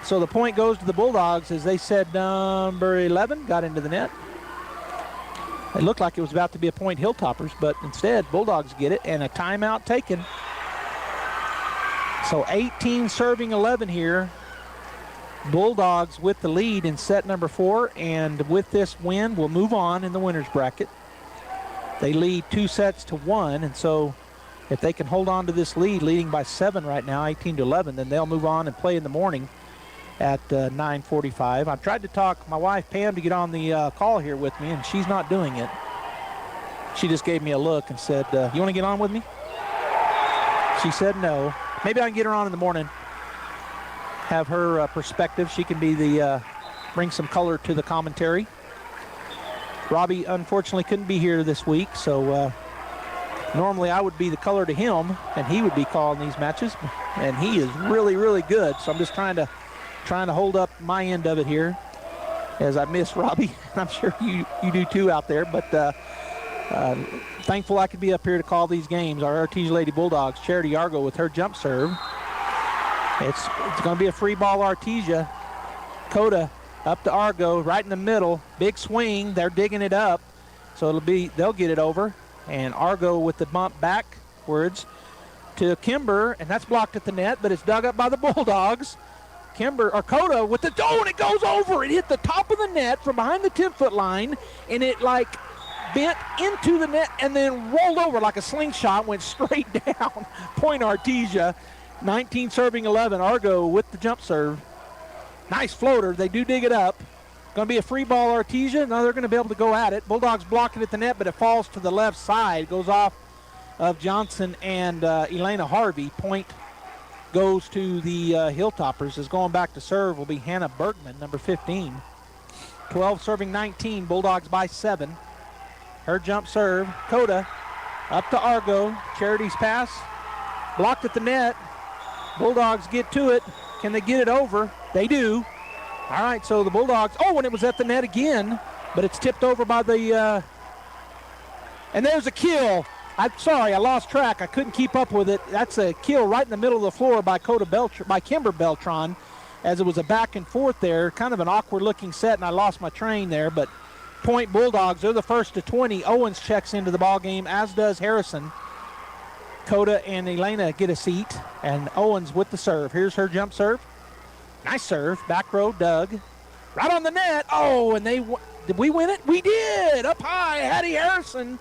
Speaker 7: So the point goes to the Bulldogs, as they said number 11 got into the net. It looked like it was about to be a point Hilltoppers, but instead Bulldogs get it, and a timeout taken. So 18 serving 11 here. Bulldogs with the lead in set number 4, and with this win will move on in the winner's bracket. They lead 2-1, and so if they can hold on to this lead, leading by 7 right now, 18-11, then they'll move on and play in the morning at 9:45. I've tried to talk my wife Pam to get on the call here with me, and she's not doing it. She just gave me a look and said, you want to get on with me? She said no. Maybe I can get her on in the morning, have her perspective. She can be the bring some color to the commentary. Robbie unfortunately couldn't be here this week, so normally I would be the color to him, and he would be calling these matches, and he is really, really good. So I'm just trying to hold up my end of it here, as I miss Robbie. I'm sure you do too out there, but thankful I could be up here to call these games. Our Artesia Lady Bulldogs, Charity Argo with her jump serve. It's going to be a free ball, Artesia. Coda up to Argo, right in the middle. Big swing. They're digging it up. So they'll get it over. And Argo with the bump backwards to Kimber, and that's blocked at the net, but it's dug up by the Bulldogs. Coda with the and it goes over. It hit the top of the net from behind the 10-foot line, and it bent into the net and then rolled over like a slingshot, went straight down. Point Artesia. 19 serving 11. Argo with the jump serve. Nice floater. They do dig it up. Going to be a free ball, Artesia. Now they're going to be able to go at it. Bulldogs block it at the net, but it falls to the left side. Goes off of Johnson and Elena Harvey. Point goes to the Hilltoppers. Is going back to serve will be Hannah Bergman, number 15. 12 serving 19, Bulldogs by 7. Her jump serve, Coda up to Argo. Charity's pass, blocked at the net. Bulldogs get to it. Can they get it over? They do. All right, so the Bulldogs, and it was at the net again, but it's tipped over by the, and there's a kill. I'm sorry, I lost track. I couldn't keep up with it. That's a kill right in the middle of the floor by Kimber Beltran, as it was a back and forth there. Kind of an awkward-looking set, and I lost my train there, but point Bulldogs. They're the first to 20. Owens checks into the ball game, as does Harrison. Coda and Elena get a seat, and Owens with the serve. Here's her jump serve. Nice serve. Back row, Doug. Right on the net. And did we win it? We did. Up high, Hattie Harrison.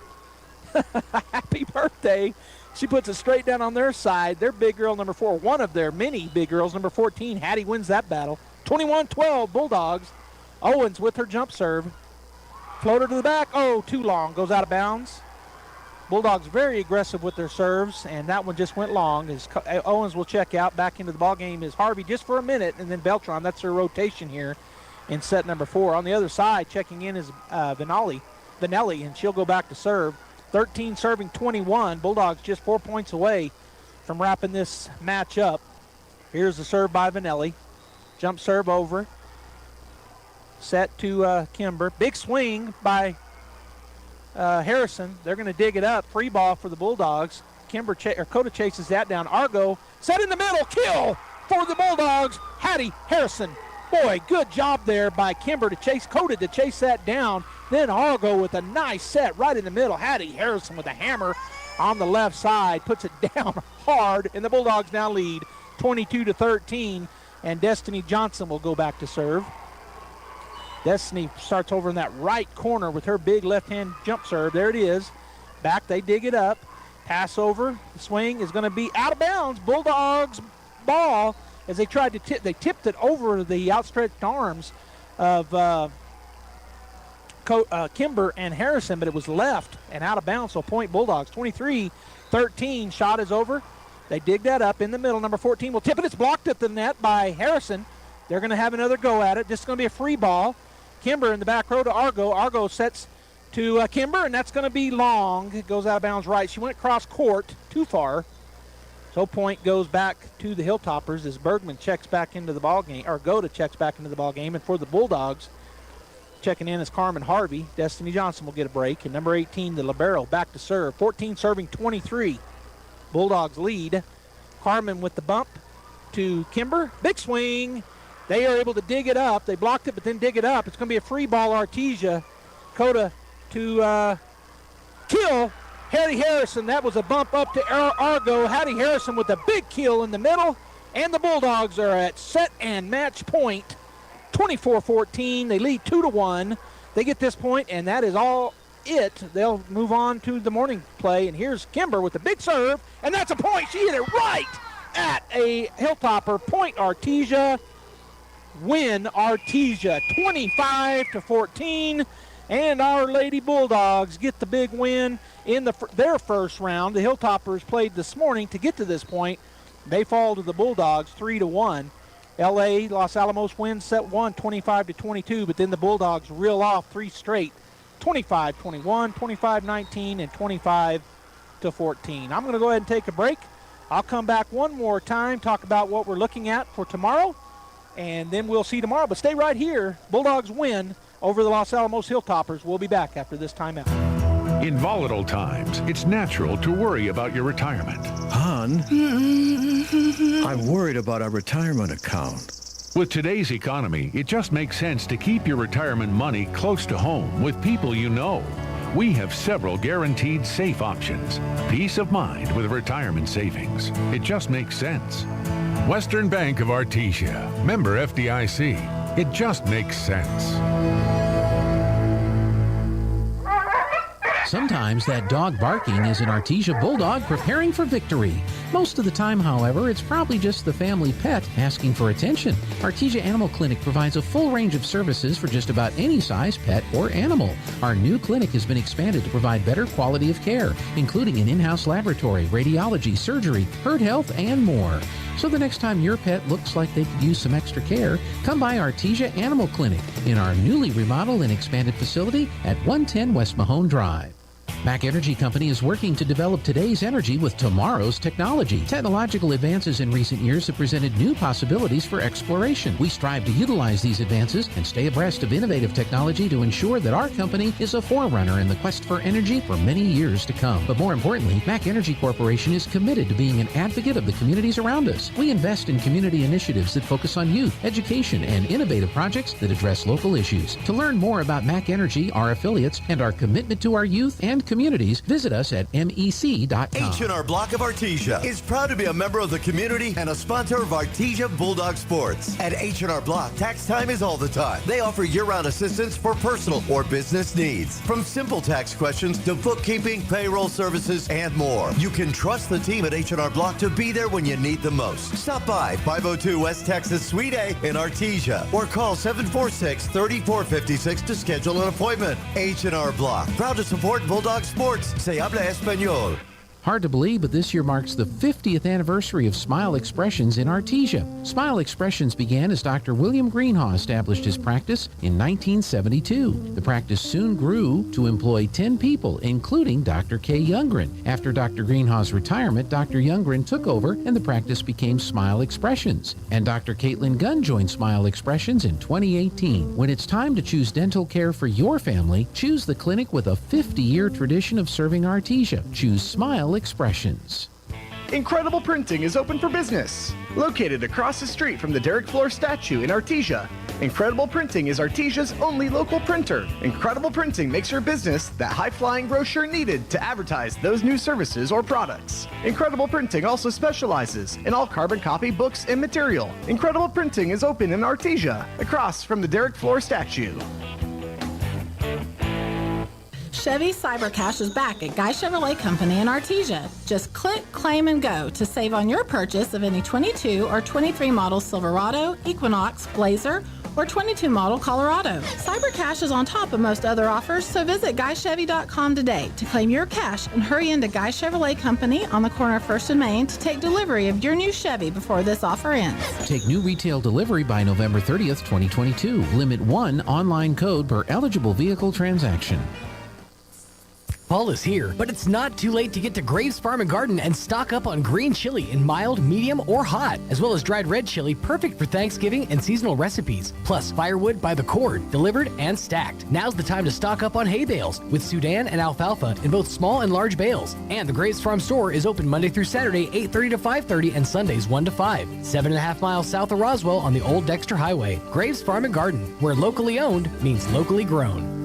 Speaker 7: Happy birthday. She puts it straight down on their side. Their big girl, number 4, one of their many big girls, number 14. Hattie wins that battle. 21-12, Bulldogs. Owens with her jump serve. Floater to the back. Too long. Goes out of bounds. Bulldogs very aggressive with their serves, and that one just went long. Owens will check out. Back into the ball game is Harvey just for a minute, and then Beltran. That's their rotation here in set number 4. On the other side, checking in is Vanelli, and she'll go back to serve. 13 serving 21. Bulldogs just 4 points away from wrapping this match up. Here's the serve by Vanelli. Jump serve over. Set to Kimber. Big swing by Harrison. They're going to dig it up. Free ball for the Bulldogs. Coda chases that down. Argo set in the middle. Kill for the Bulldogs. Hattie Harrison. Boy, good job there by Kimber to chase Coda to chase that down. Then Argo with a nice set right in the middle. Hattie Harrison with a hammer on the left side. Puts it down hard, and the Bulldogs now lead 22-13, and Destiny Johnson will go back to serve. Destiny starts over in that right corner with her big left-hand jump serve. There it is. Back, they dig it up. Pass over. The swing is going to be out of bounds. Bulldogs ball as they tried to tip. They tipped it over the outstretched arms of Kimber and Harrison, but it was left and out of bounds, so point Bulldogs. 23-13. Shot is over. They dig that up in the middle. Number 14 will tip it. It's blocked at the net by Harrison. They're going to have another go at it. This is going to be a free ball. Kimber in the back row to Argo. Argo sets to Kimber, and that's going to be long. It goes out of bounds right. She went cross court too far. So point goes back to the Hilltoppers as Bergman checks back into the ball game, or Goda checks back into the ball game. And for the Bulldogs, checking in is Carmen Harvey. Destiny Johnson will get a break. And number 18, the libero, back to serve. 14 serving 23. Bulldogs lead. Carmen with the bump to Kimber. Big swing. They are able to dig it up. They blocked it, but then dig it up. It's going to be a free ball, Artesia. Coda to kill Hattie Harrison. That was a bump up to Argo. Hattie Harrison with a big kill in the middle. And the Bulldogs are at set and match point. 24-14. They lead 2-1. They get this point, and that is all it. They'll move on to the morning play. And here's Kimber with the big serve, and that's a point. She hit it right at a Hilltopper. Point Artesia. Win Artesia 25-14, and Our Lady Bulldogs get the big win in their first round. The Hilltoppers played this morning to get to this point. They fall to the Bulldogs 3-1. Los Alamos wins set 1 25-22, but then the Bulldogs reel off 3 straight, 25-21, 25-19, and 25-14. I'm going to go ahead and take a break. I'll come back one more time, talk about what we're looking at for tomorrow, and then we'll see tomorrow. But stay right here. Bulldogs win over the Los Alamos Hilltoppers. We'll be back after this timeout.
Speaker 10: In volatile times, it's natural to worry about your retirement.
Speaker 11: Hon, I'm worried about our retirement account.
Speaker 10: With today's economy, it just makes sense to keep your retirement money close to home with people you know. We have several guaranteed safe options. Peace of mind with retirement savings. It just makes sense. Western Bank of Artesia. Member FDIC. It just makes sense.
Speaker 3: Sometimes that dog barking is an Artesia Bulldog preparing for victory. Most of the time, however, it's probably just the family pet asking for attention. Artesia Animal Clinic provides a full range of services for just about any size pet or animal. Our new clinic has been expanded to provide better quality of care, including an in-house laboratory, radiology, surgery, herd health, and more. So the next time your pet looks like they could use some extra care, come by Artesia Animal Clinic in our newly remodeled and expanded facility at 110 West Mahone Drive. Mac Energy Company is working to develop today's energy with tomorrow's technology. Technological advances in recent years have presented new possibilities for exploration. We strive to utilize these advances and stay abreast of innovative technology to ensure that our company is a forerunner in the quest for energy for many years to come. But more importantly, Mac Energy Corporation is committed to being an advocate of the communities around us. We invest in community initiatives that focus on youth, education, and innovative projects that address local issues. To learn more about Mac Energy, our affiliates, and our commitment to our youth and communities, visit us at mec.com.
Speaker 12: H&R Block of Artesia is proud to be a member of the community and a sponsor of Artesia Bulldog Sports. At H&R Block, tax time is all the time. They offer year-round assistance for personal or business needs. From simple tax questions to bookkeeping, payroll services, and more. You can trust the team at H&R Block to be there when you need them most. Stop by 502 West Texas Suite A in Artesia or call 746-3456 to schedule an appointment. H&R Block, proud to support Bulldog Sports. Se habla español.
Speaker 3: Hard to believe, but this year marks the 50th anniversary of Smile Expressions in Artesia. Smile Expressions began as Dr. William Greenhaw established his practice in 1972. The practice soon grew to employ 10 people, including Dr. Kay Youngren. After Dr. Greenhaw's retirement, Dr. Youngren took over and the practice became Smile Expressions. And Dr. Caitlin Gunn joined Smile Expressions in 2018. When it's time to choose dental care for your family, choose the clinic with a 50-year tradition of serving Artesia. Choose Smile Expressions.
Speaker 15: Incredible Printing is open for business. Located across the street from the Derek Floor statue in Artesia, Incredible Printing is Artesia's only local printer. Incredible Printing makes your business that high-flying brochure needed to advertise those new services or products. Incredible Printing also specializes in all carbon copy books and material. Incredible Printing is open in Artesia, across from the Derek Floor statue.
Speaker 9: Chevy Cybercash is back at Guy Chevrolet Company in Artesia. Just click, claim, and go to save on your purchase of any 22 or 23 model Silverado, Equinox, Blazer, or 22 model Colorado. Cybercash is on top of most other offers, so visit GuyChevy.com today to claim your cash and hurry into Guy Chevrolet Company on the corner of 1st and Main to take delivery of your new Chevy before this offer ends.
Speaker 3: Take new retail delivery by November 30th, 2022. Limit 1 online code per eligible vehicle transaction.
Speaker 1: Fall is here, but it's not too late to get to Graves Farm and Garden and stock up on green chili in mild, medium, or hot, as well as dried red chili perfect for Thanksgiving and seasonal recipes. Plus, firewood by the cord, delivered and stacked. Now's the time to stock up on hay bales with Sudan and alfalfa in both small and large bales. And the Graves Farm store is open Monday through Saturday, 8:30 to 5:30, and Sundays 1 to 5. 7.5 miles south of Roswell on the Old Dexter Highway. Graves Farm and Garden, where locally owned means locally grown.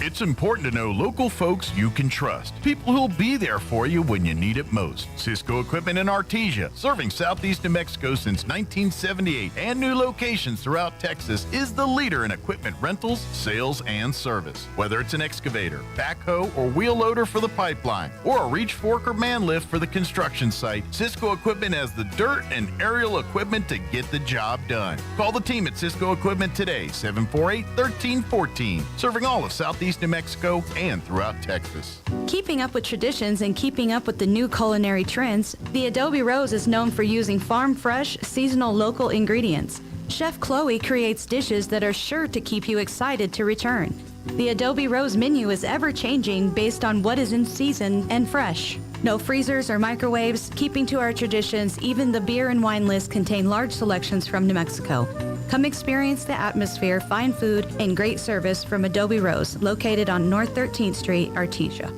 Speaker 6: It's important to know local folks you can trust. People who'll be there for you when you need it most. Cisco Equipment in Artesia, serving southeast New Mexico since 1978 and new locations throughout Texas, is the leader in equipment rentals, sales, and service. Whether it's an excavator, backhoe, or wheel loader for the pipeline, or a reach fork or man lift for the construction site, Cisco Equipment has the dirt and aerial equipment to get the job done. Call the team at Cisco Equipment today, 748-1314, serving all of southeast New Mexico and throughout Texas.
Speaker 16: Keeping up with traditions and keeping up with the new culinary trends, the Adobe Rose is known for using farm-fresh, seasonal local ingredients. Chef Chloe creates dishes that are sure to keep you excited to return. The Adobe Rose menu is ever-changing based on what is in season and fresh. No freezers or microwaves, keeping to our traditions, even the beer and wine list contain large selections from New Mexico. Come experience the atmosphere, fine food, and great service from Adobe Rose, located on North 13th Street, Artesia.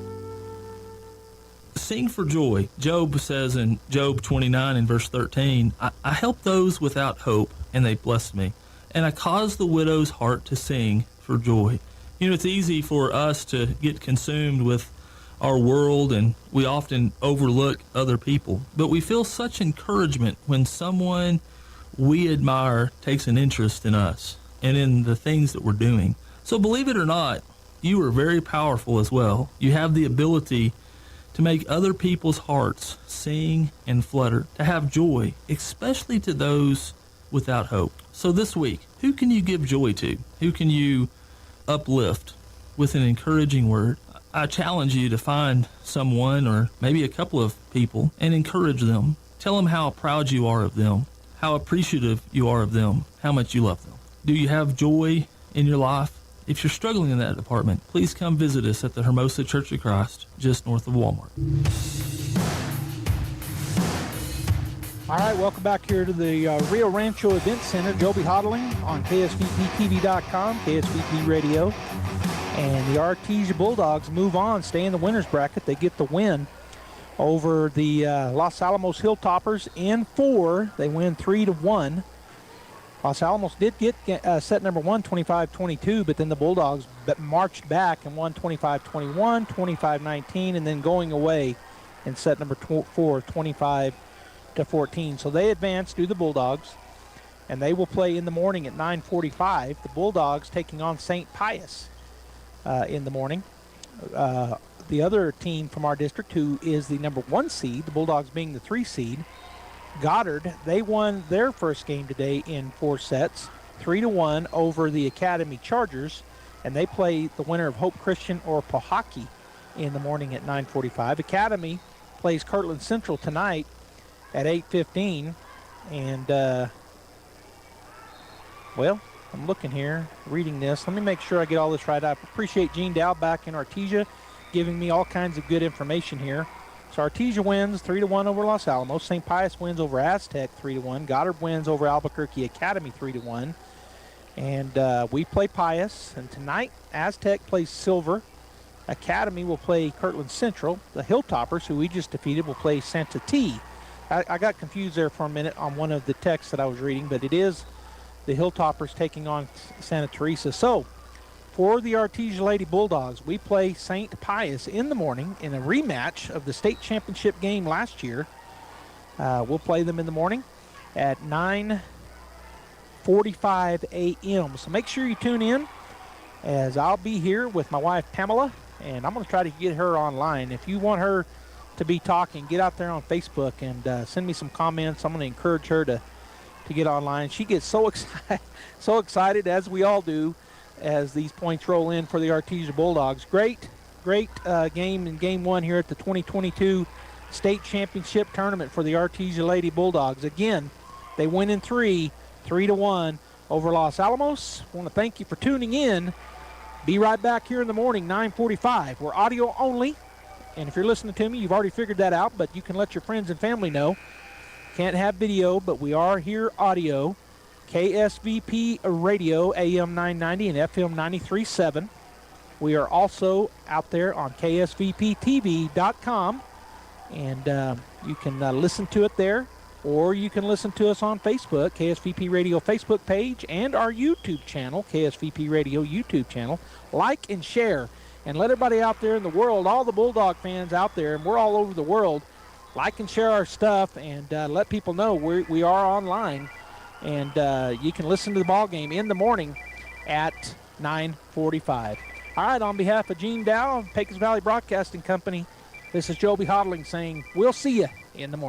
Speaker 17: Sing for joy. Job says in Job 29 and verse 13, I help those without hope, and they bless me. And I cause the widow's heart to sing for joy. You know, it's easy for us to get consumed with our world, and we often overlook other people. But we feel such encouragement when someone we admire takes an interest in us and in the things that we're doing. So believe it or not, you are very powerful as well. You have the ability to make other people's hearts sing and flutter, to have joy, especially to those without hope. So this week, who can you give joy to? Who can you uplift with an encouraging word? I challenge you to find someone or maybe a couple of people and encourage them. Tell them how proud you are of them, how appreciative you are of them, how much you love them. Do you have joy in your life? If you're struggling in that department, please come visit us at the Hermosa Church of Christ, just north of Walmart.
Speaker 7: All right, welcome back here to the Rio Rancho Event Center. Joby Hodling on KSVPTV.com, KSVP Radio. And the Artesia Bulldogs move on, stay in the winner's bracket. They get the win over the Los Alamos Hilltoppers in 4. They win 3-1. Los Alamos did get set number 1, 25-22, but then the Bulldogs marched back and won 25-21, 25-19, and then going away in set number 4, 25-14. So they advance to the Bulldogs, and they will play in the morning at 9:45. The Bulldogs taking on St. Pius in the morning. The other team from our district, who is the number 1 seed, the Bulldogs being the 3 seed, Goddard, they won their first game today in 4 sets, 3-1 over the Academy Chargers, and they play the winner of Hope Christian or Pohaki in the morning at 9:45. Academy plays Kirtland Central tonight at 8:15, and well, I'm looking here, reading this. Let me make sure I get all this right. I appreciate Gene Dow back in Artesia giving me all kinds of good information here. So Artesia wins 3-1 over Los Alamos. St. Pius wins over Aztec 3-1. Goddard wins over Albuquerque Academy 3-1. And we play Pius. And tonight, Aztec plays Silver. Academy will play Kirtland Central. The Hilltoppers, who we just defeated, will play Santa T. I got confused there for a minute on one of the texts that I was reading, but it is the Hilltoppers taking on Santa Teresa. So, for the Artesia Lady Bulldogs, we play St. Pius in the morning in a rematch of the state championship game last year. We'll play them in the morning at 9:45 a.m. So make sure you tune in, as I'll be here with my wife Pamela, and I'm going to try to get her online. If you want her to be talking, get out there on Facebook and send me some comments. I'm going to encourage her to get online. She gets so excited, as we all do, as these points roll in for the Artesia Bulldogs. Great game in Game 1 here at the 2022 State Championship Tournament for the Artesia Lady Bulldogs. Again, they win in 3-1 over Los Alamos. I want to thank you for tuning in. Be right back here in the morning, 9:45. We're audio only, and if you're listening to me, you've already figured that out, but you can let your friends and family know. Can't have video, but we are here audio. KSVP Radio, AM 990 and FM 93.7. We are also out there on KSVPTV.com, and you can listen to it there, or you can listen to us on Facebook, KSVP Radio Facebook page, and our YouTube channel, KSVP Radio YouTube channel. Like and share, and let everybody out there in the world, all the Bulldog fans out there, and we're all over the world, like and share our stuff, and let people know we are online. And you can listen to the ball game in the morning at 9:45. All right, on behalf of Gene Dow of Pecos Valley Broadcasting Company, this is Joby Hodling saying we'll see you in the morning.